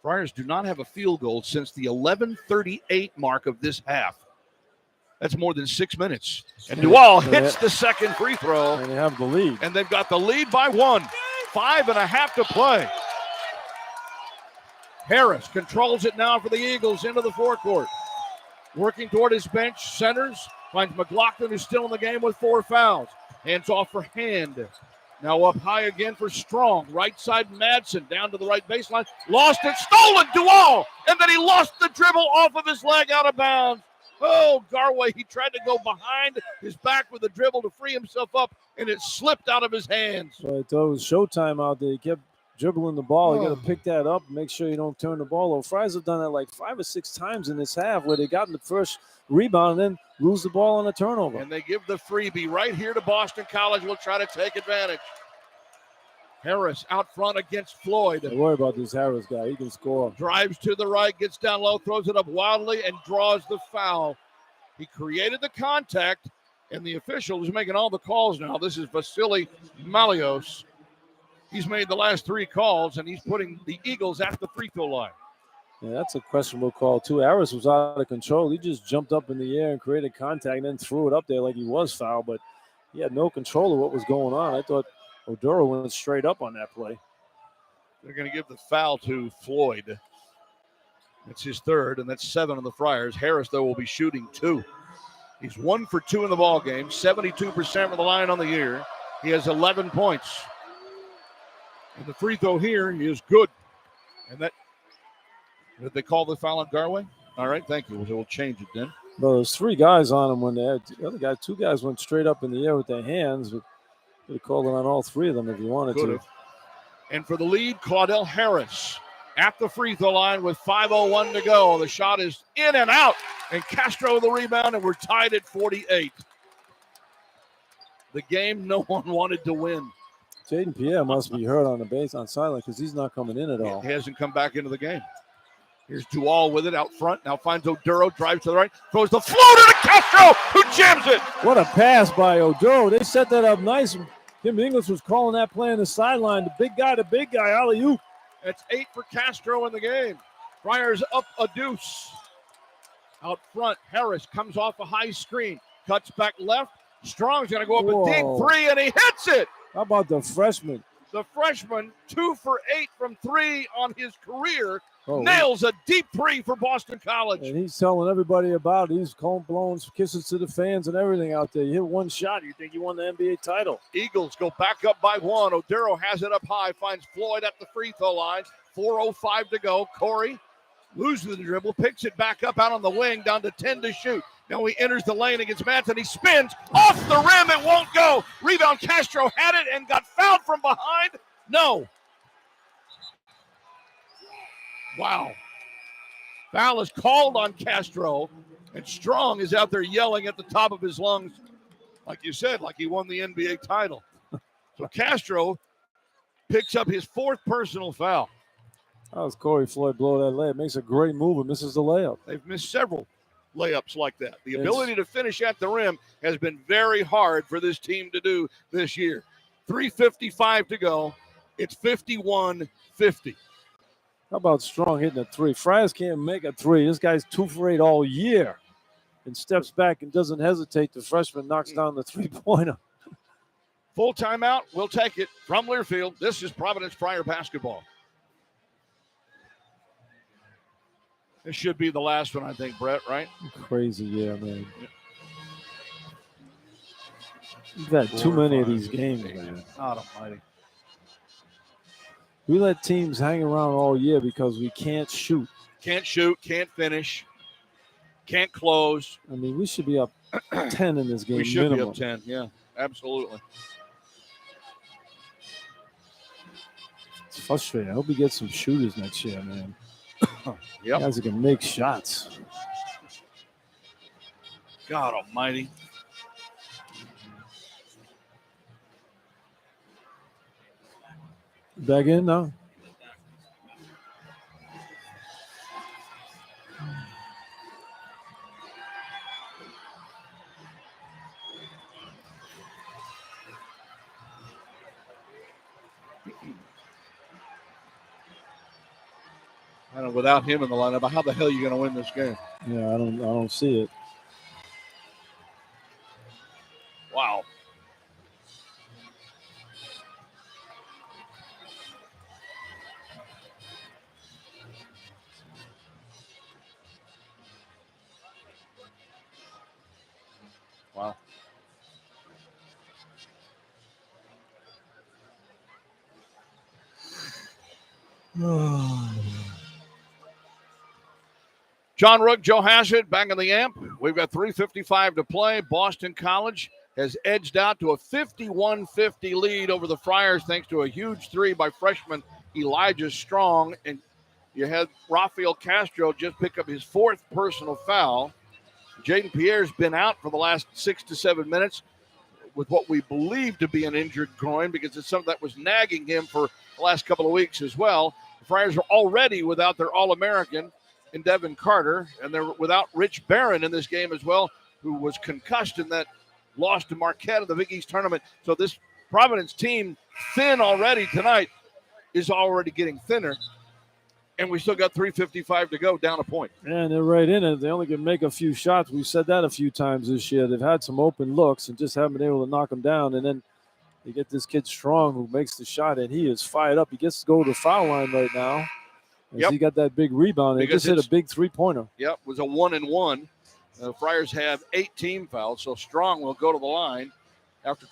Friars do not have a field goal since the 11:38 mark of this half. That's more than 6 minutes. And Dual hits the second free throw. And they have the lead. And they've got the lead by 1. 5.5 to play. Harris controls it now for the Eagles into the forecourt. Working toward his bench, centers, finds McLaughlin, who's still in the game with 4 fouls. Hands off for Hand. Now up high again for Strong. Right side Madsen down to the right baseline. Lost it, stolen, Dual! And then he lost the dribble off of his leg out of bounds. Oh, Garway, he tried to go behind his back with a dribble to free himself up, and it slipped out of his hands. So I thought it was showtime out there. He kept dribbling the ball. You got to pick that up and make sure you don't turn the ball over. Friars have done that like 5 or 6 times in this half where they got in the first rebound and then lose the ball on a turnover. And they give the freebie right here to Boston College. We'll try to take advantage. Harris out front against Floyd. Don't worry about this Harris guy. He can score. Drives to the right, gets down low, throws it up wildly, and draws the foul. He created the contact, and the official is making all the calls now. This is Vasily Malios. He's made the last 3 calls, and he's putting the Eagles at the free throw line. Yeah, that's a questionable call, too. Harris was out of control. He just jumped up in the air and created contact and then threw it up there like he was fouled, but he had no control of what was going on. I thought Oduro went straight up on that play. They're going to give the foul to Floyd. That's his 3rd, and that's 7 on the Friars. Harris, though, will be shooting 2. He's 1 for 2 in the ball game, 72% from the line on the year. He has 11 points. And the free throw here is good. And that, did they call the foul on Garway? All right, thank you. We'll change it then. Well, there's 3 guys on him when they had the other guy. 2 guys went straight up in the air with their hands. But they called it on all 3 of them if you wanted to. And for the lead, Claudel Harris at the free throw line with 5:01 to go. The shot is in and out, and Castro the rebound, and we're tied at 48. The game no one wanted to win. Jaden Pierre must be hurt on the base on sideline because he's not coming in at all. He hasn't come back into the game. Here's Dual with it out front. Now finds Oduro, drives to the right, throws the floater to Castro, who jams it. What a pass by Oduro. They set that up nice. Tim English was calling that play on the sideline. The big guy, alley-oop. That's 8 for Castro in the game. Friars up a deuce. Out front, Harris comes off a high screen, cuts back left. Strong's going to go up a deep 3, and he hits it. How about the freshman? The freshman, 2 for 8 from 3 on his career, nails a deep 3 for Boston College. And he's telling everybody about it. He's blowing kisses to the fans and everything out there. You hit one shot, you think you won the NBA title. Eagles go back up by 1. Oduro has it up high, finds Floyd at the free throw line. 4:05 to go. Corey loses the dribble, picks it back up out on the wing, down to 10 to shoot. Now he enters the lane against Manson. He spins off the rim. It won't go. Rebound. Castro had it and got fouled from behind. No. Wow. Foul is called on Castro, and Strong is out there yelling at the top of his lungs, like you said, like he won the NBA title. So Castro picks up his 4th personal foul. That was Corey Floyd blow that layup. Makes a great move and misses the layup. They've missed several layups like that. The ability to finish at the rim has been very hard for this team to do this year. 3:55 to go. It's 51-50. How about Strong hitting a 3? Friars can't make a 3. This guy's 2 for 8 all year and steps back and doesn't hesitate. The freshman knocks down the 3-pointer. Full timeout. We'll take it from Learfield. This is Providence Friar basketball. This should be the last one, I think, Brett, right? Crazy, yeah, man. We've had too many of these games, man. God almighty. We let teams hang around all year because we can't shoot. Can't shoot, can't finish, can't close. I mean, we should be up 10 in this game. We should minimum. be up 10, yeah, absolutely. It's frustrating. I hope we get some shooters next year, man. Yep. Guys that can make shots. God almighty. Back in now. And without him in the lineup, how the hell are you going to win this game? Yeah, I don't see it. Wow. Wow. John Rooke, Joe Hassett back in the amp. We've got 3:55 to play. Boston College has edged out to a 51-50 lead over the Friars thanks to a huge three by freshman Elijah Strong. And you had Rafael Castro just pick up his fourth personal foul. Jaden Pierre's been out for the last 6 to 7 minutes with what we believe to be an injured groin because it's something that was nagging him for the last couple of weeks as well. The Friars are already without their All-American in Devin Carter, and they're without Rich Barron in this game as well, who was concussed in that loss to Marquette in the Big East tournament. So this Providence team, thin already tonight, is already getting thinner. And we still got 3:55 to go, down a point. And they're right in it. They only can make a few shots. We've said that a few times this year. They've had some open looks and just haven't been able to knock them down. And then you get this kid Strong who makes the shot, and he is fired up. He gets to go to the foul line right now. He got that big rebound. He just hit a big three-pointer. Yep, it was a 1-and-1. The Friars have 8 team fouls, so Strong will go to the line after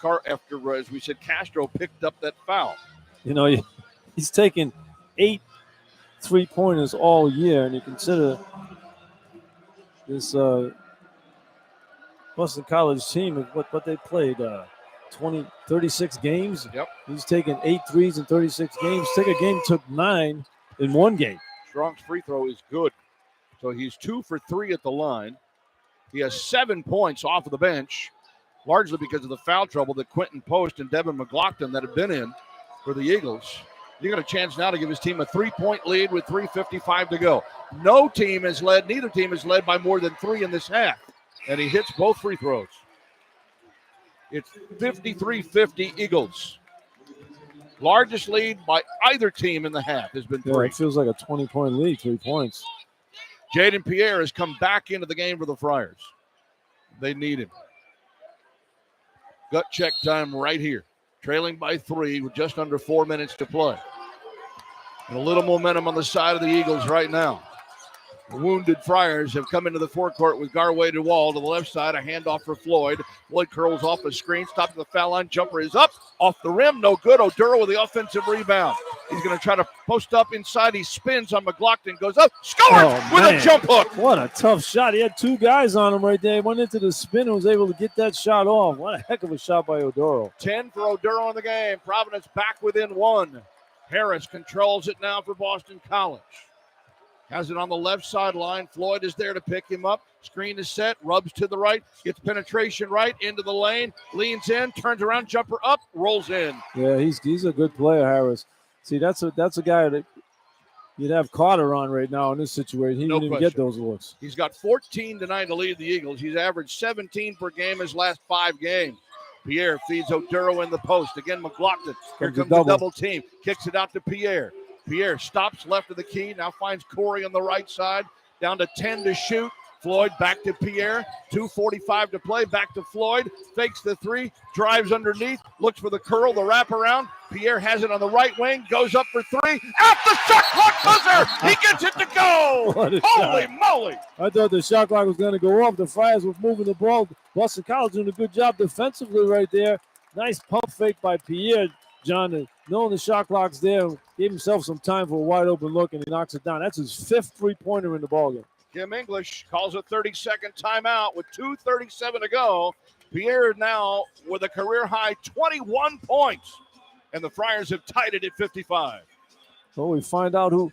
as we said, Castro picked up that foul. You know, he's taken 8 3-pointers all year, and you consider this Boston College team, what they played, 36 games. Yep. He's taken 8 threes in 36 games. Take a game, took 9 in one game. Strong's free throw is good. So he's 2 for 3 at the line. He has 7 points off of the bench, largely because of the foul trouble that Quentin Post and Devin McLaughlin that have been in for the Eagles. You got a chance now to give his team a 3-point lead with 3:55 to go. Neither team has led by more than 3 in this half. And he hits both free throws. It's 53-50 Eagles. Largest lead by either team in the half has been 3. Yeah, it feels like a 20-point lead, 3 points. Jaden Pierre has come back into the game for the Friars. They need him. Gut check time right here. Trailing by 3 with just under 4 minutes to play. And a little momentum on the side of the Eagles right now. The wounded Friars have come into the forecourt with Garway to Wall to the left side. A handoff for Floyd. Floyd curls off a screen. Stopped at the foul line. Jumper is up. Off the rim. No good. Oduro with the offensive rebound. He's going to try to post up inside. He spins on McLaughlin. Goes up. Scores with a jump hook. What a tough shot. He had 2 guys on him right there. He went into the spin and was able to get that shot off. What a heck of a shot by Oduro. 10 for Oduro in the game. Providence back within 1. Harris controls it now for Boston College. Has it on the left sideline. Floyd is there to pick him up. Screen is set. Rubs to the right. Gets penetration right into the lane. Leans in. Turns around. Jumper up. Rolls in. Yeah, he's a good player, Harris. See, that's a guy that you'd have Carter on right now in this situation. He didn't even get those looks. He's got 14 tonight to lead the Eagles. He's averaged 17 per game his last 5 games. Pierre feeds Oduro in the post. Again, McLaughlin. Here comes the double team. Kicks it out to Pierre. Pierre stops left of the key. Now finds Corey on the right side. Down to 10 to shoot. Floyd back to Pierre. 2:45 to play. Back to Floyd. Fakes the 3. Drives underneath. Looks for the curl, the wraparound. Pierre has it on the right wing. Goes up for 3. At the shot clock buzzer. He gets it to go. Holy moly. I thought the shot clock was going to go off. The Friars were moving the ball. Boston College doing a good job defensively right there. Nice pump fake by Pierre, John. Knowing the shot clock's there, gave himself some time for a wide open look, and he knocks it down. That's his 5th 3-pointer in the ballgame. Kim English calls a 30-second timeout with 2:37 to go. Pierre now with a career-high 21 points, and the Friars have tied it at 55. Well, we found out who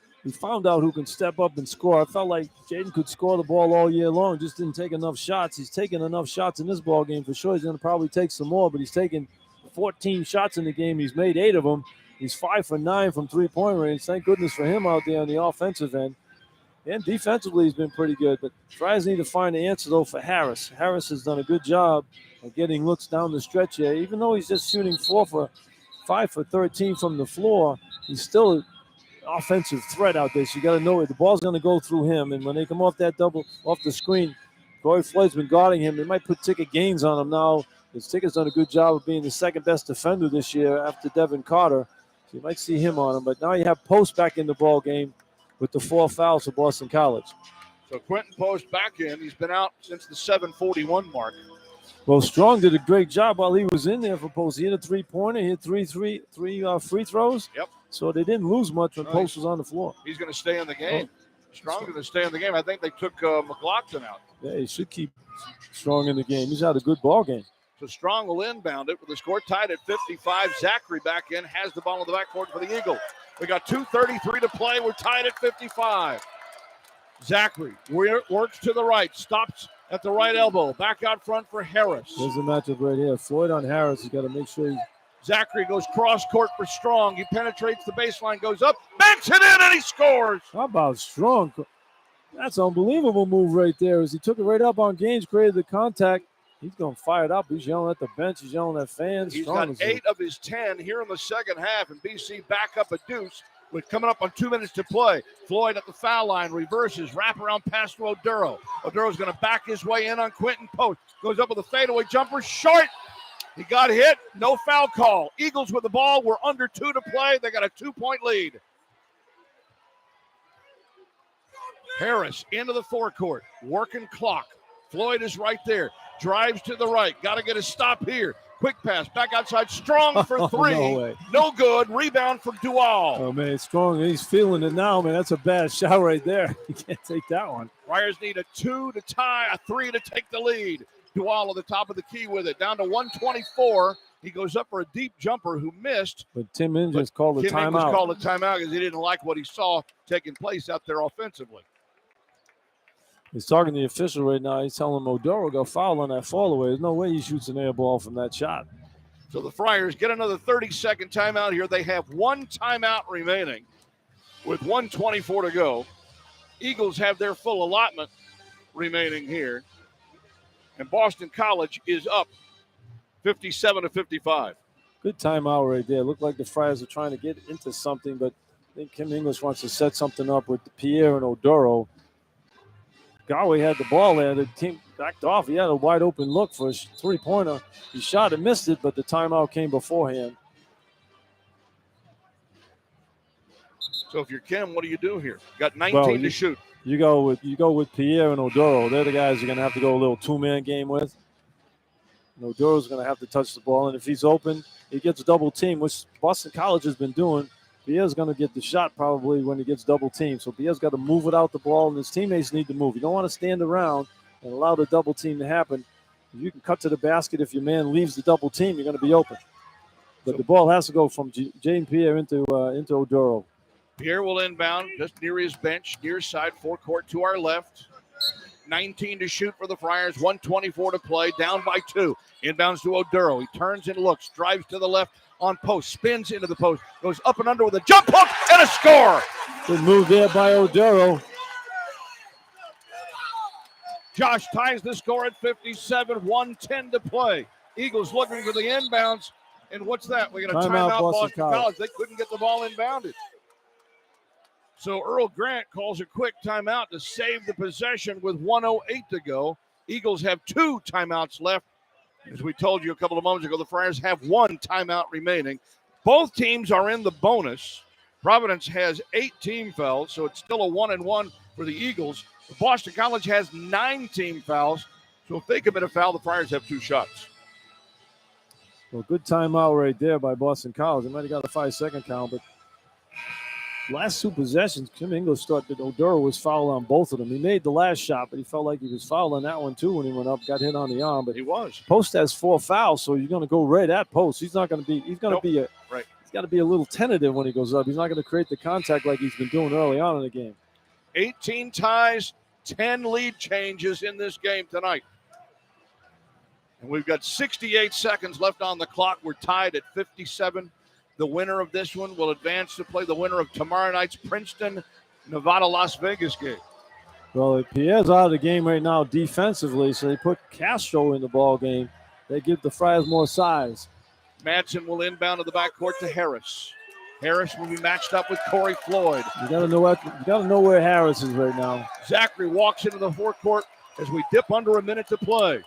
can step up and score. I felt like Jaden could score the ball all year long, just didn't take enough shots. He's taken enough shots in this ball game for sure. He's going to probably take some more, but he's taken 14 shots in the game. He's made 8 of them. He's 5 for 9 from 3-point range. Thank goodness for him out there on the offensive end. And defensively, he's been pretty good. But Friars need to find the answer, though, for Harris. Harris has done a good job of getting looks down the stretch here. Even though he's just shooting 5 for 13 from the floor, he's still an offensive threat out there. So you got to know it. The ball's going to go through him. And when they come off that double, off the screen, Corey Floyd's been guarding him. They might put Ticket Gaines on him now. His Ticket's done a good job of being the 2nd-best defender this year after Devin Carter. So you might see him on him. But now you have Post back in the ball game with the 4 fouls for Boston College. So Quentin Post back in. He's been out since the 7:41 mark. Well, Strong did a great job while he was in there for Post. He hit a 3-pointer. He hit three free throws. Yep. So they didn't lose much when Post was on the floor. He's going to stay in the game. Strong's going to stay in the game. I think they took McLaughlin out. Yeah, he should keep Strong in the game. He's had a good ball game. So Strong will inbound it with the score tied at 55. Zachary back in, has the ball in the backcourt for the Eagles. We got 2:33 to play. We're tied at 55. Zachary works to the right, stops at the right elbow. Back out front for Harris. There's a matchup right here. Floyd on Harris. He's got to make sure. Zachary goes cross court for Strong. He penetrates the baseline, goes up, banks it in, and he scores. How about Strong? That's an unbelievable move right there. As he took it right up on Gaines, created the contact. He's going to fire it up. He's yelling at the bench. He's yelling at fans. He's Strong got 8 of his 10 here in the second half, and BC back up a deuce with coming up on 2 minutes to play. Floyd at the foul line, reverses, wraparound pass to Oduro. Oduro's going to back his way in on Quentin Post. Goes up with a fadeaway jumper, short. He got hit, no foul call. Eagles with the ball. We're under 2 to play. They got a 2-point lead. Harris into the forecourt, working clock. Floyd is right there. Drives to the right. Got to get a stop here. Quick pass. Back outside. Strong for 3. No way. No good. Rebound for Duval. Oh, man, Strong. He's feeling it now, man. That's a bad shot right there. You can't take that one. Friars need a 2 to tie, a 3 to take the lead. Duval at the top of the key with it. Down to 124. He goes up for a deep jumper who missed. But Tim Ingles called a Tim Ingles timeout. called a timeout because he didn't like what he saw taking place out there offensively. He's talking to the official right now. He's telling him Oduro got fouled on that fall away. There's no way he shoots an air ball from that shot. So the Friars get another 30-second timeout here. They have 1 timeout remaining with 1:24 to go. Eagles have their full allotment remaining here. And Boston College is up 57-55. Good timeout right there. Looked like the Friars are trying to get into something, but I think Kim Ingles wants to set something up with Pierre and Oduro. Galway had the ball there. The team backed off. He had a wide open look for a 3-pointer. He shot and missed it, but the timeout came beforehand. So if you're Kim, what do you do here? Got 19 to shoot. You go with Pierre and Oduro. They're the guys you're going to have to go a little 2-man game with. And Oduro's going to have to touch the ball, and if he's open, he gets double team, which Boston College has been doing. Pierre's going to get the shot probably when he gets double teamed. So Pierre's got to move without the ball, and his teammates need to move. You don't want to stand around and allow the double team to happen. If you can cut to the basket, if your man leaves the double team, you're going to be open. But the ball has to go from Jaden Pierre into Oduro. Pierre will inbound just near his bench, near side, forecourt to our left. 19 to shoot for the Friars, 1:24 to play, down by 2. Inbounds to Oduro. He turns and looks, drives to the left on post, spins into the post, goes up and under with a jump hook and a score. Good move there by Oduro. Josh ties the score at 57, 1:10 to play. Eagles looking for the inbounds. And what's that? We got a timeout, Boston College. They couldn't get the ball inbounded. So Earl Grant calls a quick timeout to save the possession with 1:08 to go. Eagles have 2 timeouts left. As we told you a couple of moments ago, the Friars have 1 timeout remaining. Both teams are in the bonus. Providence has 8 team fouls, so it's still a 1-1 for the Eagles. Boston College has 9 team fouls, so if they commit a foul, the Friars have 2 shots. Well, good timeout right there by Boston College. They might have got a 5-second count, but last 2 possessions, Kim Ingles thought that Oduro was fouled on both of them. He made the last shot, but he felt like he was fouled on that one too when he went up, got hit on the arm. But he was. Post has 4 fouls, so you're going to go right at Post. He's not going to be. He's going to be a. Right. He's got to be a little tentative when he goes up. He's not going to create the contact like he's been doing early on in the game. 18 ties, 10 lead changes in this game tonight. And we've got 68 seconds left on the clock. We're tied at 57. The winner of this one will advance to play the winner of tomorrow night's Princeton, Nevada-Las Vegas game. Well, Pierre's out of the game right now defensively, so they put Castro in the ball game. They give the Friars more size. Madsen will inbound to the backcourt to Harris. Harris will be matched up with Corey Floyd. You got to know where Harris is right now. Zachary walks into the forecourt as we dip under a minute to play.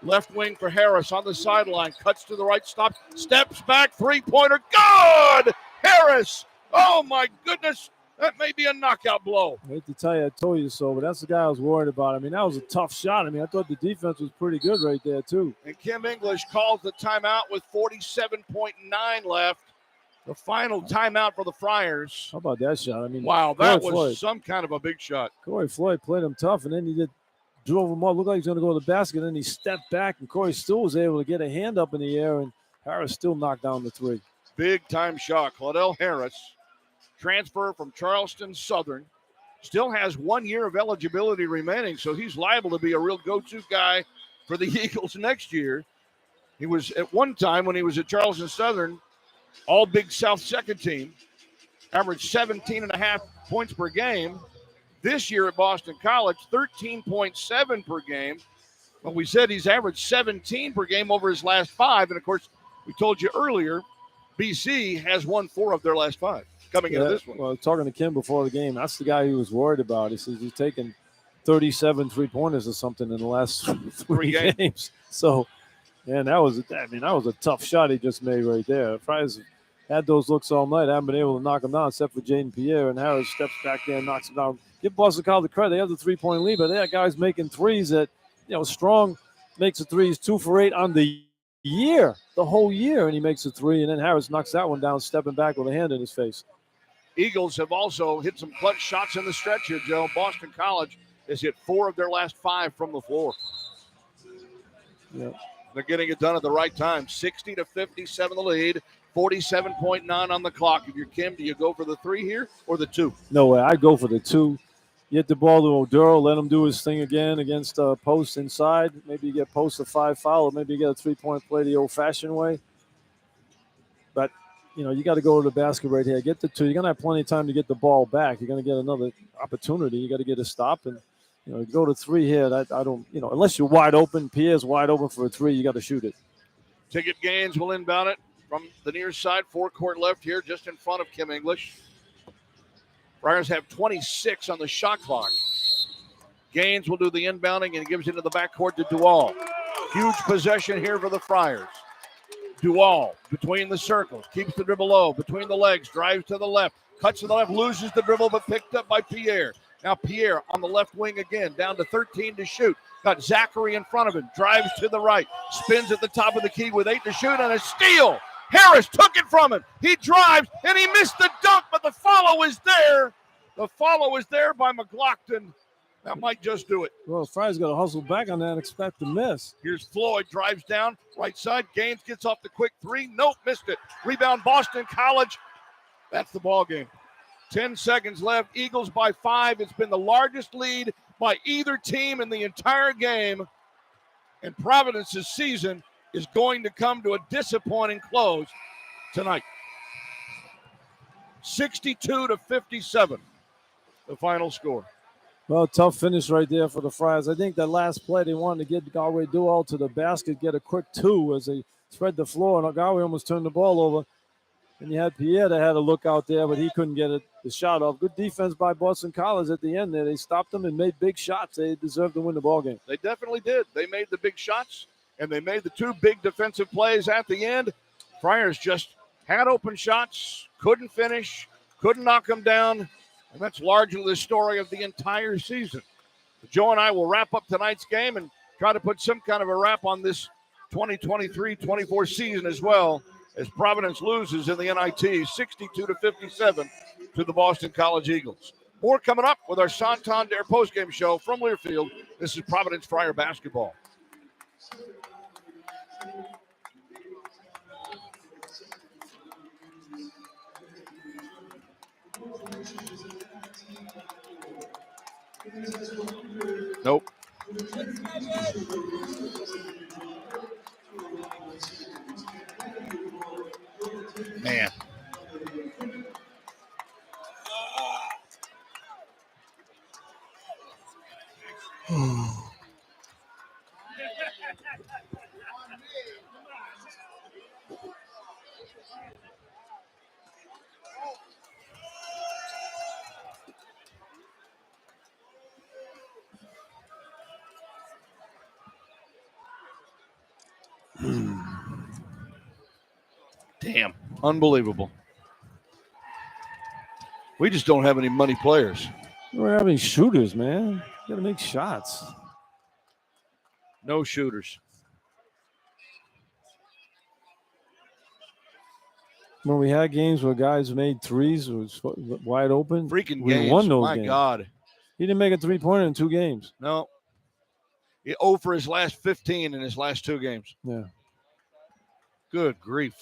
Left wing for Harris on the sideline. Cuts to the right, stops, steps back, 3-pointer. Good! Harris! Oh, my goodness. That may be a knockout blow. I hate to tell you, I told you so, but that's the guy I was worried about. I mean, that was a tough shot. I mean, I thought the defense was pretty good right there, too. And Kim English calls the timeout with 47.9 left. The final timeout for the Friars. How about that shot? I mean, Wow, that was Floyd. some kind of a big shot. Corey Floyd played him tough, and then he drove him up. Looked like he was going to go to the basket, and then he stepped back, and Corey still was able to get a hand up in the air, and Harris still knocked down the three. Big-time shot. Claudell Harris, transfer from Charleston Southern, still has 1 year of eligibility remaining, so he's liable to be a real go-to guy for the Eagles next year. He was, at one time when he was at Charleston Southern, all Big South second team, averaged 17.5 points per game. This year at Boston College, 13.7 per game. But we said he's averaged 17 per game over his last 5. And, of course, we told you earlier, BC has won 4 of their last 5 coming into this one. Well, talking to Kim before the game, that's the guy he was worried about. He says he's taken 37 3-pointers or something in the last 3 games. So, man, that was a tough shot he just made right there. Friars had those looks all night. Haven't been able to knock him down except for Jaden Pierre, and Harris steps back there and knocks him down. Give Boston College the credit. They have the 3-point lead, but they have guys making threes that, Strong makes the threes 2 for 8 on the year, the whole year, and he makes a 3, and then Harris knocks that one down, stepping back with a hand in his face. Eagles have also hit some clutch shots in the stretch here, Joe. Boston College has hit 4 of their last 5 from the floor. Yeah. They're getting it done at the right time. 60-57 the lead, 47.9 on the clock. If you're Kim, do you go for the 3 here or the 2? No way. I'd go for the 2. Get the ball to Oduro, let him do his thing again against post inside. Maybe you get post a 5 foul, or maybe you get a 3-point play the old-fashioned way. But, you got to go to the basket right here. Get the 2. You're going to have plenty of time to get the ball back. You're going to get another opportunity. You got to get a stop. And, go to 3 here. I don't, unless you're wide open, Pierre's wide open for a 3, you got to shoot it. Ticket Gaines will inbound it from the near side. 4-court left here, just in front of Kim English. Friars have 26 on the shot clock. Gaines will do the inbounding and gives it into the backcourt to Dual. Huge possession here for the Friars. Dual between the circles, keeps the dribble low, between the legs, drives to the left, cuts to the left, loses the dribble, but picked up by Pierre. Now Pierre on the left wing again, down to 13 to shoot. Got Zachary in front of him, drives to the right, spins at the top of the key with 8 to shoot, and a steal. Harris took it from him. He drives, and he missed the dunk, but the follow is there. The follow is there by McLaughlin. That might just do it. Well, Friars got to hustle back on that and expect to miss. Here's Floyd, drives down, right side. Gaines gets off the quick 3. Nope, missed it. Rebound, Boston College. That's the ball game. 10 seconds left. Eagles by 5. It's been the largest lead by either team in the entire game. And Providence's season is going to come to a disappointing close tonight. 62-57, the final score. Well, tough finish right there for the Friars. I think that last play they wanted to get Galway Dual to the basket, get a quick 2 as they spread the floor, and Galway almost turned the ball over. And you had Pierre that had a look out there, but he couldn't get the shot off. Good defense by Boston College at the end there. They stopped them and made big shots. They deserved to win the ball game. They definitely did. They made the big shots, and they made the 2 big defensive plays at the end. Friars just had open shots, couldn't finish, couldn't knock them down, and that's largely the story of the entire season. Joe and I will wrap up tonight's game and try to put some kind of a wrap on this 2023-24 season as well, as Providence loses in the NIT 62-57 to the Boston College Eagles. More coming up with our Santander postgame show from Learfield. This is Providence Friar basketball. Nope. Man. Damn. Unbelievable. We just don't have any money players. We don't have any shooters, man. You got to make shots. No shooters. when we had games where guys made threes, it was wide open. Freaking we games. won those My games. God. He didn't make a 3-pointer in 2 games. No. He 0 for his last 15 in his last 2 games. Yeah. Good grief.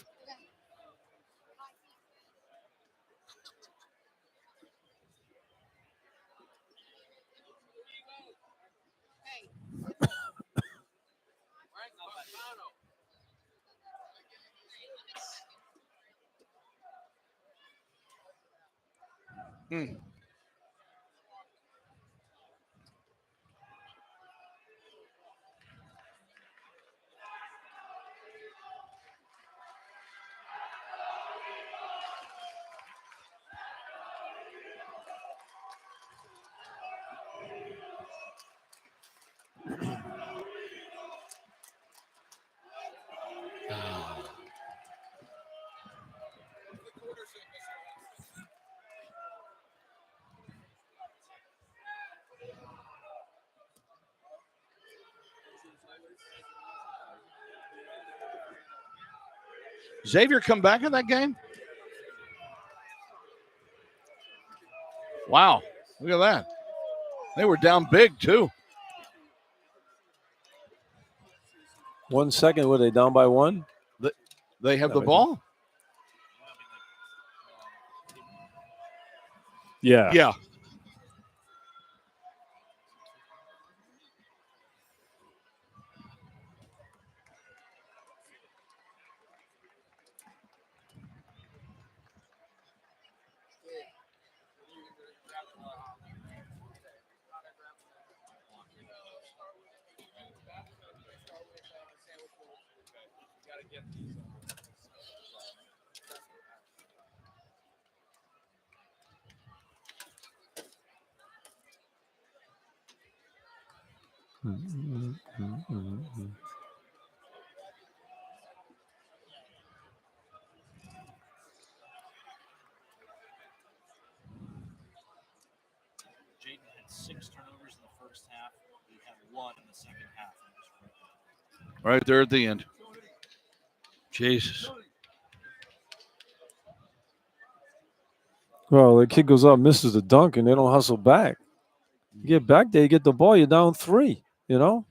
Xavier come back in that game? Wow. Look at that. They were down big, too. 1 second, were they down by 1? They have the ball? Yeah. Yeah. Jaden had 6 turnovers in the first half. We had 1 in the second half. Right there at the end. Jesus. Well, the kid goes up, misses the dunk, and they don't hustle back. You get back there, you get the ball, you're down 3, you know?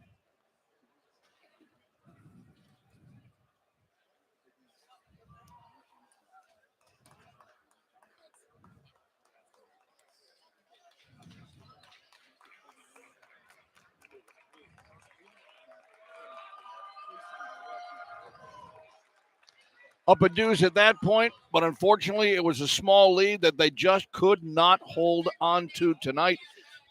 Up a deuce at that point, but unfortunately it was a small lead that they just could not hold on to tonight.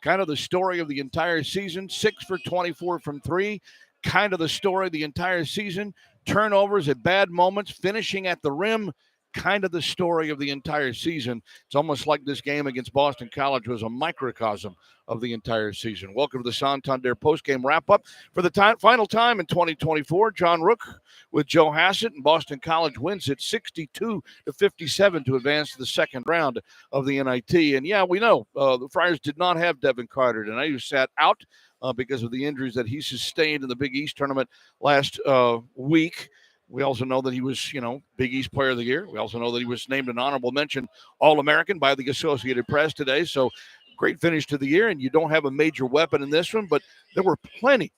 Kind of the story of the entire season. 6 for 24 from 3. Kind of the story of the entire season. Turnovers at bad moments, finishing at the rim. Kind of the story of the entire season. It's almost like this game against Boston College was a microcosm of the entire season. Welcome to the Santander postgame wrap-up. For the final time in 2024, John Rooke with Joe Hassett, and Boston College wins it 62-57 to advance to the second round of the NIT. And yeah, we know the Friars did not have Devin Carter tonight, who sat out because of the injuries that he sustained in the Big East tournament last week. We also know that he was, Big East Player of the Year. We also know that he was named an honorable mention All-American by the Associated Press today. So great finish to the year, and you don't have a major weapon in this one, but there were plenty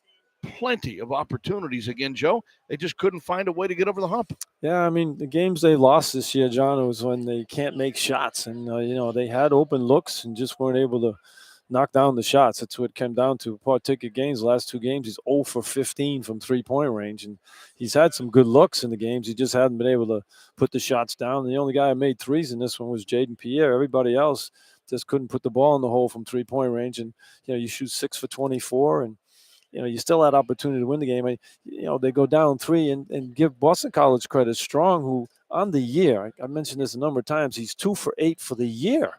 of opportunities again, Joe. They just couldn't find a way to get over the hump. Yeah, I mean, the games they lost this year, John, it was when they can't make shots. And, they had open looks and just weren't able to knock down the shots. That's what it came down to. Paul Ticket games, the last 2 games, he's 0 for 15 from 3-point range. And he's had some good looks in the games. He just hadn't been able to put the shots down. And the only guy who made threes in this one was Jaden Pierre. Everybody else just couldn't put the ball in the hole from 3-point range. And, you shoot 6 for 24 and, you still had opportunity to win the game. They go down 3 and give Boston College credit. Strong, who on the year, I mentioned this a number of times, he's 2 for 8 for the year.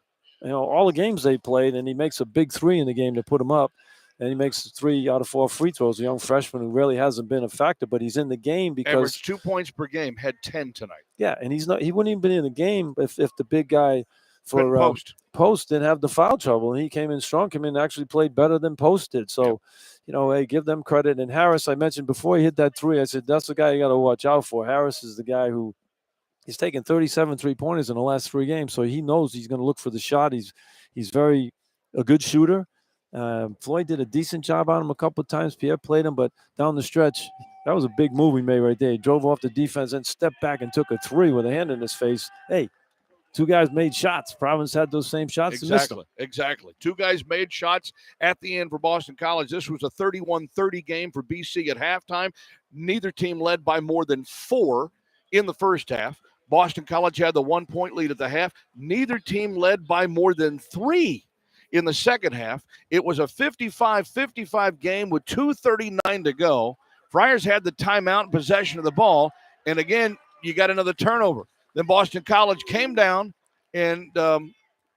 All the games they played, and he makes a big 3 in the game to put him up. And he makes 3 out of 4 free throws. A young freshman who really hasn't been a factor, but he's in the game because averaged 2 points per game, had 10 tonight. Yeah, and he wouldn't even been in the game if the big guy for Post didn't have the foul trouble, and he came in strong, and actually played better than Post did. So, hey, give them credit. And Harris, I mentioned before he hit that 3, I said that's the guy you got to watch out for. Harris is the guy who He's taken 37 3-pointers in the last 3 games, so he knows he's going to look for the shot. He's a good shooter. Floyd did a decent job on him a couple of times. Pierre played him, but down the stretch, that was a big move he made right there. He drove off the defense and stepped back and took a 3 with a hand in his face. Hey, 2 guys made shots. Providence had those same shots. Exactly. 2 guys made shots at the end for Boston College. This was a 31-30 game for BC at halftime. Neither team led by more than 4 in the first half. Boston College had the 1-point lead at the half. Neither team led by more than 3 in the second half. It was a 55-55 game with 2:39 to go. Friars had the timeout and possession of the ball. And again, you got another turnover. Then Boston College came down and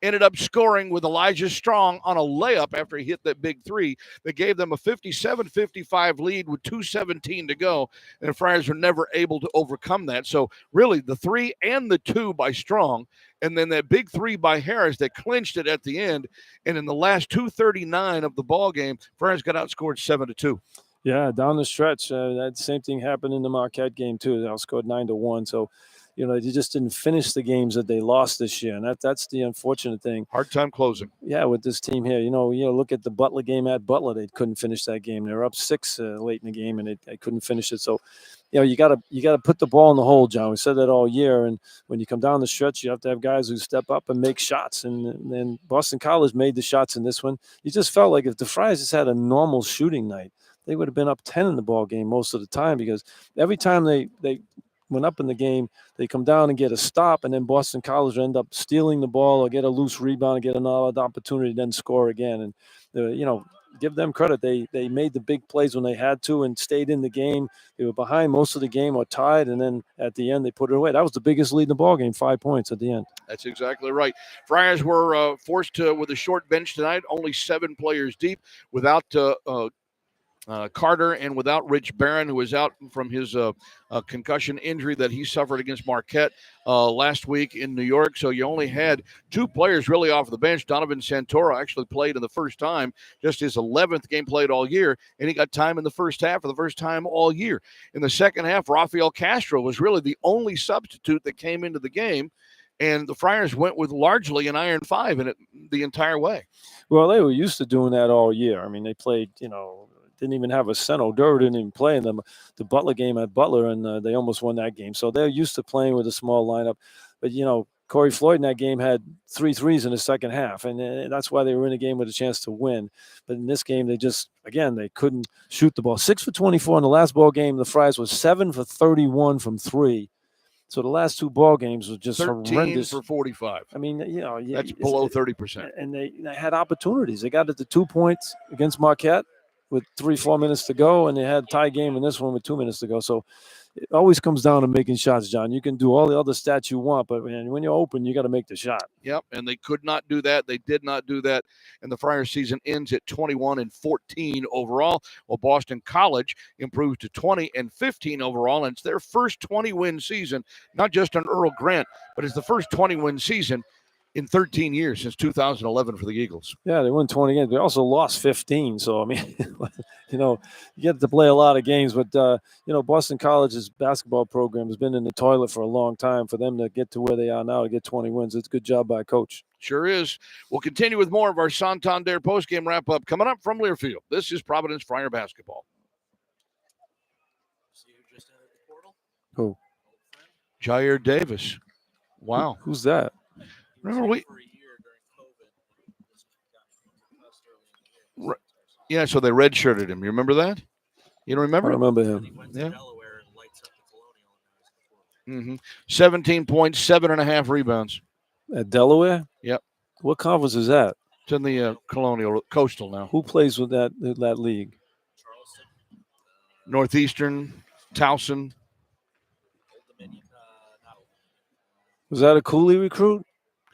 ended up scoring with Elijah Strong on a layup after he hit that big 3 that gave them a 57-55 lead with 2:17 to go. And the Friars were never able to overcome that. So really the 3 and the 2 by Strong, and then that big 3 by Harris that clinched it at the end. And in the last 2:39 of the ball game, Friars got outscored 7-2. Yeah, down the stretch. That same thing happened in the Marquette game too. They outscored 9-1. So, they just didn't finish the games that they lost this year, and that's the unfortunate thing. Hard time closing. Yeah, with this team here. Look at the Butler game at Butler. They couldn't finish that game. They were up 6 late in the game, and they couldn't finish it. So, you got to put the ball in the hole, John. We said that all year. And when you come down the stretch, you have to have guys who step up and make shots. And Boston College made the shots in this one. You just felt like if the Friars just had a normal shooting night, they would have been up 10 in the ball game most of the time, because every time they went up in the game, they come down and get a stop, and then Boston College end up stealing the ball or get a loose rebound and get another opportunity, then score again. And give them credit. They made the big plays when they had to and stayed in the game. They were behind most of the game or tied, and then at the end they put it away. That was the biggest lead in the ball game, 5 points at the end. That's exactly right. Friars were forced to with a short bench tonight, only 7 players deep, without Carter and without Rich Barron, who was out from his concussion injury that he suffered against Marquette last week in New York. So you only had 2 players really off the bench. Donovan Santoro actually played in the first time, just his 11th game played all year, and he got time in the first half for the first time all year. In the second half, Rafael Castro was really the only substitute that came into the game, and the Friars went with largely an iron 5 in it the entire way. Well, they were used to doing that all year. I mean, they played, didn't even have a center. Durr didn't even play in the Butler game at Butler, and they almost won that game. So they're used to playing with a small lineup. But, Corey Floyd in that game had 3 threes in the second half, and that's why they were in the game with a chance to win. But in this game, they couldn't shoot the ball. 6 for 24 in the last ball game. The Friars was 7 for 31 from 3. So the last 2 ball games was just 13 horrendous. for 45. I mean, that's below 30%. And they had opportunities. They got it to 2 points against Marquette with 3-4 minutes to go, and they had a tie game in this one with 2 minutes to go. So it always comes down to making shots, John. You can do all the other stats you want, but when you're open, you got to make the shot. Yep, and they could not do that. They did not do that, and the Friars season ends at 21-14 overall, while Boston College improves to 20-15 overall, and it's their first 20-win season, not just on Earl Grant, but it's the first 20-win season in 13 years, since 2011 for the Eagles. Yeah, they won 20 games. They also lost 15. So, I mean, you get to play a lot of games. But, Boston College's basketball program has been in the toilet for a long time. For them to get to where they are now, to get 20 wins, it's a good job by Coach. Sure is. We'll continue with more of our Santander postgame wrap-up coming up from Learfield. This is Providence Friar basketball. See who just entered the portal? Who? Jair Davis. Wow. Who's that? Remember yeah, so they redshirted him. You remember that? You don't remember? I remember him. Yeah. 17 points, 7.5 rebounds. At Delaware? Yep. What conference is that? It's in the Colonial Coastal now. Who plays with that league? Northeastern, Towson. Was that a Cooley recruit?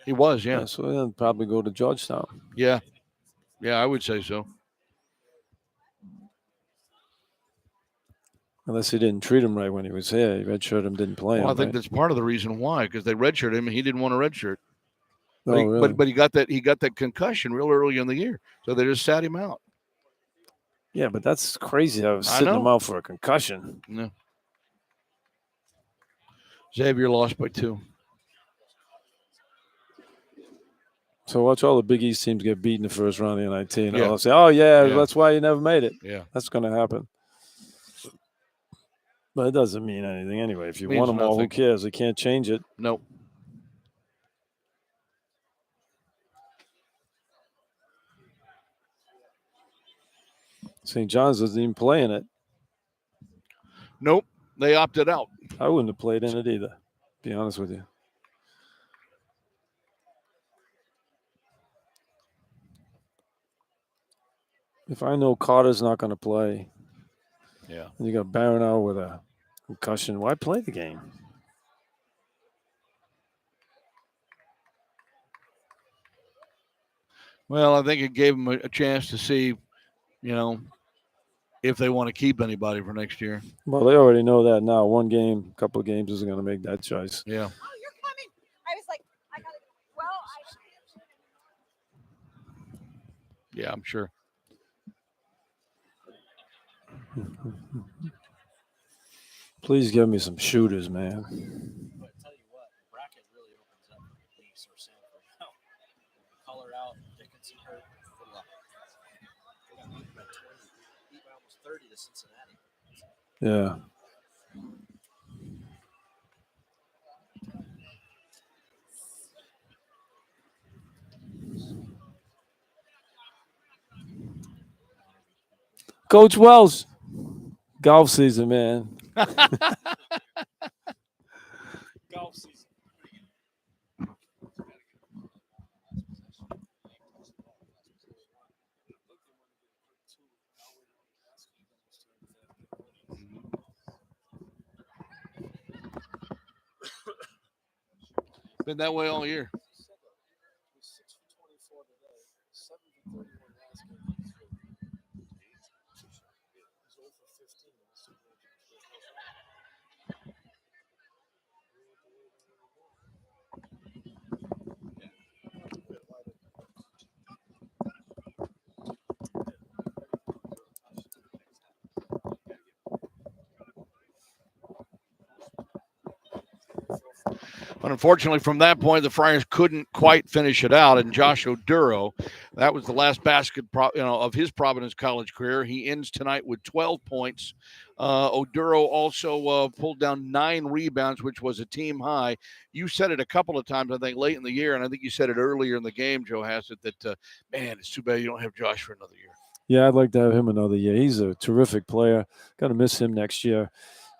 He was, yeah. So he'll probably go to Georgetown. Yeah. Yeah, I would say so. Unless he didn't treat him right when he was here. He redshirted him, didn't play him. I think that's part of the reason why, because they redshirted him and he didn't want a redshirt. Really? But he got that concussion real early in the year, so they just sat him out. Yeah, but that's crazy. I was sitting him out for a concussion. Yeah. Xavier lost by 2. So watch all the Big East teams get beat in the first round of the 19. Yeah. I'll say, oh, yeah, that's why you never made it. Yeah. That's going to happen. But it doesn't mean anything anyway. If you Means won them all, who nothing. cares? They can't change it. Nope. St. John's doesn't even play in it. Nope. They opted out. I wouldn't have played in it either, to be honest with you. If I know Carter's not going to play, Yeah, and you got Barron out with a concussion, why play the game? Well, I think it gave them a chance to see, if they want to keep anybody for next year. Well, they already know that now. One game, a couple of games isn't going to make that choice. Yeah. Oh, you're coming. I was like, I got it. Well, Yeah, I'm sure. Please give me some shooters, man. But tell you what, the bracket really opens up for Leafs or Sanford now. Color out, Dickinson hurt. Good luck. They got beat by 20, beat by almost 30 to Cincinnati. Yeah. Coach Wells, golf season, man. Golf season. Been that way all year. But unfortunately, from that point, the Friars couldn't quite finish it out. And Josh Oduro, that was the last basket of his Providence College career. He ends tonight with 12 points. Oduro also pulled down 9 rebounds, which was a team high. You said it a couple of times, I think, late in the year, and I think you said it earlier in the game, Joe Hassett, that, man, it's too bad you don't have Josh for another year. Yeah, I'd like to have him another year. He's a terrific player. Going to miss him next year.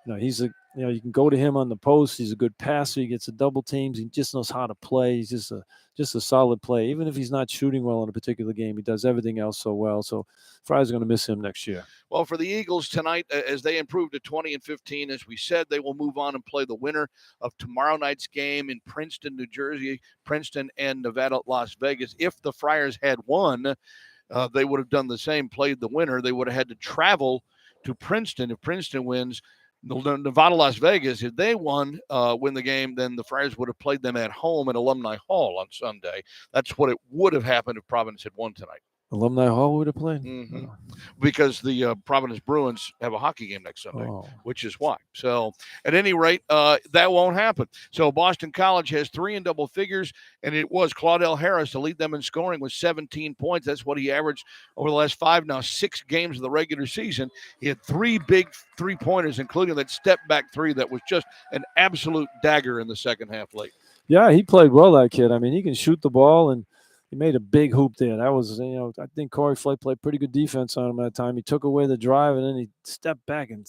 You can go to him on the post. He's a good passer. He gets the double teams. He just knows how to play. He's just a solid player. Even if he's not shooting well in a particular game, he does everything else so well. So Friars are going to miss him next year. Well, for the Eagles tonight, as they improve to 20-15, as we said, they will move on and play the winner of tomorrow night's game in Princeton, New Jersey, Princeton and Nevada, Las Vegas. If the Friars had won, they would have done the same, played the winner. They would have had to travel to Princeton. If Princeton wins, Nevada, Las Vegas, if they win the game, then the Friars would have played them at home at Alumni Hall on Sunday. That's what it would have happened if Providence had won tonight. Alumni Hall would have played? Mm-hmm. Because the Providence Bruins have a hockey game next Sunday, which is why. So, at any rate, that won't happen. So, Boston College has 3 in double figures, and it was Claudel Harris to lead them in scoring with 17 points. That's what he averaged over the last 6 games of the regular season. He had 3 big three-pointers, including that step-back 3 that was just an absolute dagger in the second half late. Yeah, he played well, that kid. I mean, he can shoot the ball, and he made a big hoop there. That was, I think Corey Flake played pretty good defense on him at that time. He took away the drive, and then he stepped back and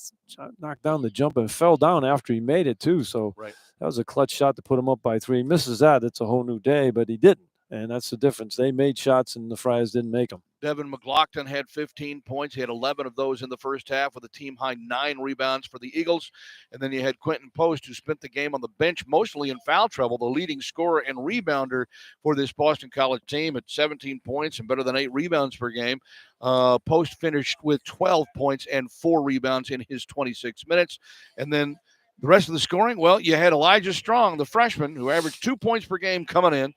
knocked down the jumper and fell down after he made it, too. So That was a clutch shot to put him up by 3. He misses that. It's a whole new day, but he didn't. And that's the difference. They made shots, and the Friars didn't make them. Devin McLaughlin had 15 points. He had 11 of those in the first half with a team-high 9 rebounds for the Eagles. And then you had Quentin Post, who spent the game on the bench, mostly in foul trouble, the leading scorer and rebounder for this Boston College team at 17 points and better than 8 rebounds per game. Post finished with 12 points and 4 rebounds in his 26 minutes. And then the rest of the scoring, well, you had Elijah Strong, the freshman, who averaged 2 points per game coming in.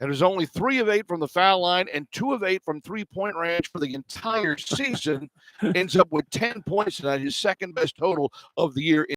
And there's only 3 of 8 from the foul line and 2 of 8 from three-point range for the entire season. Ends up with 10 points tonight, his second best total of the year.